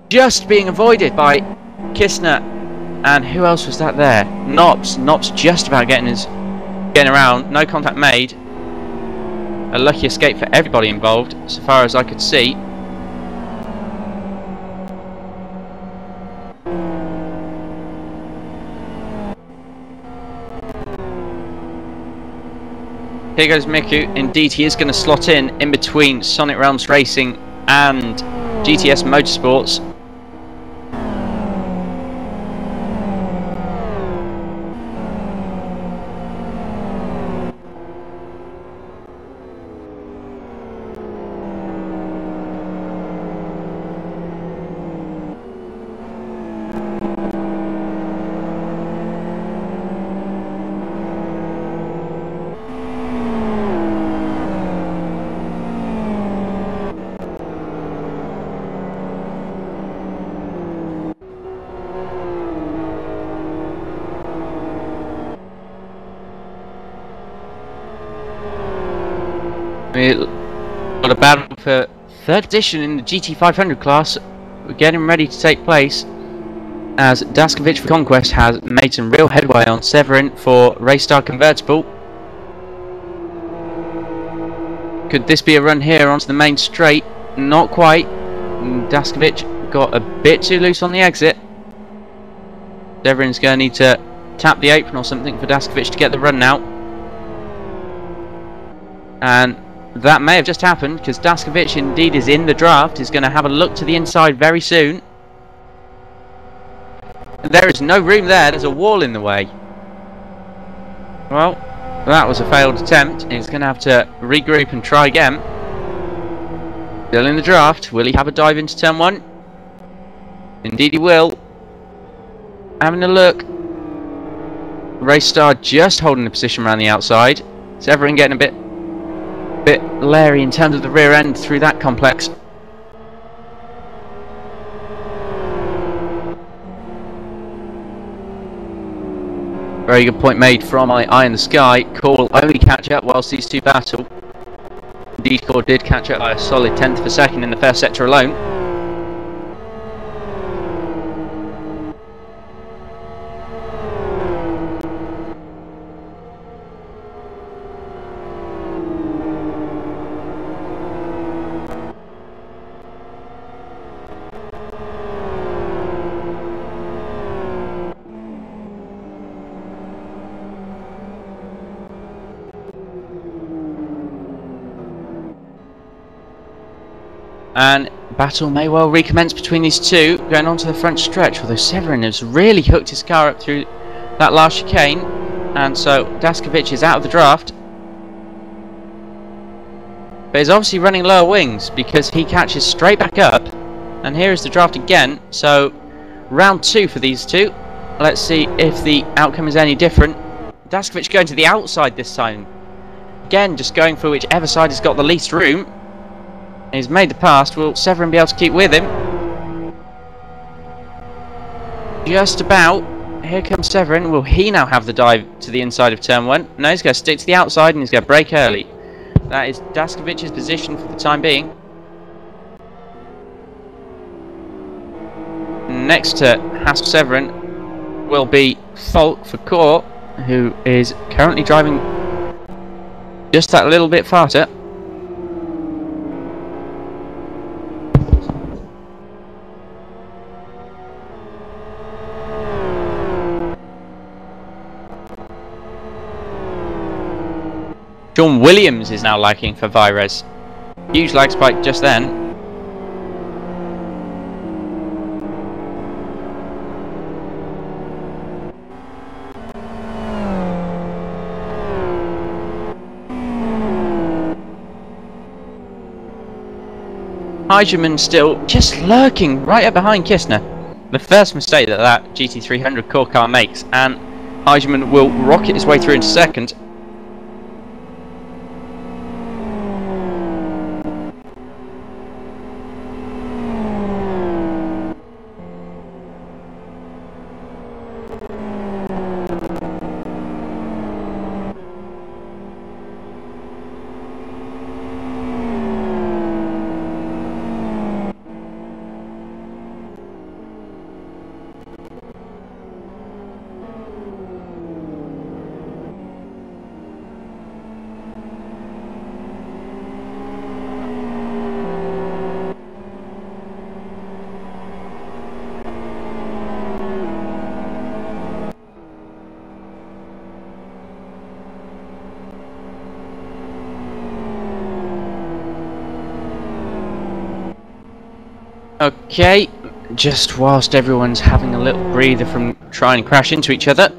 Just being avoided by Kistner. And who else was that there? Knops. Knops just about getting around. No contact made. A lucky escape for everybody involved, so far as I could see. Here goes Miku. Indeed, he is going to slot in between Sonic Realms Racing and GTS Motorsports. We've got a battle for 3rd position in the GT500 class. We're getting ready to take place as Daskovic for Conquest has made some real headway on Severin for Raystar Convertible. Could this be a run here onto the main straight? Not quite. Daskovic got a bit too loose on the exit. Severin's going to need to tap the apron or something for Daskovic to get the run now. And that may have just happened, because Daskovic indeed is in the draft. He's going to have a look to the inside very soon. There is no room there. There's a wall in the way. Well, that was a failed attempt. He's going to have to regroup and try again. Still in the draft. Will he have a dive into turn 1? Indeed he will. Having a look. Raystar just holding the position around the outside. Severin getting a bit leery in terms of the rear end through that complex. Very good point made from my eye in the sky. Core will only catch up whilst these two battle. Indeed, Core did catch up by a solid 10th of a second in the first sector alone. And battle may well recommence between these two, going on to the front stretch, although Severin has really hooked his car up through that last chicane, and so Daskovic is out of the draft. But he's obviously running lower wings, because he catches straight back up, and here is the draft again. So round 2 for these two. Let's see if the outcome is any different. Daskovic going to the outside this time. Again, just going for whichever side has got the least room. He's made the pass. Will Severin be able to keep with him? Just about. Here comes Severin. Will he now have the dive to the inside of turn 1? No, he's going to stick to the outside and he's going to brake early. That is Daskovic's position for the time being. Next to Haskell Severin will be Falk for Core, who is currently driving just that little bit faster. Sean Williams is now lagging for Vires. Huge lag spike just then. Heigemann still just lurking right up behind Kistner. The first mistake that GT300 core car makes, and Heigemann will rocket his way through into second. Okay, just whilst everyone's having a little breather from trying to crash into each other,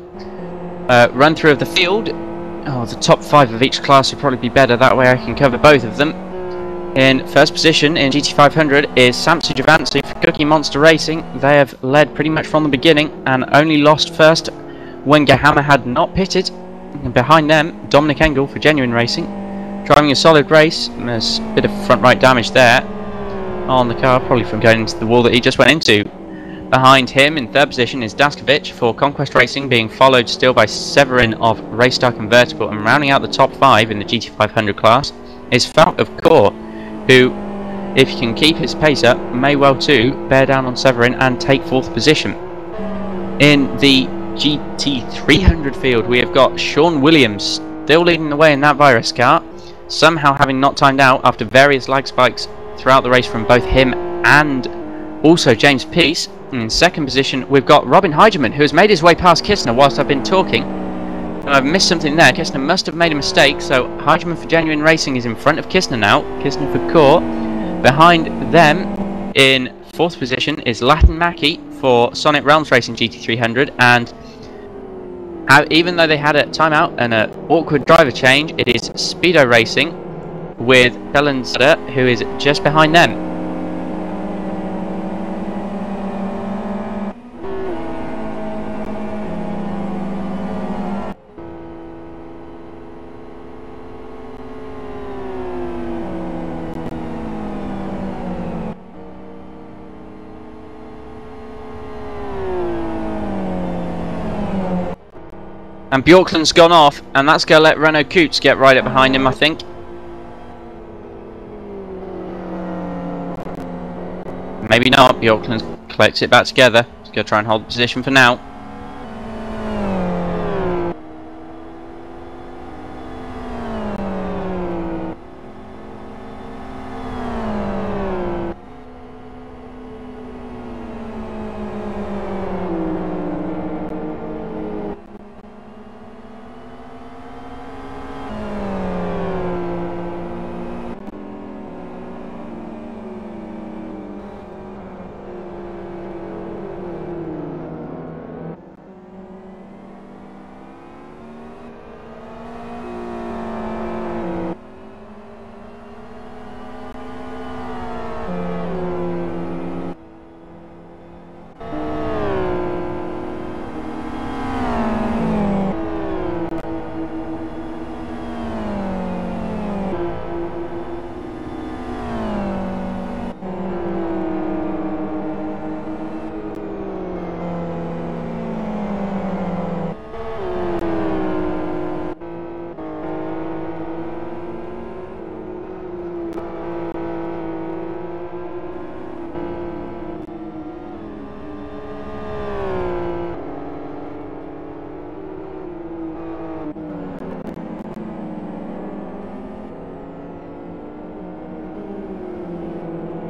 run through of the field. Oh, the top 5 of each class would probably be better, that way I can cover both of them. In first position in GT500 is Samsu Javansi for Cookie Monster Racing. They have led pretty much from the beginning and only lost first when Gahama had not pitted. And behind them, Dominic Engel for Genuine Racing, driving a solid race. There's a bit of front right damage there on the car, probably from going into the wall that he just went into. Behind him in third position is Daskovic for Conquest Racing, being followed still by Severin of Racestock and Vertical, and rounding out the top 5 in the GT500 class is Falk of Core, who, if he can keep his pace up, may well too bear down on Severin and take 4th position. In the GT300 field, we have got Sean Williams still leading the way in that Virus car, somehow having not timed out after various lag spikes throughout the race from both him and also James Peace. And in second position we've got Robin Heigemann, who has made his way past Kistner whilst I've been talking. And I've missed something there. Kistner must have made a mistake, so Heigemann for Genuine Racing is in front of Kistner now. Kistner for Core. Behind them in fourth position is Latin Mackie for Sonic Realms Racing GT300, and even though they had a timeout and an awkward driver change, it is Speedo Racing with Helen Sutter, who is just behind them. And Bjorklund's gone off, and that's going to let Renault Coots get right up behind him, I think. Maybe not. Bjorklund collects it back together. He's going to try and hold the position for now.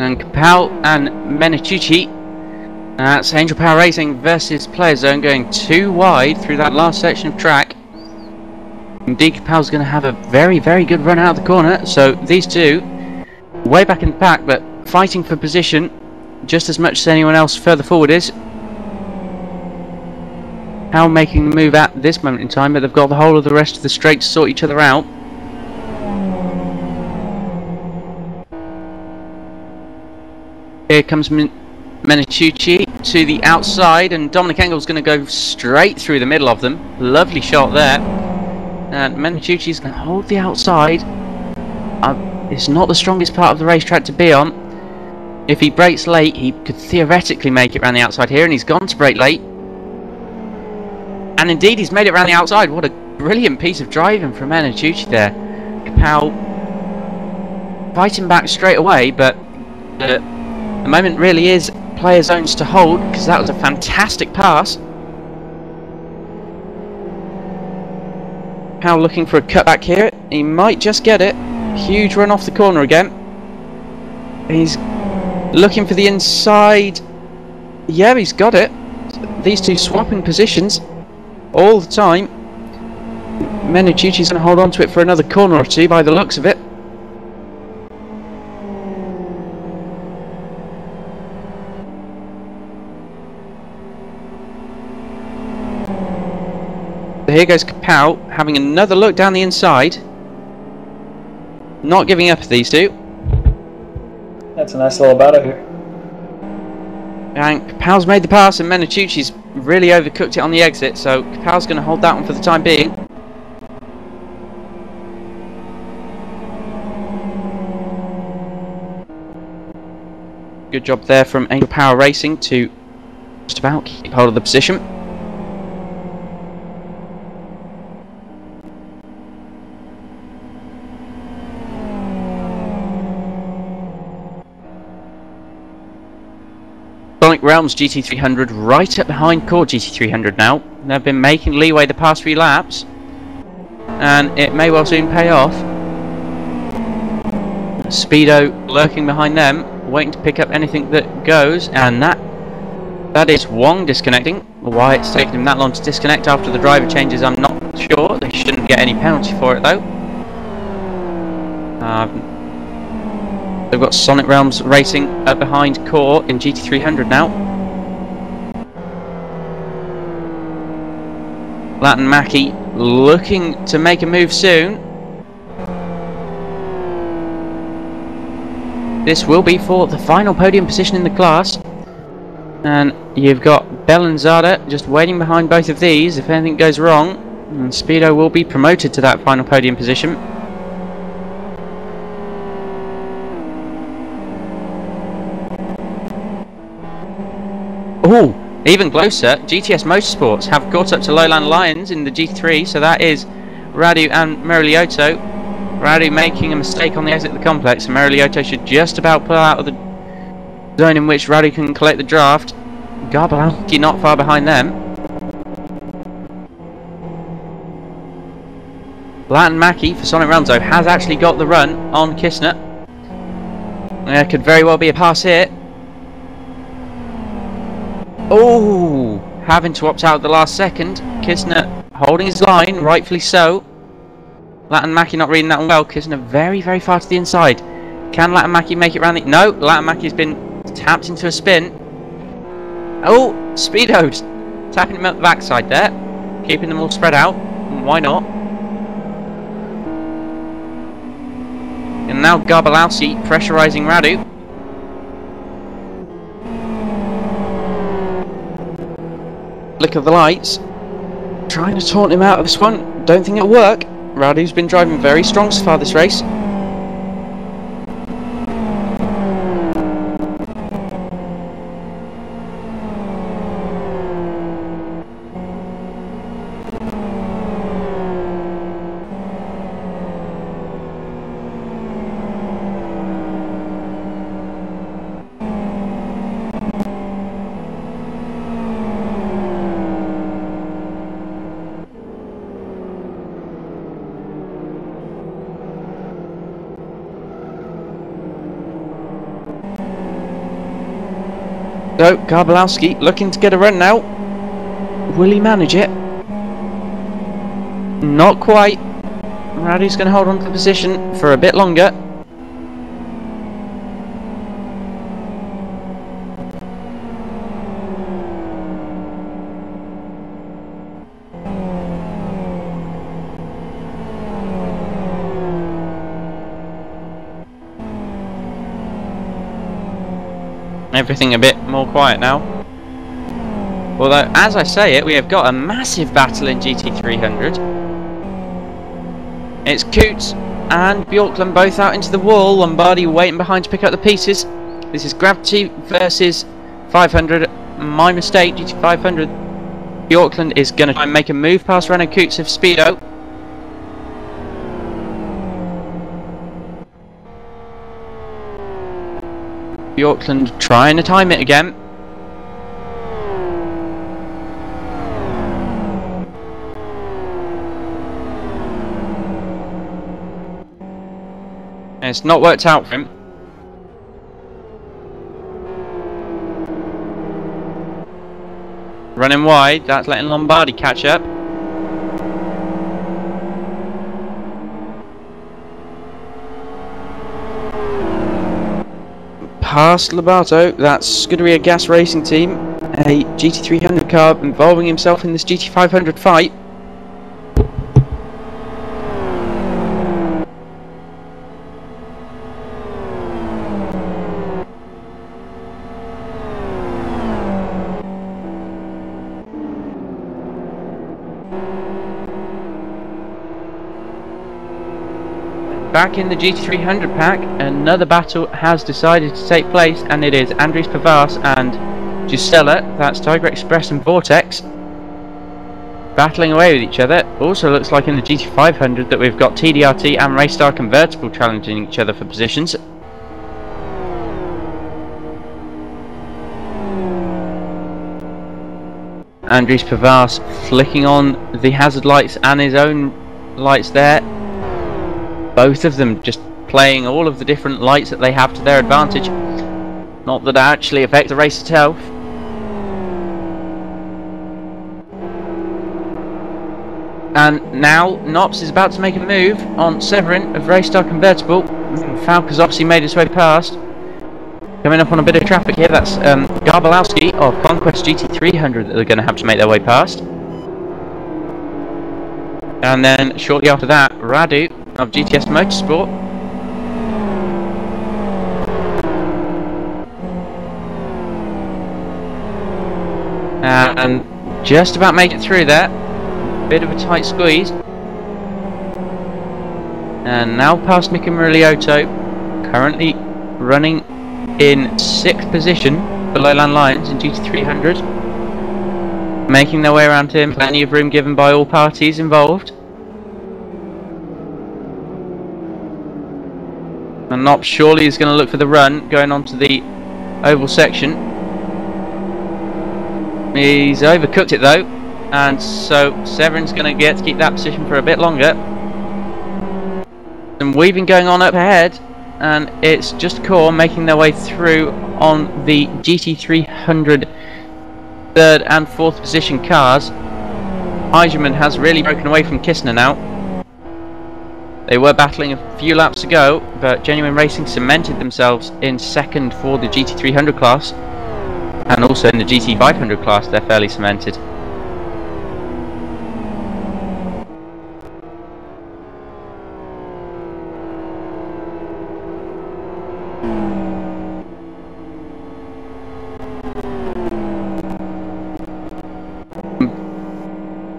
And Kapow and Menachicci. That's Angel Power Racing versus Player Zone, going too wide through that last section of track. Indeed, Kapow's going to have a very, very good run out of the corner. So these two, way back in the pack, but fighting for position just as much as anyone else further forward is. How making the move at this moment in time, but they've got the whole of the rest of the straight to sort each other out. Here comes Menachicci to the outside, and Dominic Engel's going to go straight through the middle of them. Lovely shot there. And Menachicci's going to hold the outside. It's not the strongest part of the racetrack to be on. If he brakes late, he could theoretically make it around the outside here, and he's gone to brake late. And indeed, he's made it around the outside. What a brilliant piece of driving from Menachicci there. Kapow fighting back straight away, but the moment really is Player Zones to hold, because that was a fantastic pass. Kapow looking for a cutback here. He might just get it. Huge run off the corner again. He's looking for the inside. Yeah, he's got it. These two swapping positions all the time. Menachicci's going to hold on to it for another corner or two by the looks of it. So here goes Kapow, having another look down the inside. Not giving up these two. That's a nice little battle here. And Kapow's made the pass, and Menachicci's really overcooked it on the exit, so Kapow's going to hold that one for the time being. Good job there from Angel Power Racing to just about keep hold of the position. Sonic Realms GT300 right up behind Core GT300 now. They've been making leeway the past few laps, and it may well soon pay off. Speedo lurking behind them, waiting to pick up anything that goes, and that is Wong disconnecting. Why it's taken him that long to disconnect after the driver changes, I'm not sure. They shouldn't get any penalty for it though. They've got Sonic Realms Racing up behind Core in GT300 now. Latin Mackie looking to make a move soon. This will be for the final podium position in the class. And you've got Bellanzada just waiting behind both of these if anything goes wrong. And Speedo will be promoted to that final podium position. Ooh, even closer. GTS Motorsports have caught up to Lowland Lions in the GT3, so that is Radu and Meriliotto. Radu making a mistake on the exit of the complex, and Meriliotto should just about pull out of the zone in which Radu can collect the draft. Garbalowski not far behind them. Latin Mackie for Sonic Realms though has actually got the run on Kistner. There could very well be a pass here. Oh, having to opt out at the last second. Kistner holding his line, rightfully so. Latin Mackie not reading that one well. Kistner very, very far to the inside. Can Latin Mackie make it round the... No, Latin Mackie's been tapped into a spin. Oh, Speedo's tapping him up the backside there. Keeping them all spread out. Why not? And now Garbalowski pressurising Radu. Flick of the lights, trying to taunt him out of this one. Don't think it'll work. Radu's been driving very strong so far this race. So, Garbalowski looking to get a run now. Will he manage it? Not quite. Radu's going to hold on to the position for a bit longer. Everything a bit more quiet now. Although, as I say it, we have got a massive battle in GT300. It's Coots and Bjorklund both out into the wall. Lombardi waiting behind to pick up the pieces. This is Gravity versus 500. My mistake, GT500. Bjorklund is going to try and make a move past Renault Coots of Speedo. Bjorklund trying to time it again. And it's not worked out for him. Running wide, that's letting Lombardi catch up. Past Lobato, that's going to be a gas racing team, a GT300 car involving himself in this GT500 fight. Back in the GT300 pack, another battle has decided to take place, and it is Andries Pavas and Gisela, that's Tiger Express and Vortex, battling away with each other. Also looks like in the GT500 that we've got TDRT and Raystar Convertible challenging each other for positions. Andries Pavas flicking on the hazard lights and his own lights there. Both of them just playing all of the different lights that they have to their advantage. Not that it actually affects the race itself. And now Nops is about to make a move on Severin of Raystar Convertible. Falca's obviously made his way past. Coming up on a bit of traffic here, that's Garbalowski of Conquest GT300 that they're going to have to make their way past. And then shortly after that, Radu of GTS Motorsport. And just about made it through there. Bit of a tight squeeze. And now past Mika Murilioto, currently running in 6th position below land lines in GT300. Making their way around him, plenty of room given by all parties involved. And Nops surely is going to look for the run going on to the oval section. He's overcooked it though, and so Severin's going to get to keep that position for a bit longer. Some weaving going on up ahead, and it's just Core making their way through on the GT300 3rd and 4th position cars. Eigerman has really broken away from Kistner now. They were battling a few laps ago, but Genuine Racing cemented themselves in 2nd for the GT300 class, and also in the GT500 class they're fairly cemented.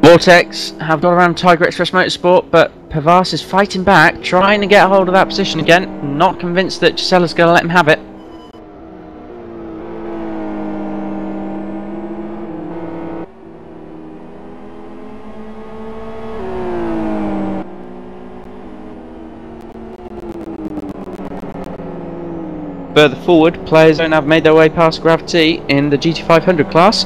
Vortex have got around Tiger Express Motorsport, but Pavas is fighting back, trying to get a hold of that position again. Not convinced that Gisela's going to let him have it. Further forward, players don't have made their way past Gravity in the GT500 class.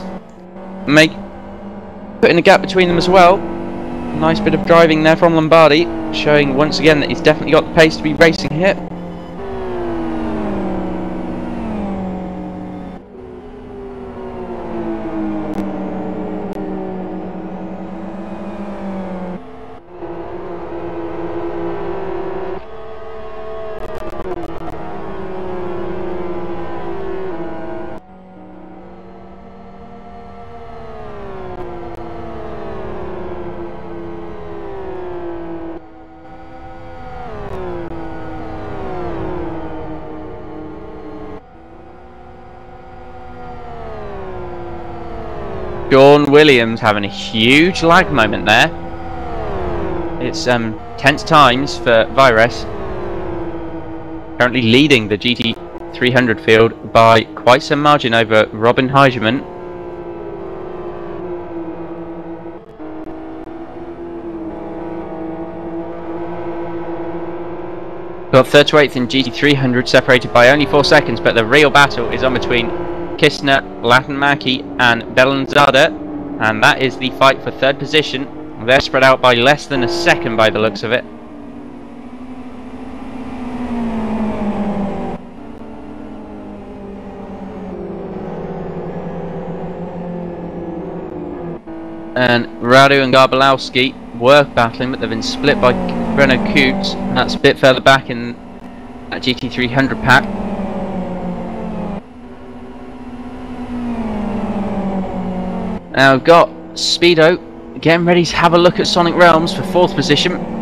Putting a gap between them as well. Nice bit of driving there from Lombardi, showing once again that he's definitely got the pace to be racing here. Sean Williams having a huge lag moment there. It's tense times for Virus. Currently leading the GT300 field by quite some margin over Robin Heigeman. Got third to eighth in GT300, separated by only 4 seconds, but the real battle is on between Kistner, Latinmaki and Bellanzada, and that is the fight for third position. They're spread out by less than a second by the looks of it. And Radu and Garbalowski were battling, but they've been split by Renault Coots, and that's a bit further back in that GT300 pack. Now we've got Speedo getting ready to have a look at Sonic Realms for fourth position.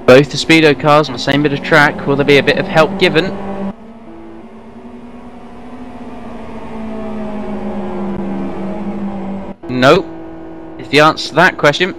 Both the Speedo cars on the same bit of track. Will there be a bit of help given? Nope, is the answer to that question.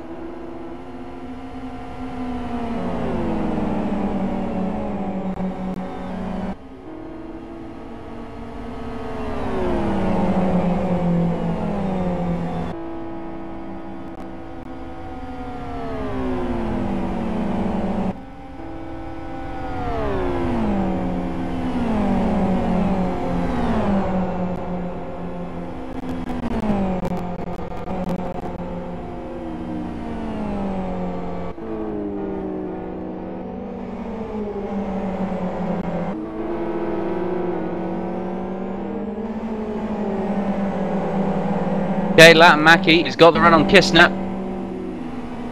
Okay, Latin-Maki has got the run on Kistner.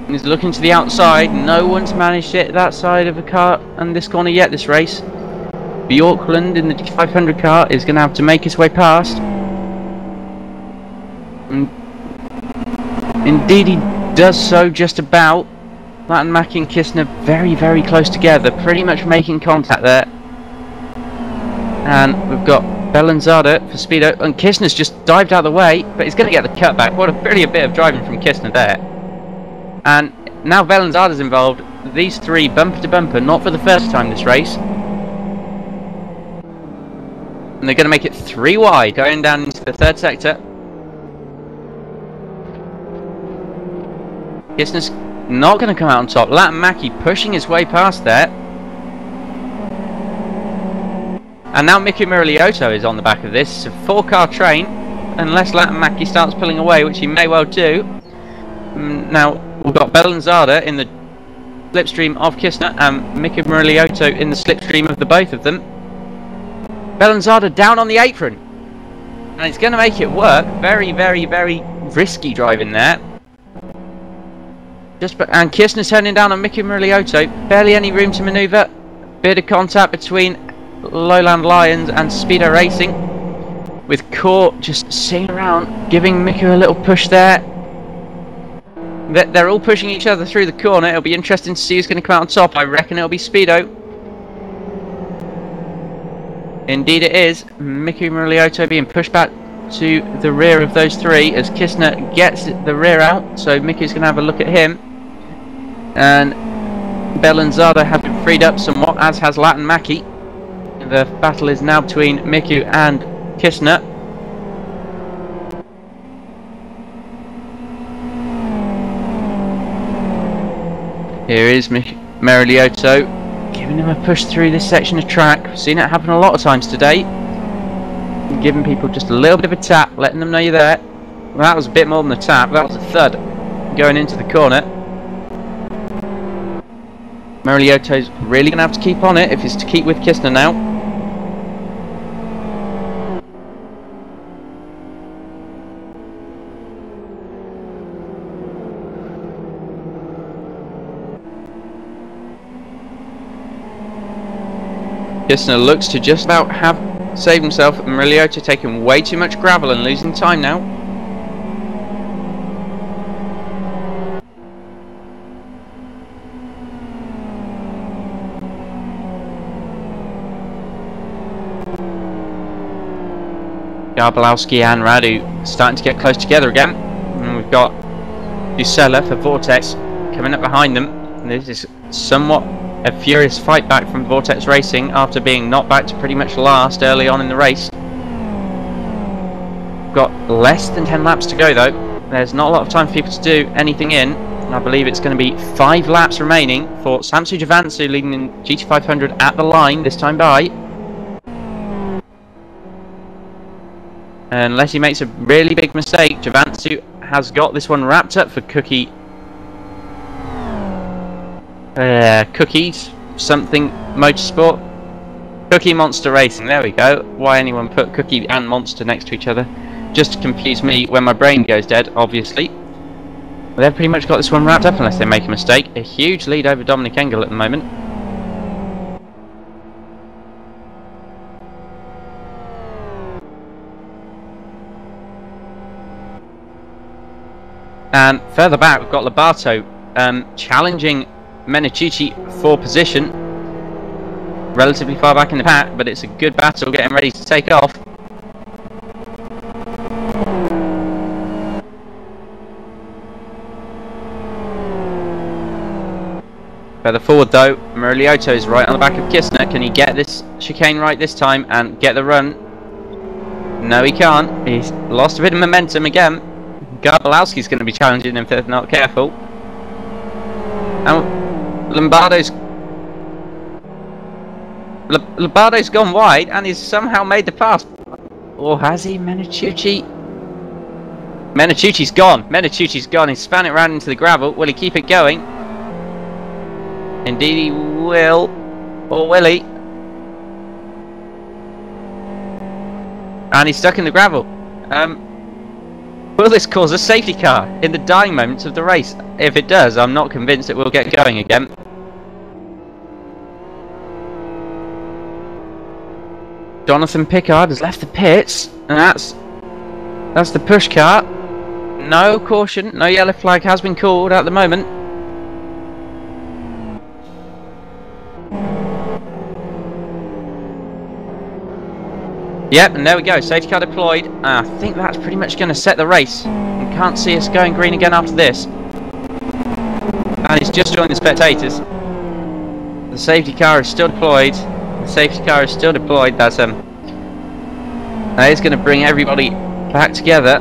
He's looking to the outside. No one's managed it that side of the car and this corner yet this race. Bjorklund in the GT500 car is going to have to make his way past. And indeed he does so just about. Latin-Maki and Kistner very, very close together, pretty much making contact there. And we've got Bellanzada for Speedo, and Kistner's just dived out of the way, but he's going to get the cutback. What a brilliant bit of driving from Kistner there. And now Bellanzada's involved. These three bumper to bumper, not for the first time this race. And they're going to make it 3 wide, going down into the third sector. Kistner's not going to come out on top. Latin-Maki pushing his way past there. And now Miku Muraliotto is on the back of this. It's a 4-car train, unless Latin-Maki starts pulling away, which he may well do. Now, we've got Bellanzada in the slipstream of Kistner, and Miku Muraliotto in the slipstream of the both of them. Bellanzada down on the apron. And it's going to make it work. Very, very, very risky driving there. And Kistner's turning down on Miku Muraliotto. Barely any room to manoeuvre. Bit of contact between Lowland Lions and Speedo Racing, with Court just sitting around giving Miku a little push there. They're all pushing each other through the corner. It'll be interesting to see who's going to come out on top. I reckon it'll be Speedo. Indeed it is. Miku Muraliotto being pushed back to the rear of those three as Kistner gets the rear out, so Miku's going to have a look at him. And Bellanzada has been freed up somewhat, as has Latin-Maki. The battle is now between Miku and Kistner. Here is Muraliotto giving him a push through this section of track. We've seen it happen a lot of times today. Giving people just a little bit of a tap, letting them know you're there. Well, that was a bit more than a tap, that was a thud going into the corner. Muraliotto's really going to have to keep on it if he's to keep with Kistner now. Kistner looks to just about have Saved himself. Mariotto taking way too much gravel and losing time now. Garbalowski and Radu starting to get close together again. And we've got Ducella for Vortex coming up behind them. And this is somewhat a furious fight back from Vortex Racing after being knocked back to pretty much last early on in the race. We've got less than 10 laps to go though. There's not a lot of time for people to do anything in. And I believe it's going to be 5 laps remaining for Samsu Javansu leading in GT500 at the line this time by. Unless he makes a really big mistake, Javansu has got this one wrapped up for Cookies something Motorsport. Cookie Monster Racing, there we go. Why anyone put Cookie and Monster next to each other? Just to confuse me when my brain goes dead, obviously. But they've pretty much got this one wrapped up unless they make a mistake. A huge lead over Dominic Engel at the moment. And further back we've got Lobato challenging Menicucci for position. Relatively far back in the pack, but it's a good battle getting ready to take off. Further forward though, Mariotto is right on the back of Kistner. Can he get this chicane right this time and get the run? No, he can't. He's lost a bit of momentum again. Garbalowski's going to be challenging him if they're not careful. And Lombardo's gone wide and he's somehow made the pass. Or has he? Menicucci's gone. Menicucci's gone. He's span it round into the gravel. Will he keep it going? Indeed he will. Or will he? And he's stuck in the gravel. Will this cause a safety car in the dying moments of the race? If it does, I'm not convinced it will get going again. Jonathan Pickard has left the pits, and that's the push car. No caution, no yellow flag has been called at the moment. Yep, and there we go, safety car deployed. I think that's pretty much going to set the race. You can't see us going green again after this. And it's just joined the spectators. The safety car is still deployed. The safety car is still deployed. That is going to bring everybody back together.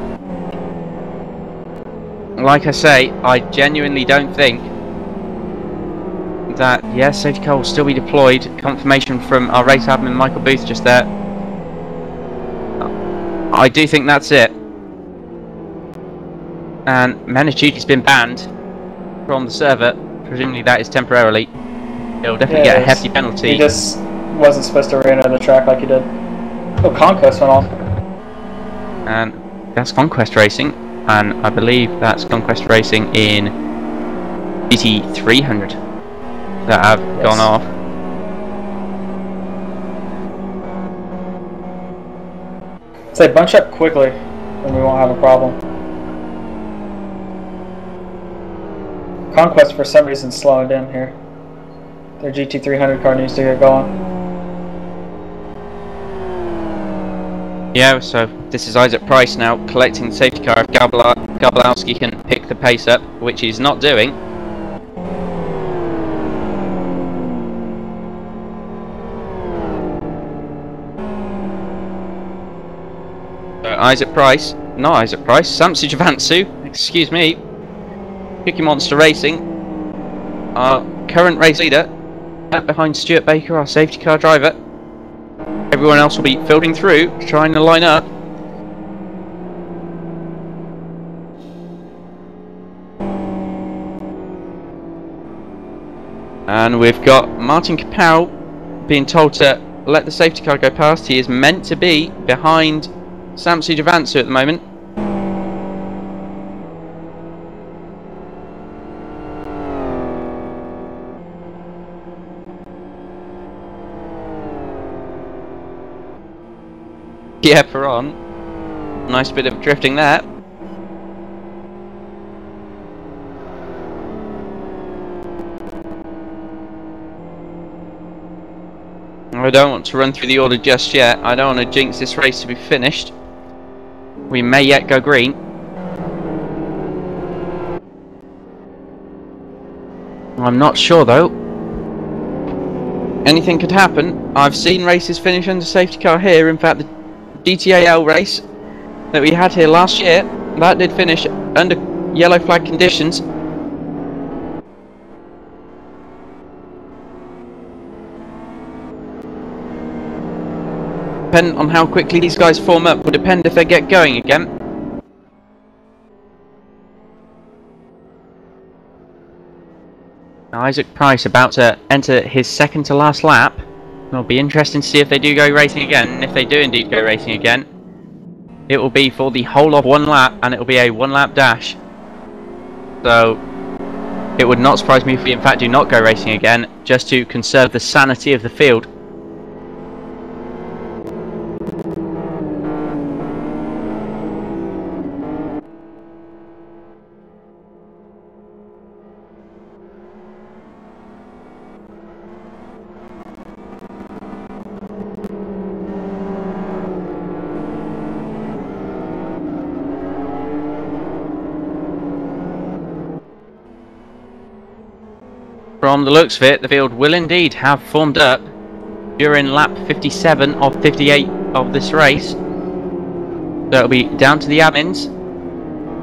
Like I say, I genuinely don't think that, yes, safety car will still be deployed. Confirmation from our race admin Michael Booth just there. I do think that's it. And Menicucci's been banned from the server. Presumably that is temporarily. He'll definitely get a hefty penalty. He just wasn't supposed to re-enter the track like he did. Oh, Conquest went off. And that's Conquest Racing. And I believe that's Conquest Racing in GT300 that have gone off. Say bunch up quickly, and we won't have a problem. Conquest for some reason slowing down here. Their GT300 car needs to get going. Yeah, so this is Isaac Price now collecting the safety car. If Garbalowski can pick the pace up, which he's not doing. Isaac Price, not Isaac Price, Samsu Javansu, excuse me, Cookie Monster Racing, our current race leader, behind Stuart Baker, our safety car driver. Everyone else will be filtering through, trying to line up. And we've got Martin Capel being told to let the safety car go past. He is meant to be behind Samsu Javansu at the moment. Yep, we're on. Nice bit of drifting there. I don't want to run through the order just yet. I don't want to jinx this race to be finished. We may yet go green. I'm not sure though. Anything could happen. I've seen races finish under safety car here. In fact, the GTAL race that we had here last year, that did finish under yellow flag conditions. Depending on how quickly these guys form up will depend if they get going again. Now Isaac Price about to enter his second to last lap. It'll be interesting to see if they do go racing again, and if they do indeed go racing again, it will be for the whole of one lap, and it will be a one lap dash. So it would not surprise me if we in fact do not go racing again, just to conserve the sanity of the field. From the looks of it, the field will indeed have formed up during lap 57 of 58 of this race. So it'll be down to the admins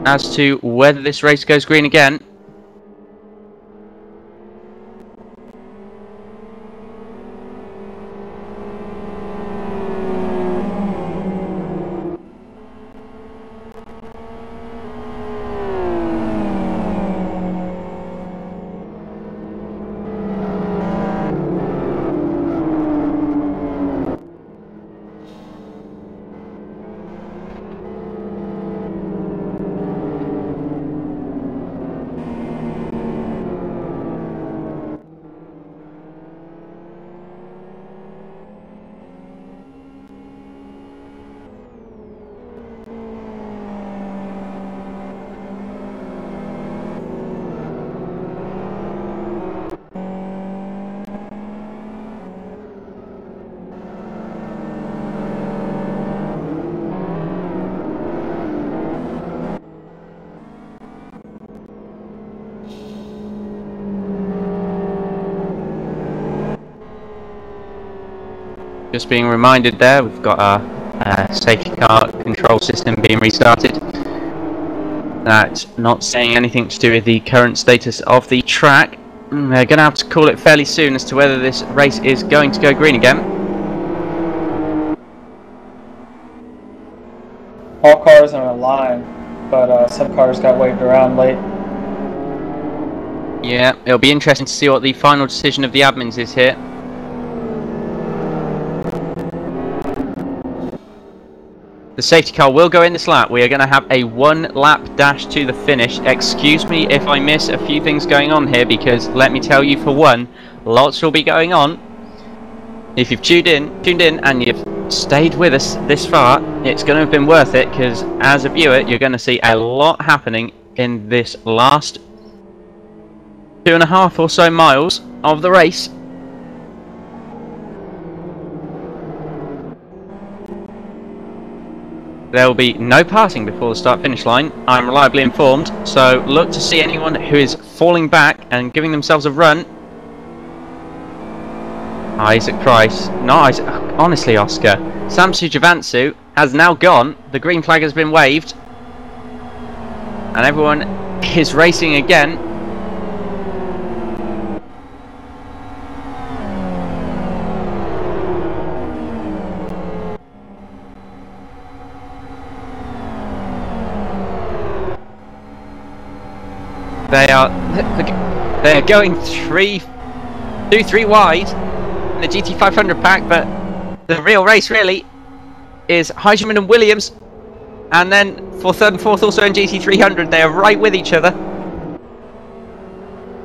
as to whether this race goes green again. Just being reminded there, we've got our safety car control system being restarted. That's not saying anything to do with the current status of the track. They're going to have to call it fairly soon as to whether this race is going to go green again. All cars are in a line, but some cars got waved around late. Yeah, it'll be interesting to see what the final decision of the admins is here. The safety car will go in this lap. We are going to have a one lap dash to the finish. Excuse me if I miss a few things going on here, because let me tell you, for one, lots will be going on. If you've tuned in and you've stayed with us this far, it's going to have been worth it, because as a viewer you're going to see a lot happening in this last 2.5 or so miles of the race. There will be no passing before the start-finish line, I'm reliably informed, so look to see anyone who is falling back and giving themselves a run. Isaac Price, no, Isaac, honestly Oscar, Samsu Javansu has now gone, the green flag has been waved, and everyone is racing again. They are going 2-3 wide in the GT500 pack, but the real race really is Heigemann and Williams, and then for third and fourth also in GT300, they are right with each other.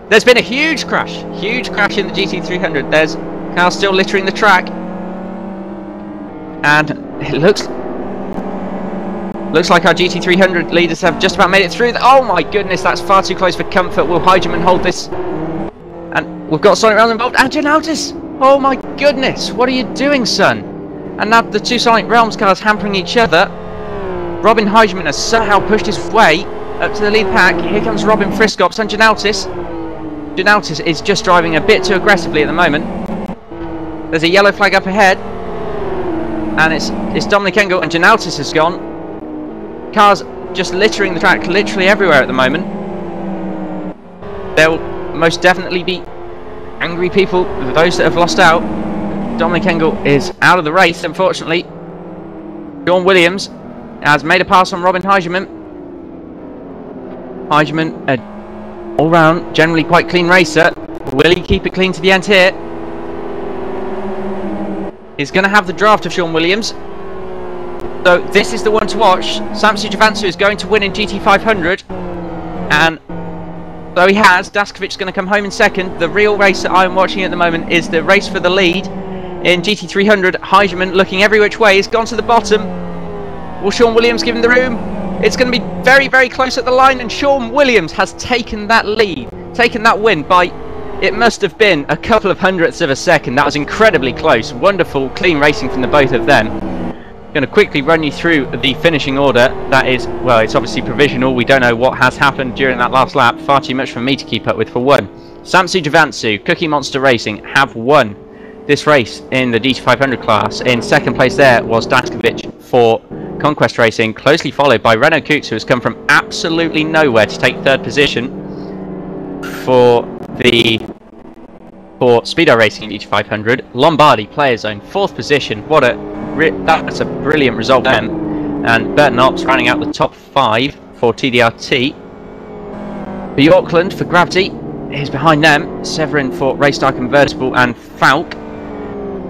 There's been a huge crash in the GT300. There's cars still littering the track, and it looks Looks like our GT300 leaders have just about made it through. Oh my goodness, that's far too close for comfort. Will Heigeman hold this? And we've got Sonic Realms involved. And Janautis! Oh my goodness, what are you doing, son? And now the two Sonic Realms cars hampering each other. Robin Heigeman has somehow pushed his way up to the lead pack. Here comes Robin Friscops and Janautis. Janautis is just driving a bit too aggressively at the moment. There's a yellow flag up ahead. And it's Dominic Engel, and Janautis has gone. Cars just littering the track literally everywhere at the moment. There will most definitely be angry people, those that have lost out. Dominic Engel is out of the race, unfortunately. Sean Williams has made a pass on Robin Heigeman. Heigeman, all round, generally quite clean racer. Will he keep it clean to the end here? He's going to have the draft of Sean Williams. So this is the one to watch. Samsu Javansu is going to win in GT500. And though he has, Daskovic's going to come home in second. The real race that I'm watching at the moment is the race for the lead in GT300. Heigeman looking every which way. He's gone to the bottom. Will Sean Williams give him the room? It's going to be very, very close at the line. And Sean Williams has taken that lead. Taken that win by, it must have been a couple of hundredths of a second. That was incredibly close. Wonderful, clean racing from the both of them. Going to quickly run you through the finishing order. That is, well, it's obviously provisional. We don't know what has happened during that last lap. Far too much for me to keep up with. For one, Samsu Javansu, Cookie Monster Racing have won this race in the GT500 class. In second place there was Daskovic for Conquest Racing, closely followed by Renault Kooks, who has come from absolutely nowhere to take third position for Speedo Racing in GT500. Lombardi Player Zone, fourth position. That's a brilliant result for them. And Burton Ops running out the top 5 for TDRT. For Yorkland, for Gravity, is behind them. Severin for Raystar Convertible and Falk.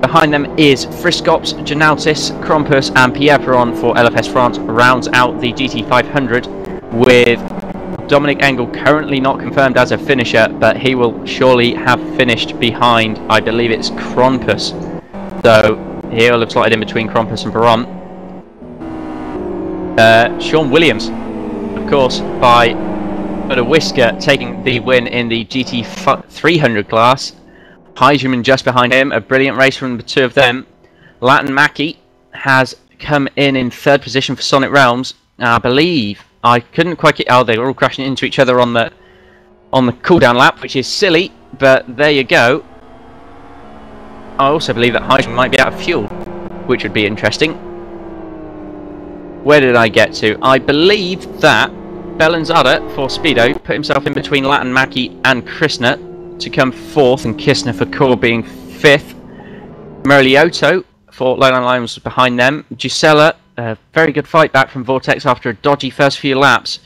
Behind them is Friscops, Janautis, Krompus and Pierre Perron for LFS France. Rounds out the GT500 with Dominic Engel currently not confirmed as a finisher, but he will surely have finished behind, I believe it's Krompus. So here looks like it in between Krompus and Perron. Sean Williams, of course, by a whisker, taking the win in the GT300 class. Heigeman just behind him, a brilliant race from the two of them. Latin Mackie has come in third position for Sonic Realms. I believe I couldn't quite get. Oh, they were all crashing into each other on the cooldown lap, which is silly, but there you go. I also believe that Heigeman might be out of fuel, which would be interesting. Where did I get to? I believe that Bellanzada for Speedo put himself in between Latin Mackie and Krishna to come fourth, and Kistner for Core being fifth. Merlioto for Leyland Lions was behind them. Gisela, a very good fight back from Vortex after a dodgy first few laps.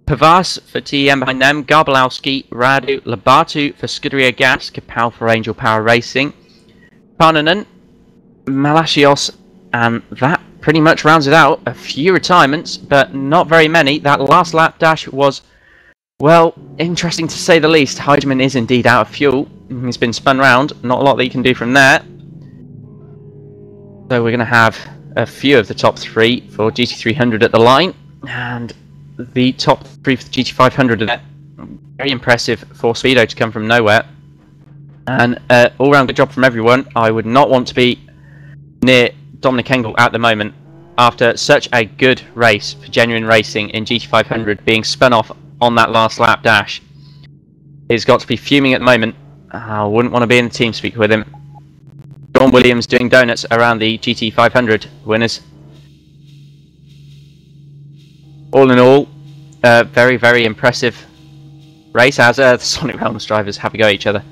Pavas for TEM behind them. Garbalowski, Radu, Labatu for Scuderia Gas, Kapal for Angel Power Racing. Parnanen, Malachios, and that pretty much rounds it out. A few retirements, but not very many. That last lap dash was, well, interesting to say the least. Heigeman is indeed out of fuel. He's been spun round. Not a lot that you can do from there. So we're going to have a few of the top 3 for GT300 at the line. And the top 3 for the GT500. Very impressive for Speedo to come from nowhere. And all-round good job from everyone. I would not want to be near Dominic Engel at the moment after such a good race for Genuine Racing in GT500, being spun off on that last lap dash. He's got to be fuming at the moment. I wouldn't want to be in the team speak with him. Sean Williams doing donuts around the GT500 winners. All in all, very, very impressive race as the Sonic Realms drivers have a go at each other.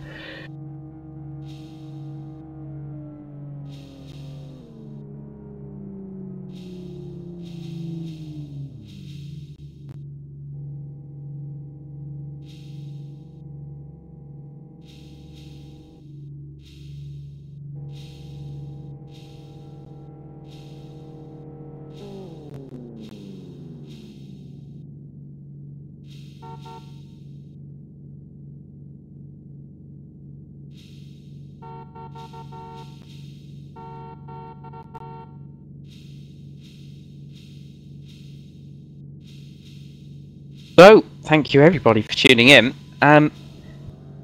So, thank you everybody for tuning in.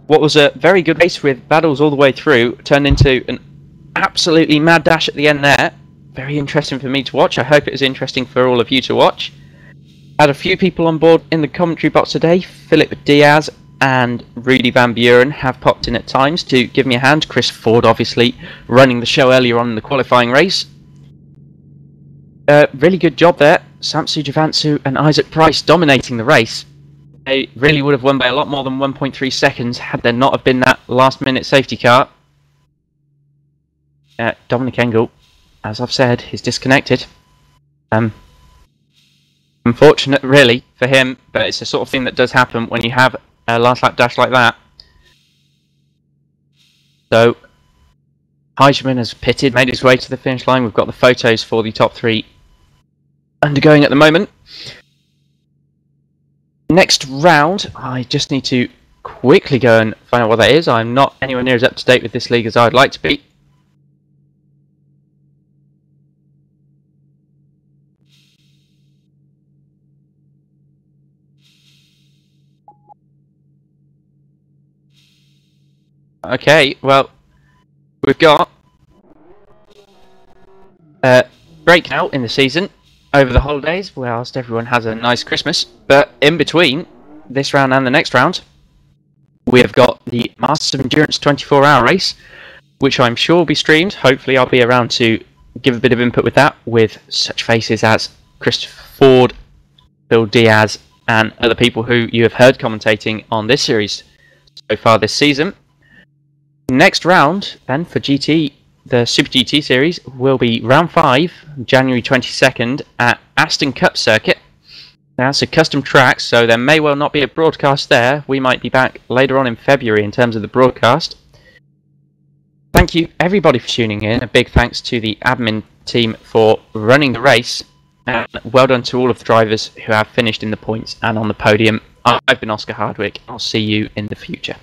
What was a very good race with battles all the way through turned into an absolutely mad dash at the end there. Very interesting for me to watch. I hope it was interesting for all of you to watch. Had a few people on board in the commentary box today. Philip Diaz and Rudy Van Buren have popped in at times to give me a hand. Chris Ford obviously running the show earlier on in the qualifying race. Really good job there. Samsu Javansu and Isaac Price dominating the race. They really would have won by a lot more than 1.3 seconds had there not have been that last minute safety car. Dominic Engel, as I've said, is disconnected. Unfortunate really for him, but it's the sort of thing that does happen when you have a last lap dash like that. So Heijman has pitted, made his way to the finish line. We've got the photos for the top three undergoing at the moment. Next round, I just need to quickly go and find out what that is. I'm not anywhere near as up to date with this league as I'd like to be. Okay, well, we've got a break now in the season over the holidays, whilst everyone has a nice Christmas. But in between this round and the next round, we have got the Masters of Endurance 24-hour race, which I'm sure will be streamed. Hopefully I'll be around to give a bit of input with that, with such faces as Christopher Ford, Phil Diaz, and other people who you have heard commentating on this series so far this season. Next round, then, for GT, the Super GT series, will be round 5, January 22nd, at Aston Cup Circuit. Now, it's a custom track, so there may well not be a broadcast there. We might be back later on in February in terms of the broadcast. Thank you, everybody, for tuning in. A big thanks to the admin team for running the race. And well done to all of the drivers who have finished in the points and on the podium. I've been Oscar Hardwick. I'll see you in the future.